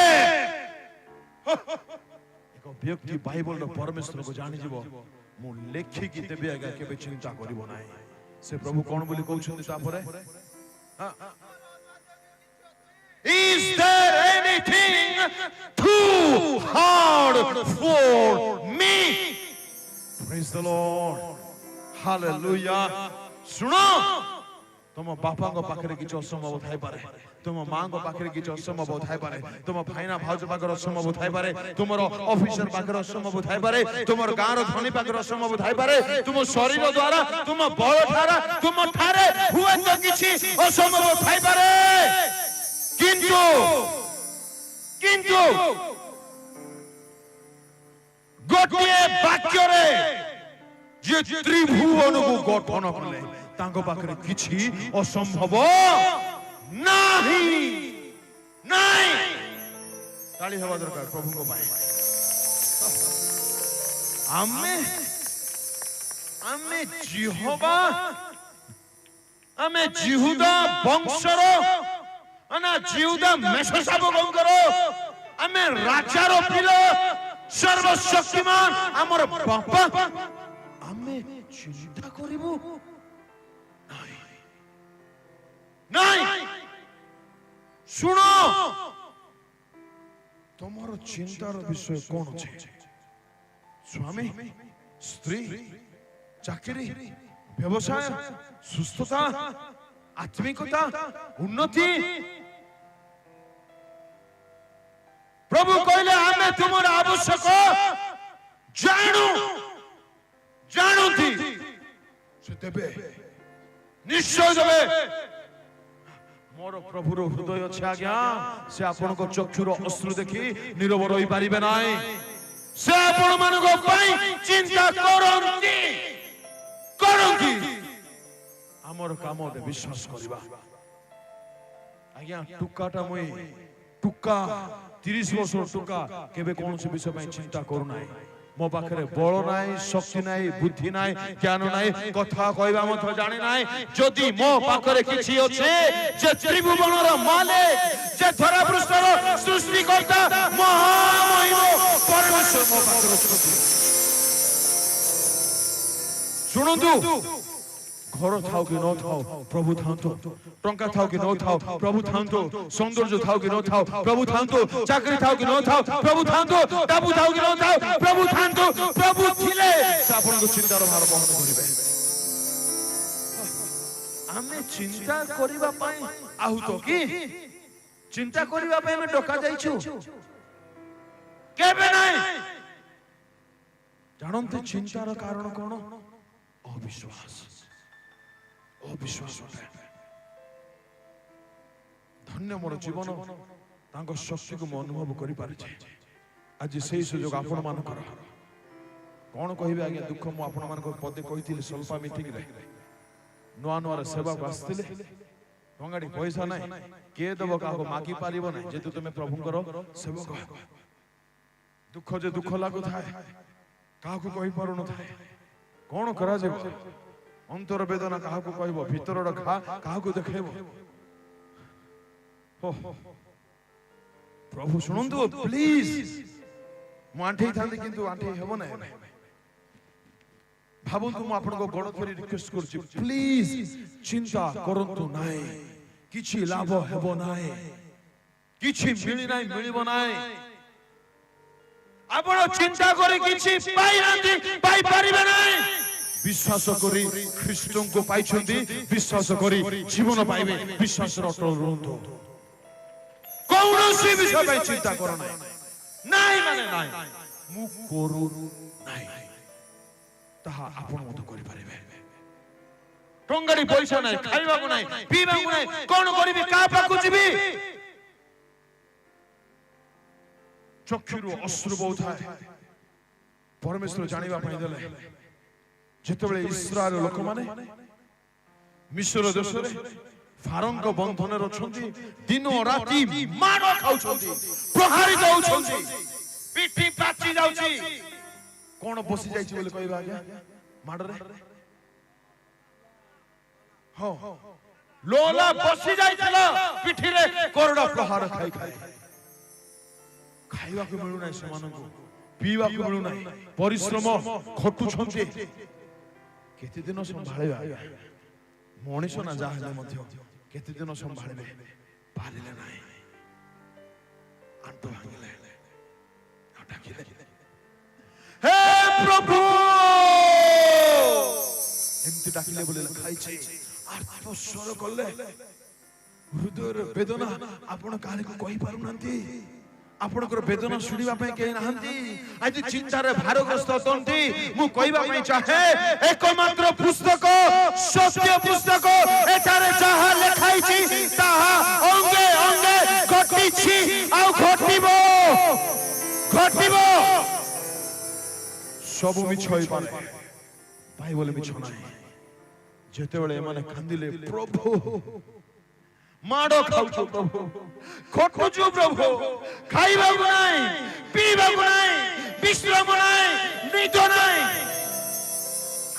एक व्यक्ति बाइबल रो परमेश्वर को जानि जीवो मु लेखि की देबे आगा केबे चिंता करिवो नाही से प्रभु कोन बोली कहउछन्ती ता परे Is there anything too hard for me? Praise the Lord. Hallelujah. सुनो तुम बापा को पाखरे किछ असंभव थाई पारे तुम मां को पाखरे किछ असंभव थाई पारे तुम भाईना भाउज पाखरे असंभव थाई पारे तुमर ऑफिसर पाखरे असंभव थाई पारे तुमर गांव रो धनी पाखरे असंभव थाई पारे तुम शरीर द्वारा तुम बळ थारा तुम थारे हुए तो किछि असंभव थाई पारे किंतु किंतु गोटिए वाक्य रे जे त्रिभुवन को गठन कले तांको पाखरे किछि असंभव नाही नाही ताली हवा दरकार प्रभु को पाए आमे आमे जिहोवा आमे जिहुदा वंशर अना जिहुदा मेषशाब गंगरो आमे राजार पिलो सर्वशक्तिमान हमर बापा आमे चिंता करिबो नाही नाही सुनो तमर चिंतार विषय कोन छे स्वामी स्त्री चाकरी व्यवसाय सुस्थता आत्मिकता उन्नति प्रभु कहले आमे तुमर आवश्यक जानू जानूती से देबे निश्चय देबे मोर प्रभुर हृदय अछि आज्ञा से आपन को चक्षुर अश्रु देखि नीरव रहि पारिबे नाही से आपन मन को पई चिंता करंती करंती हमर काम दे विश्वास करबा आज्ञा टुकाटा मोई टुका 30 वर्ष टुका केबे कोन से विषय में चिंता करू नाही मो पाखरे बळ नाही शक्ति नाही बुद्धि नाही ज्ञान नाही कथा कहबा मथ जाने नाही जदि मो पाखरे किछि अछि जे त्रिभुवनर मालिक जे धरा पृष्ठर सृष्टिकर्ता महामहिम परमेश्वर मो पाखरे अछि सुनंतु घर थाओ कि न थाओ प्रभु थांतो टंका थाओ कि न थाओ प्रभु थांतो सौंदर्य थाओ कि न थाओ प्रभु थांतो चाकरी थाओ कि न थाओ प्रभु थांतो दाबू थाओ कि न थाओ प्रभु थांतो प्रभु थिले आपन को चिंतार भार बहन करिबे आमे चिंता करिबा पई आहुत की चिंता करिबा पई हम डका जाइछु केबे नाही जानंते चिंतार कारण कोन अविश्वास अविश्वास धन्य मोर जीवन तांको शक्ति को अनुभव करि पारे आज से सुयोग आपण मान कर कोन कहिबे आज्ञा दुख मु आपण मान को पदे कहिथिले स्वल्पा मीटिंग रे नुआ नुआ रे सेवा को आस्थिले टंगाडी पैसा नाही के दबो का को मागी पारिबो नाही जेतु तुमे प्रभु करो सेवक दुख जे दुख लागु थाए का को कहि पारो न थाए कोन करा जे अंतर वेदना काहा को कहबो भीतर रखा काहा को देखैबो ପ୍ରଭୁ ଶୁଣନ୍ତୁ ପ୍ଲିଜ ମୁଁ ଆଣ୍ଠେଇ ଥାନ୍ତି କିନ୍ତୁ ଆଣ୍ଠେଇ ହେବ ନାହିଁ ଭାବନ୍ତୁ ମୁଁ ଆପଣଙ୍କ ଗୋଡ଼ ଧରି ରିକ୍ୱେଷ୍ଟ କରୁଛି ପ୍ଲିଜ ଚିନ୍ତା କରନ୍ତୁ ନାହିଁ କିଛି ଲାଭ ହେବ ନାହିଁ କିଛି ମିଳି ନାହିଁ ମିଳିବ ନାହିଁ ଆପଣ ଚିନ୍ତା କରି କିଛି ପାଇନାହାନ୍ତି ପାଇପାରିବେ ନାହିଁ ବିଶ୍ୱାସ କରି ଖ୍ରୀଷ୍ଟଙ୍କୁ ପାଇଛନ୍ତି ବିଶ୍ୱାସ କରି ଜୀବନ ପାଇବେ ବିଶ୍ୱାସର ଅଟଳ ରୁହନ୍ତୁ କୌଣସି ବିଷୟ ପାଇଁ ଚିନ୍ତା କର ନାହିଁ ନାଇଁ ମାନେ ନାଇଁ ମୁଁ କରୁ ନାହିଁ ତାହା ଆପଣ ମଧ୍ୟ କରିପାରିବେ ଟଙ୍କାଟି ପଇସା ନାହିଁ ଖାଇବାକୁ ନାହିଁ ପିଇବାକୁ ନାହିଁ କଣ କରିବି କାହା ପାଖକୁ ଯିବି ଚକ୍ଷୁରୁ ଅଶ୍ରୁ ବହୁଥାଏ ପରମେଶ୍ୱର ଜାଣିବା ପାଇଁ ଦେଲେ ଯେତେବେଳେ ଇସ୍ରାଏଲ ଲୋକମାନେ ମିଶ୍ର ଦେଶରେ ଫାରୋଙ୍କ ବନ୍ଧନରେ ଅଛନ୍ତି ଦିନ ରାତି ମାଡ଼ ଖାଉଛନ୍ତି ପ୍ରହାରିତ ହେଉଛନ୍ତି ପିଠି ପାଚି ଯାଉଛି କଣ ବସି ଯାଇଛି ବୋଲି କହିବା ଆଜ୍ଞା ମାଡ଼ରେ ହଁ ଲୋଲା ବସି ଯାଇଥିଲା ପିଠିରେ କରଡ଼ା ପ୍ରହାର ଖାଇ ଖାଇ ଖାଇବାକୁ ମିଳୁନାହିଁ ସେମାନଙ୍କୁ ପିଇବାକୁ ମିଳୁନାହିଁ ପରିଶ୍ରମ ଖଟୁଛନ୍ତି କେତେ ଦିନ ସମ୍ଭାଳିବା ମଣିଷ ନା ଯାହା ହେଲେ ମଧ୍ୟ କେତେ ଦିନ ସମ୍ଭାଳିବେ ପାରିଲେ ନାହିଁ ଆଣ୍ଠୁ ଭାଙ୍ଗିଲେ ଡାକିଲେ ହେ ପ୍ରଭୁ ଏମିତି ଡାକିଲେ ବୋଲି ଲେଖା ହେଇଛି ଆର୍ତ୍ତସ୍ୱର କଲେ ହୃଦୟର ବେଦନା ଆପଣ କାହାକୁ କହିପାରୁନାହାନ୍ତି ଆପଣଙ୍କର ବେଦନା ଶୁଣିବା ପାଇଁ କେହି ନାହାନ୍ତି ଆଜି ଚିନ୍ତାରେ ଭାରଗ୍ରସ୍ତ ଅଛନ୍ତି ମୁଁ କହିବା ପାଇଁ ଚାହେଁ ଏକମାତ୍ର ପୁସ୍ତକ ସତ୍ୟ ପୁସ୍ତକ ଏଠାରେ ଯାହା ଲେଖା ହେଇଛି ତାହା ଅଙ୍ଗେ ଅଙ୍ଗେ ଘଟିଛି ଆଉ ଘଟିବ ଘଟିବ ସବୁ ମିଛ ହୋଇପାରେ ବାଇବଲ ମିଛ ନାହିଁ ଯେତେବେଳେ ଏମାନେ କାନ୍ଦିଲେ ପ୍ରଭୁ ମାଡ଼ ଖାଉଛୁ ପ୍ରଭୁ ଖଟୁଛୁ ପ୍ରଭୁ ଖାଇବାକୁ ନାହିଁ ପିଇବାକୁ ନାହିଁ ବିଶ୍ରାମ ନାହିଁ ନିଦ ନାହିଁ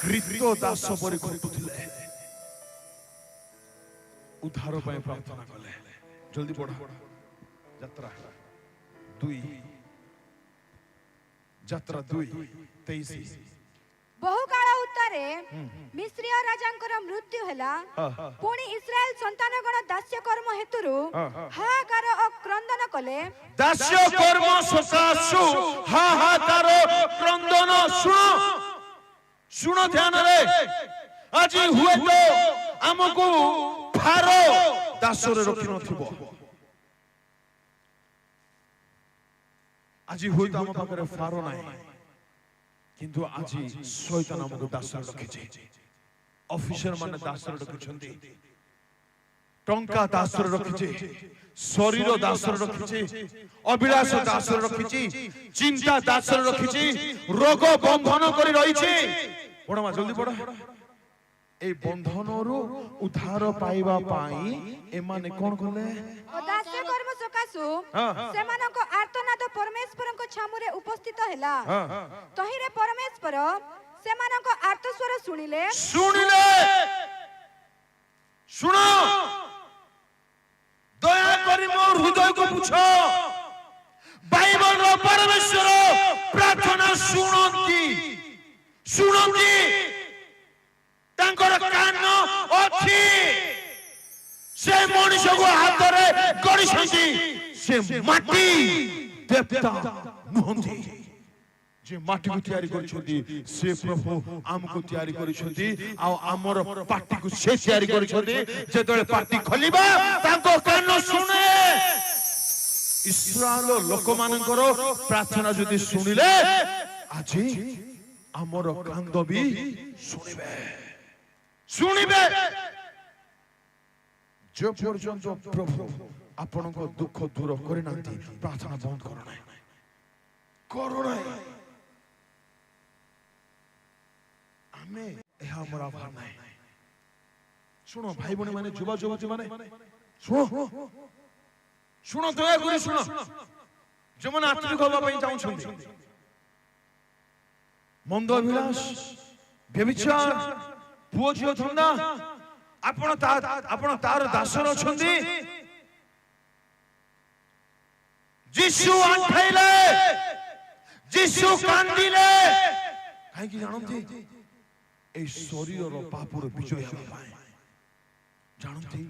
କ୍ରୀତ ଦାସ ପରି ଖଟୁଥିଲେ ଉଦ୍ଧାର ପାଇଁ ପ୍ରାର୍ଥନା କଲେ ଜଲ୍ଦି ପଢ ଯାତ୍ରା 2:23 ବହୁ କାଳ ଉତ୍ତାରେ ମିଶ୍ରୀୟ ରାଜାଙ୍କର ମୃତ୍ୟୁ ହେଲା ପୁଣି ଇସ୍ରାଏଲ ସନ୍ତାନଗଣ ଦାସ୍ୟ କର୍ମ ହେତୁରୁ ହାହାକାର ଓ କ୍ରନ୍ଦନ କଲେ ଦାସ୍ୟ କର୍ମ ସକାଶୁ ହାହାକାର କ୍ରନ୍ଦନ ଶୁଣ ଧ୍ୟାନରେ ଆଜି ହୁଏତ ଆମକୁ ଫାରୋ ଦାସରେ ରଖିନଥିବ ଆଜି ହୁଏତ ଆମ ପାଖରେ ଫାରୋ ନାହିଁ କିନ୍ତୁ ଆଜି ଶୈତାନ ଆମକୁ ଦାସରେ ରଖିଛି ଅଫିସର ମାନେ ଦାସରେ ରଖିଛନ୍ତି ଟଙ୍କା ଦାସରେ ରଖିଛି ଶରୀର ଦାସରେ ରଖିଛି ଅଭିଳାଷ ଦାସରେ ରଖିଛି ଚିନ୍ତା ଦାସରେ ରଖିଛି ରୋଗ ବନ୍ଧନ କରି ରହିଛି ପଢ ମା ଜଲ୍ଦି ପଢ এই বন্ধনରୁ ଉଦ୍ଧାର ପାଇବା ପାଇଁ ଏମାନେ କଣ କଲେ ଦାସ୍ୟ କର୍ମ ସକାଶୁ ସେମାନଙ୍କ ଆର୍ତ୍ତନାଦ ପରମେଶ୍ୱରଙ୍କ ଛାମୁରେ ଉପସ୍ଥିତ ହେଲା ତହିଁରେ ପରମେଶ୍ୱର ସେମାନଙ୍କ ଆର୍ତ୍ତସ୍ୱର ଶୁଣିଲେ ଶୁଣ ଦୟା କରି ମୋ ହୃଦୟକୁ ବୁଝ ବାଇବଲର ପରମେଶ୍ୱର ପ୍ରାର୍ଥନା ଶୁଣନ୍ତି ତାଙ୍କର କାନ ଅଛି ସେ ମଣିଷକୁ ହାତରେ ଗଢ଼ିଛନ୍ତି ସେ ମାଟି ଦେବତା ନୁହନ୍ତି যে মাটিକୁ ତିଆରି କରିଛନ୍ତି ସେ ପ୍ରଭୁ ଆମକୁ ତିଆରି କରିଛନ୍ତି ଆଉ ଆମର ପାଟିକୁ ସେ ତିଆରି କରିଛନ୍ତି ଯେତେବେଳେ ପାଟି ଖୋଲିବା ତାଙ୍କ କାନ ଶୁଣେ ଇସ୍ରାଏଲ ଲୋକମାନଙ୍କର ପ୍ରାର୍ଥନା ଯଦି ଶୁଣିଲେ ଆଜି ଆମର କାନ୍ଦ ବି ଶୁଣିବେ যে পর্যন্ত প্রভু ଆପଣଙ୍କ ଦୁଃଖ ଦୂର କରିନାହାନ୍ତି ପ୍ରାର୍ଥନା ବନ୍ଦ କର ନାହିଁ ଆମେ ଏହା ଆମର ଆଭାର ନାହିଁ ଶୁଣ ଭାଇ ଭଉଣୀ ମାନେ ଯୁବା ଯୁବତୀ ମାନେ ଶୁଣ ଦୟାକରି ଶୁଣ ଯେଉଁମାନେ ଆତ୍ମିକ ହେବା ପାଇଁ ଚାହୁଁଛନ୍ତି ମନ୍ଦ ଅଭିଳାଷ ବ୍ୟଭିଚାର ପୁଅ ଝିଅ ଧନ୍ଦା ଆପଣ ତାର ଦାସର ଅଛନ୍ତି যিশু আଣ୍ଠାଇଲେ যিশু କାନ୍ଦିଲେ କାହିଁକି ଜାଣନ୍ତି এই শরীরର পাপର ବିଜୟ ହେବା ପାଇଁ ଜାଣନ୍ତି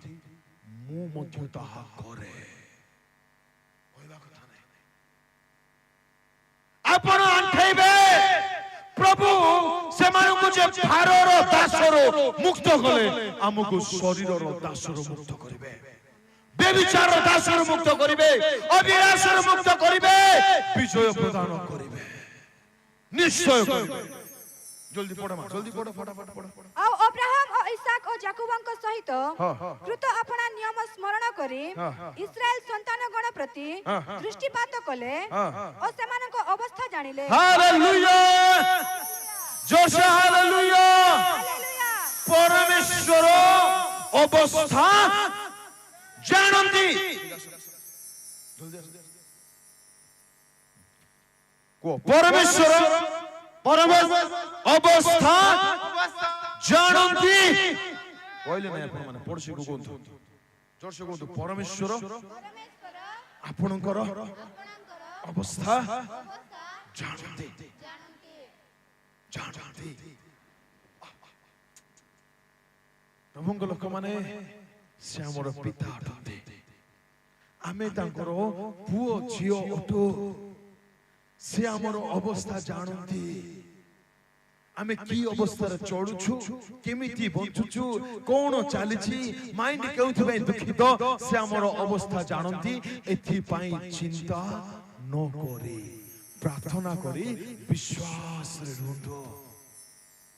ମୁଁ ମଧ୍ୟ ତାହା କରେ କହିବା କଥା ନାହିଁ ଆପଣ ଆଣ୍ଠାଇବେ ପ୍ରଭୁ ସେମାନଙ୍କୁ ଯେ ଭାରର ଦାସରୁ ମୁକ୍ତ କଲେ ଆମକୁ ଶରୀରର ଦାସରୁ ମୁକ୍ତ କରିବେ ବେବିଚାର ଦାସରୁ ମୁକ୍ତ କରିବେ ଅଭିଳାଷରୁ ମୁକ୍ତ କରିବେ ବିଜୟ ପ୍ରଦାନ କରିବେ ନିଶ୍ଚୟ କରିବେ জলদি পড়ো মা জলদি পড়ো ফটাফট পড়ো ଆଉ ଅବ୍ରାହମ ଓ ଇସାକ ଓ ଯାକୋବଙ୍କ ସହିତ କୃତ ଆପଣା ନିୟମ ସ୍ମରଣ କରି ଇସ୍ରାଏଲ ସନ୍ତାନଗଣ ପ୍ରତି ଦୃଷ୍ଟିପାତ କଲେ ଓ ସେମାନଙ୍କ ଅବସ୍ଥା ଜାଣିଲେ ହାଲେଲୁୟା ଜୋରସେ ହାଲେଲୁୟା ହାଲେଲୁୟା ପରମେଶ୍ୱର ଅବସ୍ଥା ଜାଣନ୍ତି ପରମେଶ୍ୱର ଅବସ୍ଥା ଜାଣନ୍ତି କହିଲେ ନାହିଁ ଆପଣ ମାନେ ପଡ଼ୋଶୀକୁ କୁହନ୍ତୁ ଜୋରସେ କୁହନ୍ତୁ ପରମେଶ୍ୱର ଆପଣଙ୍କର ଅବସ୍ଥା ଜାଣନ୍ତି ଜାଣନ୍ତି ପ୍ରଭୁଙ୍କ ଲୋକମାନେ ସେ ଆମର ପିତା ଅଟନ୍ତି ଆମେ ତାଙ୍କର ପୁଅ ଝିଅ ଅଟୁ ସେ ଆମର ଅବସ୍ଥା ଜାଣନ୍ତି ଆମେ କି ଅବସ୍ଥାରେ ଚଳୁଛୁ କେମିତି ବଞ୍ଚୁଛୁ କଣ ଚାଲିଛି ମାଇଣ୍ଡ କେଉଁଥିପାଇଁ ଦୁଃଖିତ ସେ ଆମର ଅବସ୍ଥା ଜାଣନ୍ତି ଏଥିପାଇଁ ଚିନ୍ତା ନ କରି ପ୍ରାର୍ଥନା କରି ବିଶ୍ୱାସରେ ରୁହନ୍ତୁ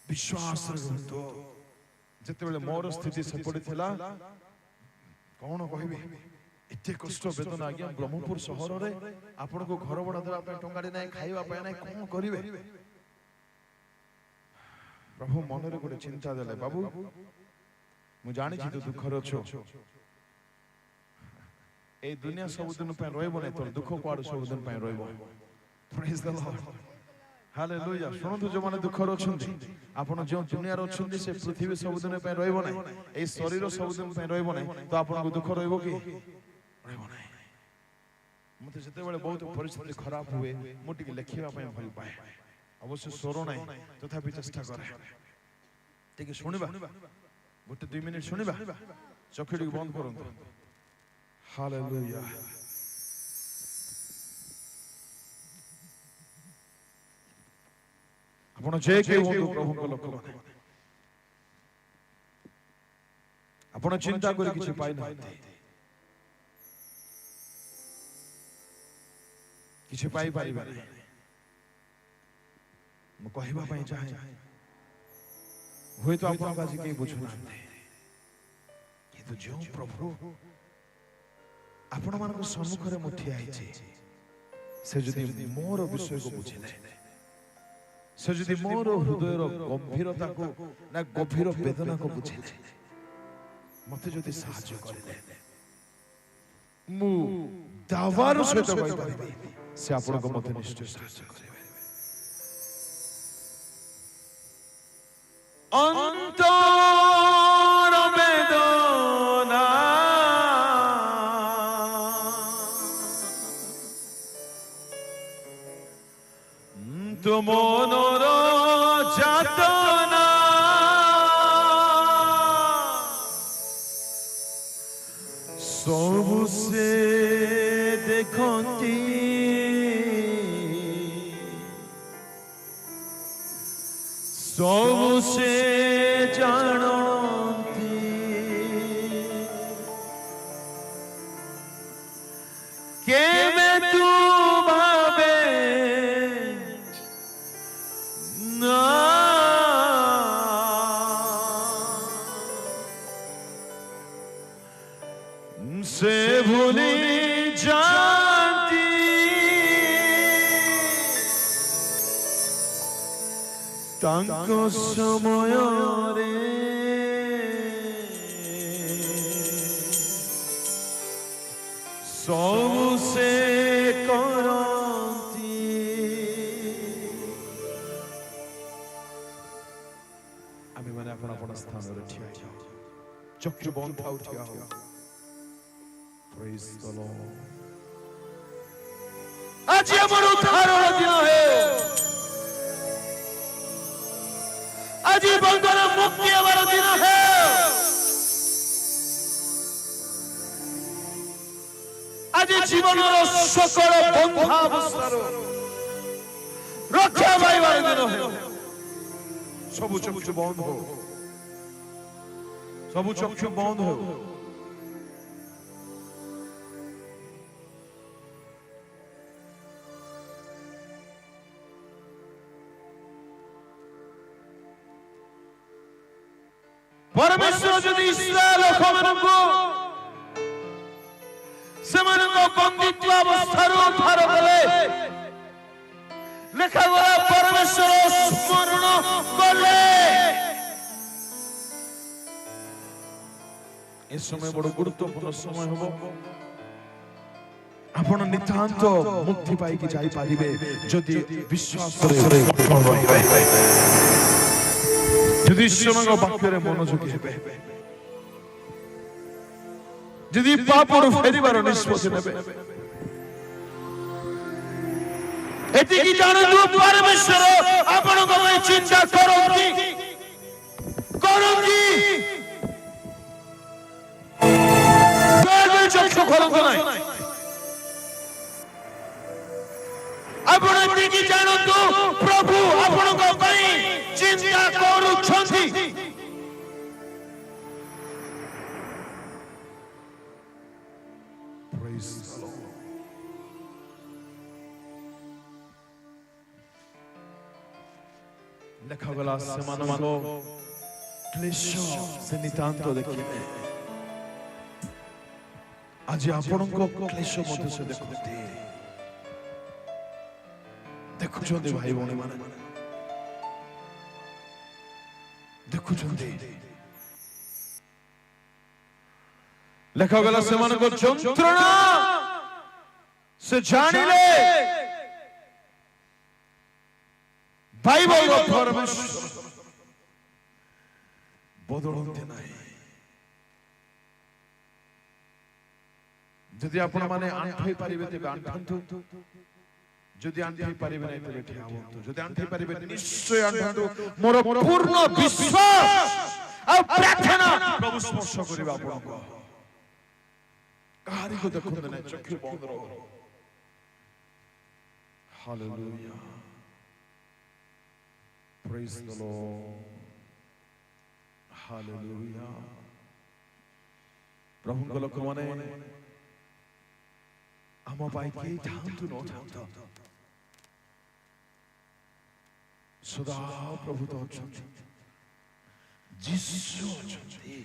ବିଶ୍ୱାସରେ ରୁହନ୍ତୁ ଯେତେବେଳେ ମୋର ସ୍ଥିତି ସେପଟେ ଥିଲା କଣ କହିବି ଏତେ କଷ୍ଟ ବେଦନା ଆଜ୍ଞା ବ୍ରହ୍ମପୁର ସହରରେ ଆପଣଙ୍କୁ ଘର ଭଡ଼ା ଦେବା ପାଇଁ ଟଙ୍କାଟେ ନାହିଁ ଖାଇବା ପାଇଁ ନାହିଁ କଣ କରିବେ ପ୍ରଭୁ ମନରେ ଗୋଟେ ଚିନ୍ତା ଦେଲେ ବାବୁ ମୁଁ ଜାଣିଛି ତୁ ଦୁଃଖରେ ଅଛୁ এই দুনিয়া ସବୁଦିନ ପାଇଁ ରହିବ ନାହିଁ ତୋର ଦୁଃଖ କୁଆଡୁ ସବୁଦିନ ପାଇଁ ରହିବ ପ୍ରେଜ୍ ଦ ଲର୍ଡ ହାଲେଲୁୟା ଶୁଣନ୍ତୁ ଯୋଉମାନେ ଦୁଃଖରେ ଅଛନ୍ତି ଆପଣ ଯେଉଁ ଦୁନିଆରେ ଅଛନ୍ତି ସେ ପୃଥିବୀ ସବୁଦିନ ପାଇଁ ରହିବ ନାହିଁ এই ଶରୀର ସବୁଦିନ ପାଇଁ ରହିବ ନାହିଁ ତ ଆପଣଙ୍କୁ ଦୁଃଖ ରହିବ କି ରହିବ ନାହିଁ ମୋତେ ଯେତେବେଳେ ବହୁତ ପରିସ୍ଥିତି ଖରାପ ହୁଏ ମୁଁ ଟିକେ ଲେଖିବା ପାଇଁ ଭଲ ପାଏ ଅବଶ୍ୟ ସ୍ୱର ନାହିଁ ତଥାପି ଚେଷ୍ଟା କରେ ଟିକେ ଶୁଣିବା ଗୋଟେ 2 ମିନିଟ ଶୁଣିବା ଚକ୍ଷୁ ଟିକେ ବନ୍ଦ କରନ୍ତୁ ହାଲେଲୁୟା ଆପଣ ଯେ କେହି ହୁଅନ୍ତୁ ପ୍ରଭୁଙ୍କ ଲୋକମାନେ ଆପଣ ଚିନ୍ତା କରି କିଛି ପାଇନାହାନ୍ତି କିଛି ପାଇପାରିବେ ନାହିଁ ମୁଁ କହିବା ପାଇଁ ଚାହେଁ ହୁଏତ ଆପଣଙ୍କ ଆଜି କେହି ବୁଝୁନାହାନ୍ତି କିନ୍ତୁ ଯେଉଁ ପ୍ରଭୁ ଆପଣମାନଙ୍କ ସମ୍ମୁଖରେ ମୁଁ ଠିଆ ହେଇଛି ସେ ଯଦି ମୋର ବିଷୟକୁ ବୁଝିଲେ ସେ ଯଦି ମୋର ହୃଦୟର ଗମ୍ଭୀରତାକୁ ନା ଗଭୀର ବେଦନାକୁ ବୁଝିଲେ ମତେ ଯଦି ସାହାଯ୍ୟ କରିଲେ ମୁଁ ଦାବାର ସହିତ କହିପାରିବି ସେ ଆପଣଙ୍କୁ ମତେ ନିଶ୍ଚୟ ସାହାଯ୍ୟ କରିବେ অন্তর বেদনা তো মনর যাতনা সবু সে দেখতি সবু সে জানতি কেবে তু ভাবে না সে ভুলি জানতি তাঙ্ক সমୟରେ ସବୁ ସେ କରନ୍ତି ଆମେ ମାନେ ଆପଣ ଆପଣ ସ୍ଥାନରେ ଠିଆ ହେଉ ଚକ୍ଷୁ ବନ୍ଦ ଥାଉ ଠିଆ ହେଉ ପ୍ରେଜ୍ ଦ ଲର୍ଡ ଆଜି ଆମର ଉଦ୍ଧାରର ଦିନ ହେଉ। ଆଜି ବନ୍ଧନ ମୁକ୍ତି ହେବାର ଦିନ ହେଉ। ଆଜି ଜୀବନର ସକଳ ବନ୍ଧାବସ୍ଥାରୁ ରକ୍ଷା ପାଇବାର ଦିନ ହେଉ। ସବୁ ଚକ୍ଷୁ ବନ୍ଦ ହଉ। ସବୁ ଚକ୍ଷୁ ବନ୍ଦ ହଉ। परमेश्वर जदि इस्राएल लोकମାନଙ୍କୁ ସେମାନଙ୍କ ବନ୍ଦିତ୍ୱ ଅବସ୍ଥାରୁ ଉଦ୍ଧାର କଲେ, ଲେଖାଗଲା ପରମେଶ୍ୱର ସ୍ମରଣ କଲେ। ଏ ସମୟ ବଡ଼ ଗୁରୁତ୍ୱପୂର୍ଣ୍ଣ ସମୟ ହେବ। ଆପଣ ନିତାନ୍ତ ମୁକ୍ତି ପାଇକି ଯାଇପାରିବେ ଯଦି ବିଶ୍ୱାସରେ ରହିବେ, ଯଦି ଈଶ୍ୱରଙ୍କ ବାକ୍ୟରେ ମନୋଯୋଗୀ ହେବେ, ଯଦି ପାପରୁ ଫେରିବାର ନିଷ୍ପତ୍ତି ନେବେ। ଏତିକି ଜାଣନ୍ତୁ ପରମେଶ୍ୱର ଆପଣଙ୍କ ପାଇଁ ଚିନ୍ତା କରନ୍ତି। ଚକ୍ଷୁ ଖୋଲନ୍ତୁ ନାହିଁ। ଆପଣ ଏତିକି ଜାଣନ୍ତୁ ପ୍ରଭୁ ଆପଣଙ୍କ ପାଇଁ ଚିନ୍ତା କରୁଛନ୍ତି। ଲେଖାଗଲା ସେମାନଙ୍କ କ୍ଲେଶ ସେ ନିତାନ୍ତ ଦେଖିଲେ। ଆଜି ଆପଣଙ୍କ କ୍ଲେଶ ମଧ୍ୟ ସେ ଦେଖନ୍ତି। ଦେଖୁଛନ୍ତି ଭାଇ ଭଉଣୀ ମାନେ, ଦେଖୁଛନ୍ତି। ଲେଖାଗଲା ସେମାନଙ୍କ ଯନ୍ତ୍ରଣା ସେ ଜାଣିଲେ। ବାଇବଲର ପରମେଶ୍ୱର ବଦଳନ୍ତି ନାହିଁ। ଯଦି ଆପଣ ମାନେ ଆଣ୍ଠେଇ ପାରିବେ ତେବେ ଆଣ୍ଠାନ୍ତୁ। ଯଦି ଆଣ୍ଠେଇ ପାରିବେ ନାହିଁ ତେବେ ଠିଆ ହୁଅନ୍ତୁ। ଯଦି ଆଣ୍ଠେଇ ପାରିବେ ନିଶ୍ଚୟ ଆଣ୍ଠାନ୍ତୁ। ମୋର ପୂର୍ଣ୍ଣ ବିଶ୍ୱାସ ଆଉ ପ୍ରାର୍ଥନା ପ୍ରଭୁ ସ୍ପର୍ଶ କରିବେ ଆପଣଙ୍କୁ। କାହାରିକୁ ଦେଖନ୍ତୁ ନାହିଁ, ଚକ୍ଷୁ ବନ୍ଦ ରହ। ହାଲେଲୁୟା, ପ୍ରେଜ୍ ଦ ଲର୍ଡ, ହାଲେଲୁୟା। ପ୍ରଭୁଙ୍କ ଲୋକମାନେ ଆମ ପାଇଁ କେହି ଥାନ୍ତୁ ନଥାନ୍ତୁ, ସଦା ପ୍ରଭୁ ତ ଅଛନ୍ତି। ଯୀଶୁ ଅଛନ୍ତି,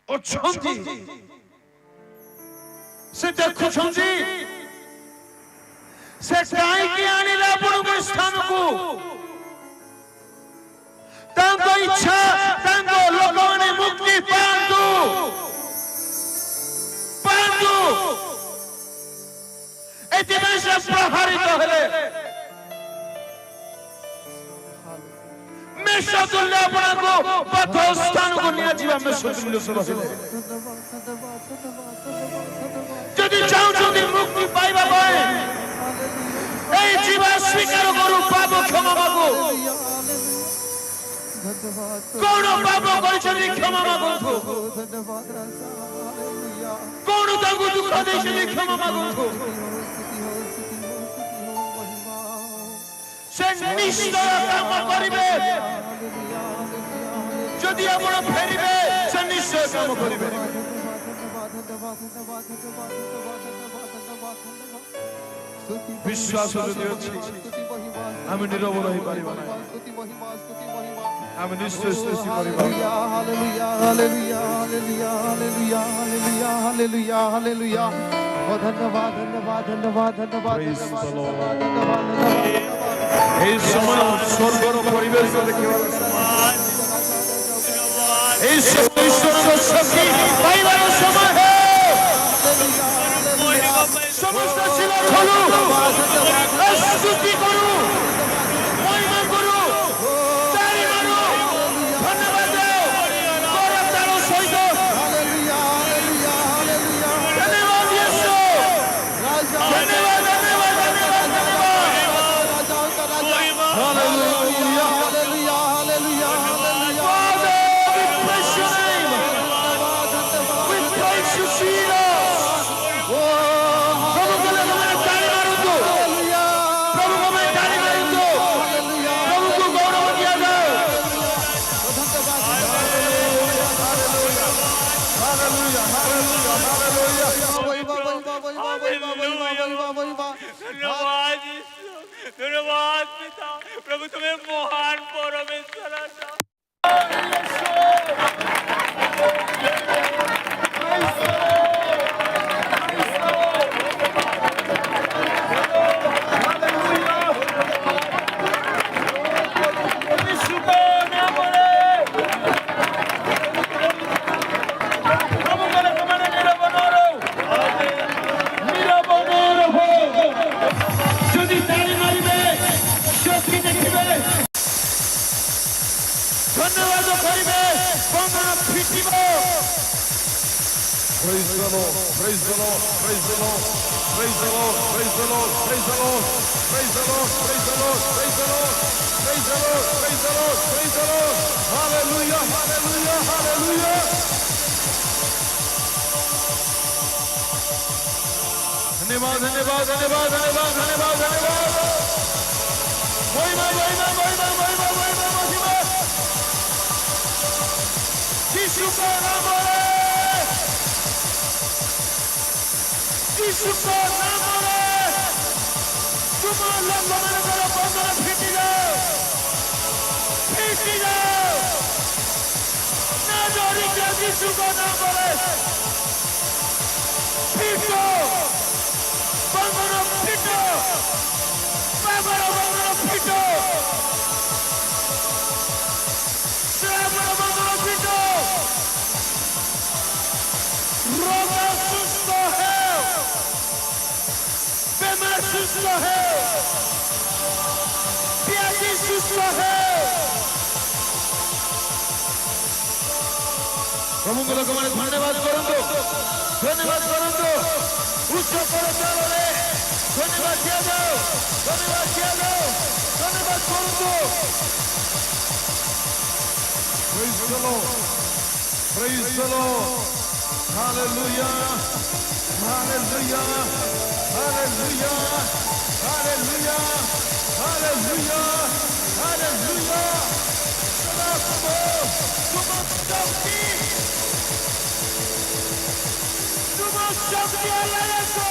ଅଛନ୍ତି। ସେ ଦେଖୁଛନ୍ତି। ସେ କାହିଁକି ଆଣିଲେ ଆପଣଙ୍କ ସ୍ଥାନକୁ? ତାଙ୍କ ଇଚ୍ଛା ତାଙ୍କ ଲୋକମାନେ ମୁକ୍ତି ପାଆନ୍ତୁ, ପାଆନ୍ତୁ। ଏଥିପାଇଁ ସେ ପ୍ରହାରିତ ହେଲେ। ମେଷତୁଲ୍ୟ ଆପଣଙ୍କୁ ପଥ ସ୍ଥାନକୁ ନିଆଯିବା। ମେଷତୁଲ୍ୟ ସେ ରହିଲେ। ଯଦି ଚାହୁଁଛନ୍ତି ମୁକ୍ତି ପାଇବା ପାଇଁ, এই জীবা স্বীকার করু পাপ ক্ষমা মাগো। কোন পাপ କରିଛନ୍ତି କ୍ଷମା ମାଗନ୍ତୁ। কোন ତାଙ୍କୁ ଦୁଃଖ ଦେଇଛନ୍ତି କ୍ଷମା ମାଗନ୍ତୁ। ସେ ନିଶ୍ଚୟ କାମ କରିବେ। ଯଦି ଆପଣ ଫେରିବେ ସେ ନିଶ୍ଚୟ କାମ କରିବେ। विश्वास आम नीरव रही पार आम निश्चय स्तुति hallelujah hallelujah hallelujah hallelujah hallelujah hallelujah hallelujah धन्यवाद धन्यवाद धन्यवाद धन्यवाद धन्यवाद এই সময় স্বর্গর পরিবেশ দেখিবার সময় এই ঈশ্বরের শক্তি পাইবার সময় সমস্ত শিলা খোলো স্তুতি করো মহিমা করো তালি মারো ধন্যবাদ দাও করতাল সহিত হালেলুয়া হালেলুয়া হালেলুয়া ধন্যবাদ ইয়েশু ধন্যবাদ তুমি মহান পরমেশ্বর। যদি তালি মারিবে শক্তি দেখিবে ধন্যবাদ করিবে বন্ধন ফিটিব। Praise the Lord, praise the Lord, praise the Lord, praise the Lord, praise the Lord, praise the Lord, praise the Lord, praise the Lord, praise the Lord, praise the Lord, praise the Lord, praise the Lord. Hallelujah, hallelujah, hallelujah. धन्यवाद धन्यवाद धन्यवाद धन्यवाद धन्यवाद धन्यवाद। महिमा महिमा महिमा महिमा महिमा महिमा यीशु का नाम है, यीशु का नाम है। तुम लोग हमारे द्वारा बंधन फीटी जाओ, फीटी जाओ। नाज़रेथ के यीशु का नाम है, फीटो बंधन फीटो, पागल बंधन फीटो, श्राप बंधन फीटो। रोग सुस्त है, बीमार सुस्त है, प्यासी सुस्त है। प्रभु लोक माने धन्यवाद करंतो, धन्यवाद करंतो। उच्च परतारे धन्यवाद किया जाओ, धन्यवाद किया जाओ, धन्यवाद करंतो। Praise the Lord, praise the Lord. Hallelujah, hallelujah, hallelujah, hallelujah, hallelujah, hallelujah. Shalom, Shakti, Tumo Shakti Alayaso,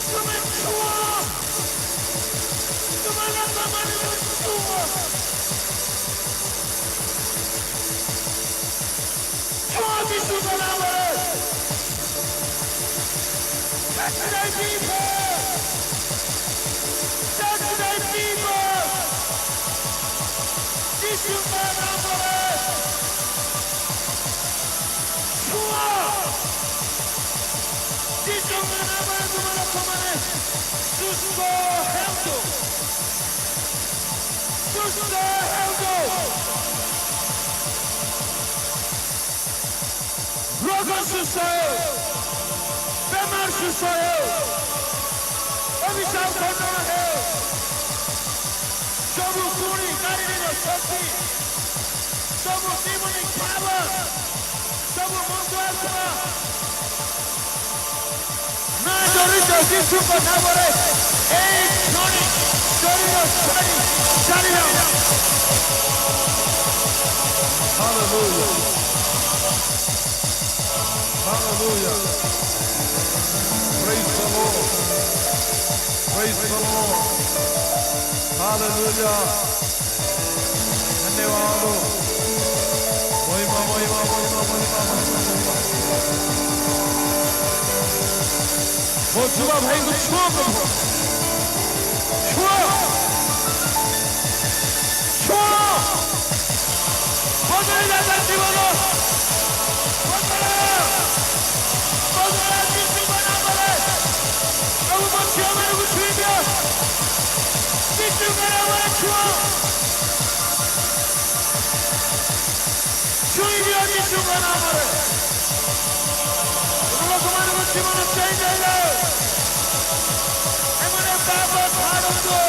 Tumo Chua, Tumo Nakamani Chua, Chua Yishu Balawale, Saturday people, Saturday people, Yishu Balawale, Chua, Yishu Balawale, Tumala Kumane, Susto Heldo, Susto Heldo, Rogan Susayo, Bemar Susayo, Abhishek Khanna है, Sabu Kuni Karina Shakti, Sabu demonic power, Sabu Mandwatma, Naज़रेथ यीशु का नाम है, एक क्षण शरीर शरीर Hallelujah, hallelujah. Praise the Lord, praise the Lord. Hallelujah. धन्यवाद। महिमा महिमा महिमा महिमा महिमा। वो छुआ भाई को छुआ प्रभु, छुआ छुआ बदल जाता जीवन, बदला यीशु का नाम है। प्रभु बच्चे हमारे को छुई दिया, यीशु का नाम है। छुआ छुई दिया यीशु का नाम है। लोग हमारे को जीवन चेंज हो जाए, हमारे पाप छाड़ दो,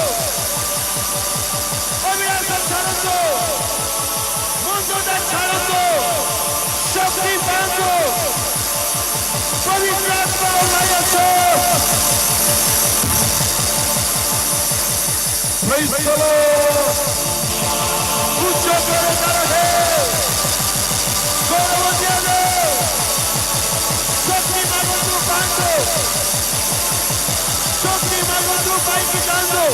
अभिलाषा छाड़ दो, मंदता छाड़ दो, शक्ति बांधो, पवित्र आत्मा लायसो। Praise the Lord. उच्च करे तरहे, गौरव दिया दो, शक्ति मांगो तू बांधो, शक्ति मांगो तू पाई की जान दो।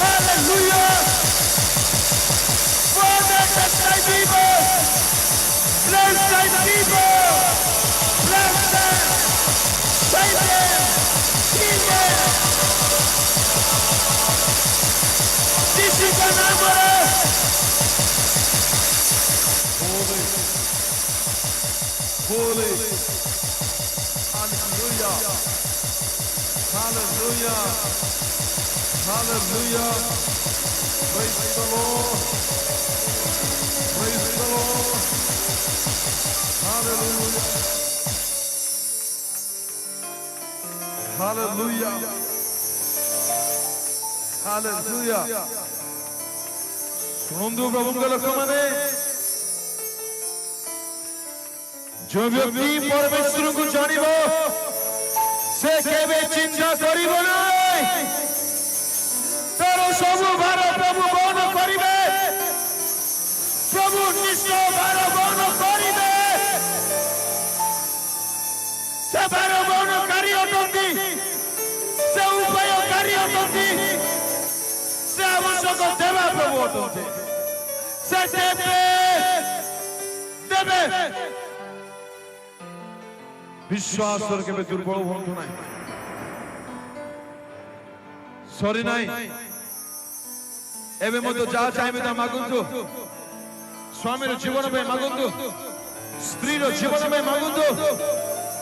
Hallelujah. Father, bless thy people. Bless thy people. Bless them. Save them. Heal them. This is the number. Holy. Holy. Hallelujah. Hallelujah. Hallelujah. Praise the Lord. Praise the Lord. Hallelujah. Hallelujah. Hallelujah. ଶୁଣନ୍ତୁ ପ୍ରଭୁଙ୍କ ଲୋକମାନେ, ଯୋଉ ବ୍ୟକ୍ତି ପରମେଶ୍ୱରଙ୍କୁ ଜାଣିବ ସେ କେବେ ଚିନ୍ତା କରିବ ନାହିଁ। ତାର ସବୁ ଭାର ପ୍ରଭୁ ବହନ କରିବେ। ପ୍ରଭୁ ନିଶ୍ଚୟ ଭାର ବହନ କରିବେ। ସେ ଭାର ବହନକାରୀ ଅଟନ୍ତି। ସେ ଉପାୟକାରୀ ଅଟନ୍ତି। ସେ ଆବଶ୍ୟକ ଦେବା ପ୍ରଭୁ ଅଟନ୍ତି। ସେ ଦେବେ। ବିଶ୍ୱାସରେ କେବେ ଦୁର୍ବଳ ହୁଅନ୍ତୁ ନାହିଁ। ସରି ନାହିଁ। ଏବେ ମଧ୍ୟ ଯାହା ଚାହିଁବେ ତାହା ମାଗନ୍ତୁ। ସ୍ୱାମୀର ଜୀବନ ପାଇଁ ମାଗନ୍ତୁ। ସ୍ତ୍ରୀର ଜୀବନ ପାଇଁ ମାଗନ୍ତୁ।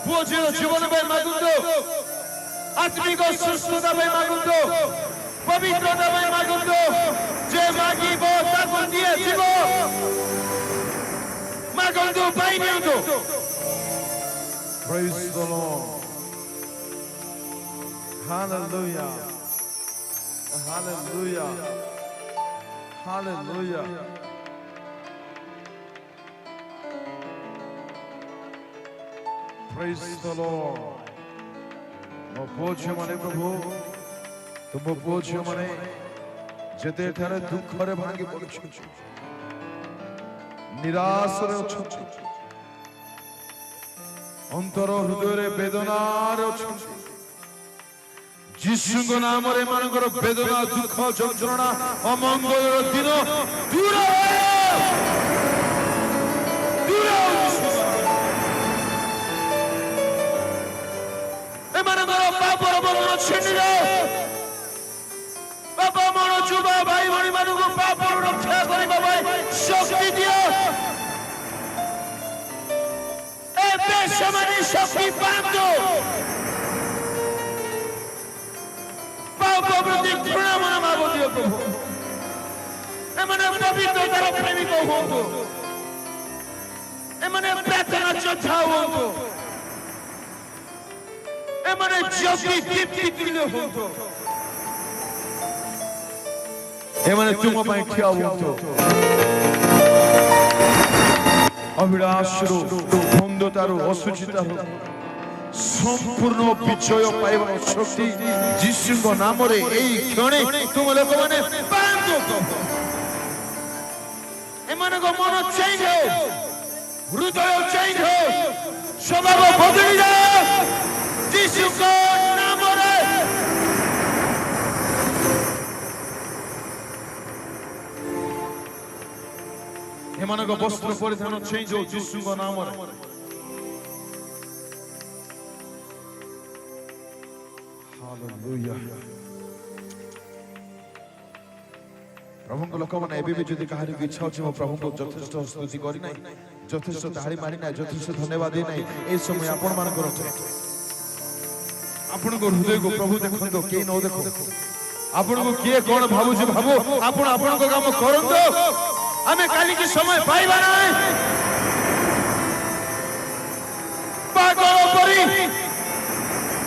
ପୁଅ ଝିଅର ଜୀବନ ପାଇଁ ମାଗନ୍ତୁ। ଆତ୍ମିକ ସୁସ୍ଥତା ପାଇଁ ମାଗନ୍ତୁ। ପବିତ୍ରତା ପାଇଁ ମାଗନ୍ତୁ। ଯେ ମାଗିବ ତାକୁ ଦିଆଯିବ। ମାଗନ୍ତୁ, ପାଇ ନିଅନ୍ତୁ। Praise the Lord. Hallelujah. Hallelujah. Hallelujah. Praise the Lord. ମୋ ପୁଅ ଝିଅମାନେ ପ୍ରଭୁ, ତୁମ ପୁଅ ଝିଅମାନେ ଯେତେ ଏଠାରେ ଦୁଃଖରେ ଭାଙ୍ଗି ପଡୁଛନ୍ତି, ନିରାଶରେ ଅଛନ୍ତି, ଅନ୍ତର ହୃଦୟରେ ବେଦନାରେ ଅଛନ୍ତି, ଯୀଶୁଙ୍କ ନାମରେ ଏମାନଙ୍କର ବେଦନା, ଦୁଃଖ, ଯନ୍ତ୍ରଣା, ଅମଙ୍ଗଳର ଦିନ ଦୂର ଏମାନଙ୍କର ପାପର ବନ୍ଧନ ଛିଣ୍ଡିଯାଉ। ବାପା ମଣ ଯୁବା ଭାଇ ଭଉଣୀ ମାନଙ୍କୁ ପାପରୁ ରକ୍ଷା କରିବା ପାଇଁ ଶକ୍ତି ଦିଅ। ଏବେ ସେମାନେ ଶକ୍ତି ପାଆନ୍ତୁ। ପାପ ପ୍ରତି ଘୃଣା ମନୋଭାବ ଦିଅ ପ୍ରଭୁ। ଏମାନେ ପବିତ୍ରତାର ପ୍ରେମିକ ହୁଅନ୍ତୁ। ଏମାନେ ପ୍ରାର୍ଥନା ଯୋଦ୍ଧା ହୁଅନ୍ତୁ। ଏମାନେ ଜ୍ୟୋତି ଦୀପ୍ତି ପ୍ରିୟ ହୁଅନ୍ତୁ। ଏମାନେ ତୁମ ପାଇଁ ଠିଆ ହୁଅନ୍ତୁ। ଅଭିଳାଷରୁ, ବନ୍ଧୁତାରୁ, ଅସୁଚିତାରୁ ସମ୍ପୂର୍ଣ୍ଣ ବିଜୟ ପାଇବାର ଶକ୍ତି ଯୀଶୁଙ୍କ ନାମରେ ଏହି କ୍ଷଣେ ତୁମ ଲୋକମାନେ ପାଆନ୍ତୁ। ଏମାନଙ୍କ ମନ ଚେଞ୍ଜ ହେଉ, ହୃଦୟ ଚେଞ୍ଜ ହେଉ, ସ୍ୱଭାବ ବଦଳି ଯାଉ ଯୀଶୁଙ୍କ ନାମରେ। ଏମାନଙ୍କ ବସ୍ତ୍ର ପରିଧାନ ଚେଞ୍ଜ ହେଉ ଯୀଶୁଙ୍କ ନାମରେ। ପ୍ରଭୁଙ୍କ ଲୋକମାନେ ଏବେ ବି ଯଦି କାହାରିକୁ ଇଚ୍ଛା ଅଛି ମୋ ପ୍ରଭୁଙ୍କୁ ଯଥେଷ୍ଟ ସ୍ତୁତି କରିନାହିଁ, ଯଥେଷ୍ଟ ତାଳି ମାରି ନାହିଁ, ଯଥେଷ୍ଟ ଧନ୍ୟବାଦ ଦେଇନାହିଁ, ଏ ସମୟ ଆପଣମାନଙ୍କର ଆପଣଙ୍କ ହୃଦୟକୁ ପ୍ରଭୁ ଦେଖନ୍ତୁ, କେହି ନ ଦେଖୁ। ଆପଣଙ୍କୁ କିଏ କଣ ଭାବୁଛି ଭାବୁ, ଆପଣ ଆପଣଙ୍କ କାମ କରନ୍ତୁ। ଆମେ କାଲିକି ସମୟ ପାଇବା ନାହିଁ। ପାଗଳ ପରି,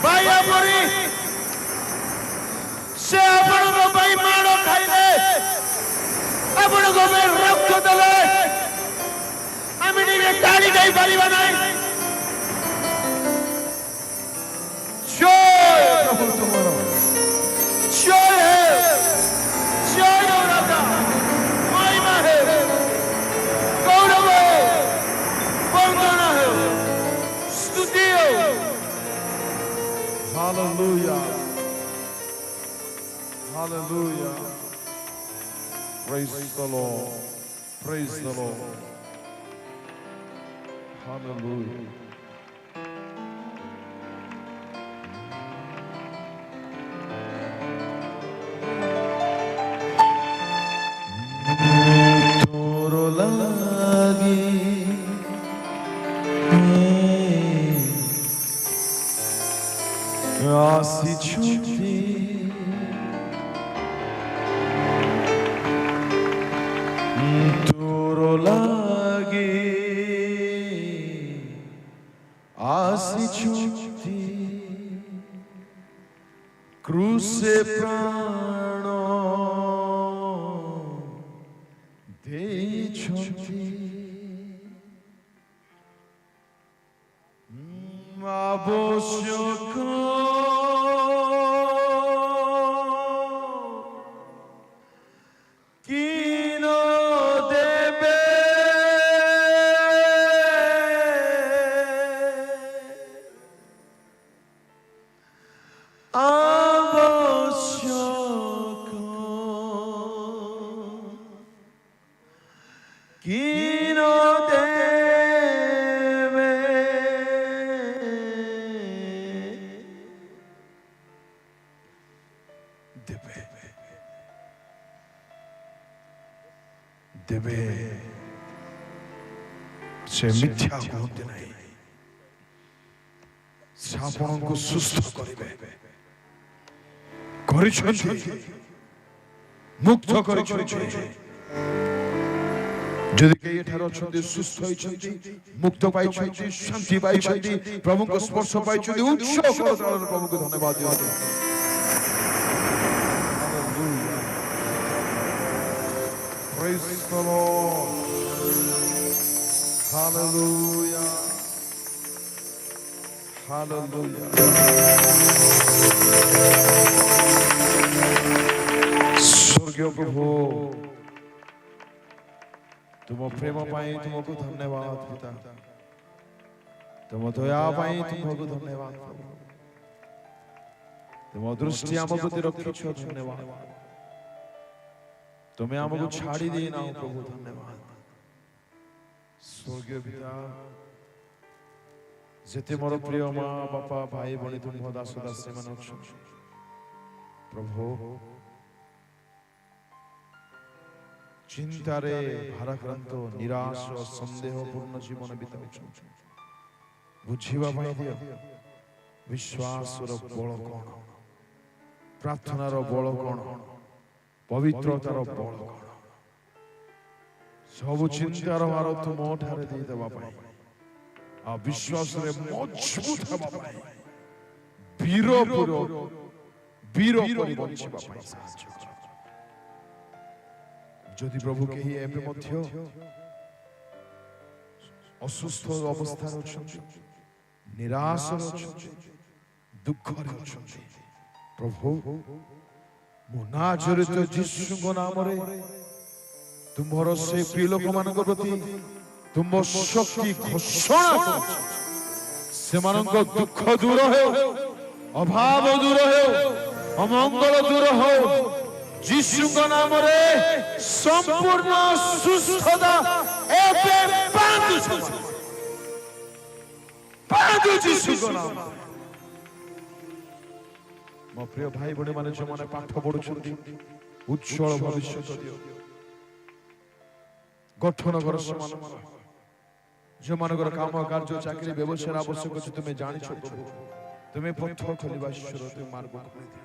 ବାୟା ପରି ସେ ଆପଣଙ୍କ ପାଇଁ ମାଡ଼ ଖାଇଲେ, ଆପଣଙ୍କ ପାଇଁ ରକ୍ତ ଦେଲେ। ଆମେ ଟିକେ ଗାଳି ଦେଇପାରିବା ନାହିଁ। ଜୟ ପ୍ରଭୁ ତୁମର, ଜୟ ହେ, ଜୟ ରାଜା, ମହିମା ହେ, ଗୌରବ ହେ, ବନ୍ଦନା ହେ, ସ୍ତୁତି ହେ। Hallelujah. Hallelujah. Praise the Lord. Praise the Lord. Hallelujah. तोरो लागी आसीछुती तोरो लागी आसीछुती क्रूसे प्राण ଦେଇଛନ୍ତି ଆବଶ୍ୟକ କିନ ଦେବେ কিন দেবে দেবে দেবে ସେ ମିଥ୍ୟା କୁହନ୍ତି ନାହିଁ ସେ ଆପଣଙ୍କୁ ସୁସ୍ଥ କରିବେ କରିଛନ୍ତି ମୁକ୍ତ କରିଛନ୍ତି যদি কেউ এঠারে অଛନ୍ତି সুস্থ হইଛନ୍ତି মুক্ত পাইଛନ୍ତି শান্তি পাইଛନ୍ତି প্রভুଙ୍କ স্পর্শ পাইଛନ୍ତି উচ্চ করতাଳରେ প্রভুଙ୍କୁ ধন্যবাদ দিଅନ୍ତୁ Praise the Lord. Hallelujah. Hallelujah. स्वर्गीय प्रभु तुम प्रेम पाई तुमको धन्यवाद पिता तुम दया पाई तुमको धन्यवाद तुम दृष्टि आम प्रति रखिछ धन्यवाद तुम्हें आमको छाड़ी दे ना प्रभु धन्यवाद स्वर्गीय पिता जेते मोर प्रिय माँ बापा भाई भणी तुम दास दासी मान प्रभु चिंतारे भाराक्रांत निराश और संदेहपूर्ण जीवन बिताउछंती बुझिबा पाई दियो विश्वासर बल कोन प्रार्थनार बल कोन पवित्रतार बल कोन सब चिंतार भार तुम ठारे दे देबा पाई आ विश्वास रे मजबूत हेबा पाई वीर परि बंचिबा पाई साहाय्य कर যদি প্রভু কেহি এবে মধ্য অসুস্থ অবস্থায় অଛନ୍ତି নিরাশ অଛନ୍ତି দুঃখରେ ଅଛନ୍ତି ପ୍ରଭୁ ମୋ ନାଜରିତ ଯୀଶୁଙ୍କ ନାମରେ ତୁମର ସେ ପ୍ରିୟ ଲୋକମାନଙ୍କ ପ୍ରତି ତୁମ ଶକ୍ତି ଘୋଷଣା କରୁଛି ସେମାନଙ୍କ ଦୁଃଖ ଦୂର ହେଉ ଅଭାବ ଦୂର ହେଉ ଅମଙ୍ଗଳ ଦୂର ହେଉ ଯୀଶୁଙ୍କ ନାମରେ ସମ୍ପୂର୍ଣ୍ଣ ସୁସ୍ଥତା ଏବେ ପାନ୍ତୁ ଯୀଶୁଙ୍କ ନାମରେ ମୋ ପ୍ରିୟ ଭାଇ ଭଉଣୀ ମାନେ ଯେଉଁମାନେ ପାଠ ପଢୁଛନ୍ତି ଉଜ୍ଜଳ ଭବିଷ୍ୟତ ଦିଅ ଗଠନ କର ସେମାନଙ୍କର ଯେଉଁମାନଙ୍କର କାମ କାର୍ଯ୍ୟ ଚାକିରି ବ୍ୟବସାୟର ଆବଶ୍ୟକ ଅଛି ତୁମେ ଜାଣିଛ ପ୍ରଭୁ ତୁମେ ପଥ ଖୋଲିବା ଈଶ୍ୱର ତୁମେ ମାର୍ଗ ଖୋଲିଦିଅ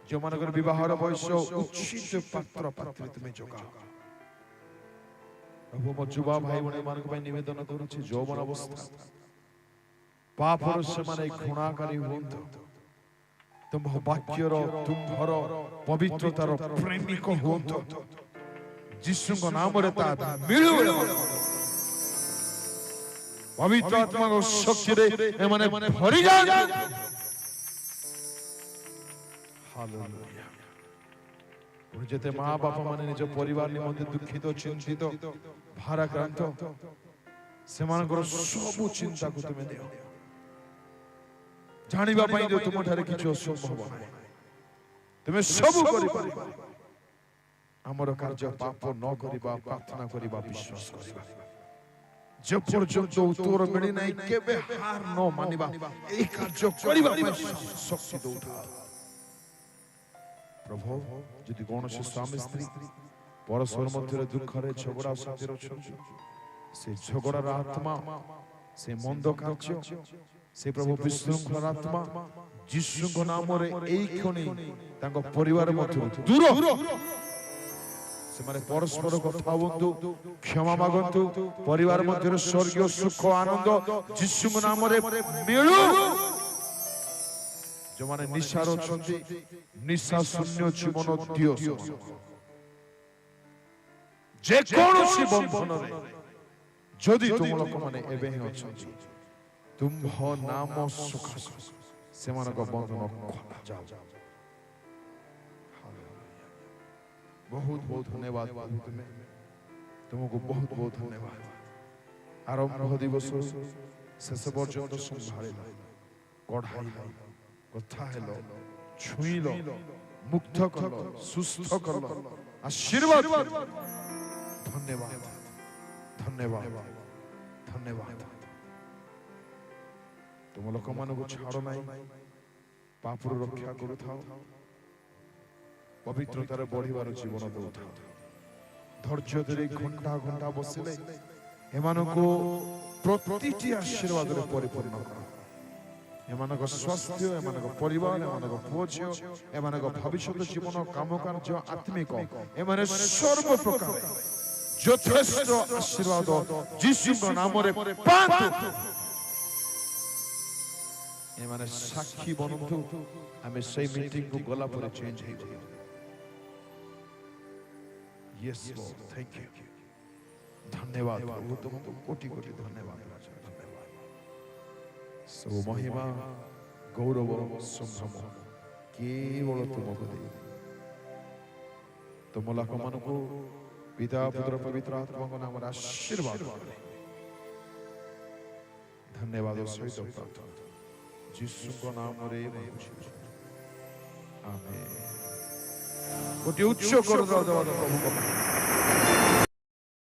ଯେଉଁମାନଙ୍କର ବିବାହର ବୟସ ଉଚିତ ପାତ୍ର ପାତ୍ରୀ ତୁମେ ଯୋଗାଅ ପ୍ରଭୁ ମୋ ଯୁବା ଭାଇ ଭଉଣୀ ମାନଙ୍କ ପାଇଁ ନିବେଦନ କରୁଛି ଯୌବନ ଅବସ୍ଥା ପାପର ସେମାନେ ଘୃଣାକାରୀ ହୁଅନ୍ତୁ ତୁମ ବାକ୍ୟର ତୁମ୍ଭର ପବିତ୍ରତାର ପ୍ରେମିକ ହୁଅନ୍ତୁ ଯୀଶୁଙ୍କ ନାମରେ ତା ମିଳୁ ପବିତ୍ର ଆତ୍ମାଙ୍କ ଶକ୍ତିରେ ଏମାନେ ଭରି ଯାଆନ୍ତୁ ହାଲେଲୁୟା ଯେତେ ମା ବାପା ମାନେ ନିଜ ପରିବାର ନିମନ୍ତେ ଦୁଃଖିତ ଚିନ୍ତିତ ଭାରାକ୍ରାନ୍ତ ସେମାନଙ୍କର ସବୁ ଚିନ୍ତାକୁ ତୁମେ ଦିଅ ଜାଣିବା ପାଇଁ ଯେ ତୁମଠାରେ କିଛି ଅସମ୍ଭବ ନାହିଁ তুমি ସବୁ କରିପାରିବ ଆମର କାର୍ଯ୍ୟ ପାପ ନ କରିବା ପ୍ରାର୍ଥନା କରିବା ବିଶ୍ୱାସ କରିବା যে পর্যন্ত উত্তর মিলি নাই কেবে হার ন মানিবা এই কার্য করিবা শক্তি দৌথা প্রভু যদি কৌশি স্বামী স্ত্রী পরস্পর মধ্যে দুঃখরে ঝগড়া সত্যের অଛନ୍ତି সে ঝগড়ার আত্মা সে মন্দ কার্য সে প্রভু বিশৃঙ্খলার আত্মা যিশুଙ୍କ নামରେ এই ক্ষণে তাଙ୍କ পরিবার মধ্যে দূর ସେମାନେ ପରସ୍ପର କଥା ହୁଅନ୍ତୁ କ୍ଷମା ମାଗନ୍ତୁ ପରିବାର ମଧ୍ୟରେ ସ୍ୱର୍ଗୀୟ ସୁଖ ଆନନ୍ଦ ଯୀଶୁଙ୍କ ନାମରେ ମିଳୁ ଯେଉଁମାନେ ନିଶାର ଅଛନ୍ତି ନିଶା ଶୂନ୍ୟ ଜୀବନ ଦିଅ ଯେକୌଣସି ବନ୍ଧନରେ ଯଦି ତୁମ ଲୋକମାନେ ଏବେ ହିଁ ଅଛନ୍ତି ତୁମ୍ଭ ନାମ ସକାଶେ ସେମାନଙ୍କ ବନ୍ଧନ ଖୋଲା ଯାଉ बहुत बहुत धन्यवाद तुम्हें तुमको बहुत बहुत धन्यवाद आरंभ दिवस शेष पर्यंत संभाल कढ़ाई कथा हेलो छुईल मुक्त कल सुस्थ कल आशीर्वाद धन्यवाद धन्यवाद धन्यवाद तुम लोक मान छाड़ ना पापर रक्षा करूँ पवित्रतार बढ़िबार जीवन दौथा धैर्य धरे घंटा घंटा बसिले एमानको प्रतिटी आशीर्वाद रे परिपूर्ण कर एमानको स्वास्थ्य एमानको परिवार एमानको पुओझियो एमानको भविष्यत जीवन काम कार्य आत्मिक एमाने सर्व प्रकार यथेष्ट आशीर्वाद यीशुଙ୍କ नामरे पांतु एमाने साक्षी बनंतु आमे सेई मीटिंग को गला पर change hey Yes, Lord. Thank you. धन्यवाद प्रभु तुमको कोटि कोटि धन्यवाद धन्यवाद सब महिमा गौरव संभ्रम केवल तुमको दे तुम लोक मानकु पिता पुत्र पवित्र आत्मा को नाम आशीर्वाद धन्यवाद सहित प्रार्थना यीशु को नाम रे आमेन कोटि उच्च कर दो प्रभु को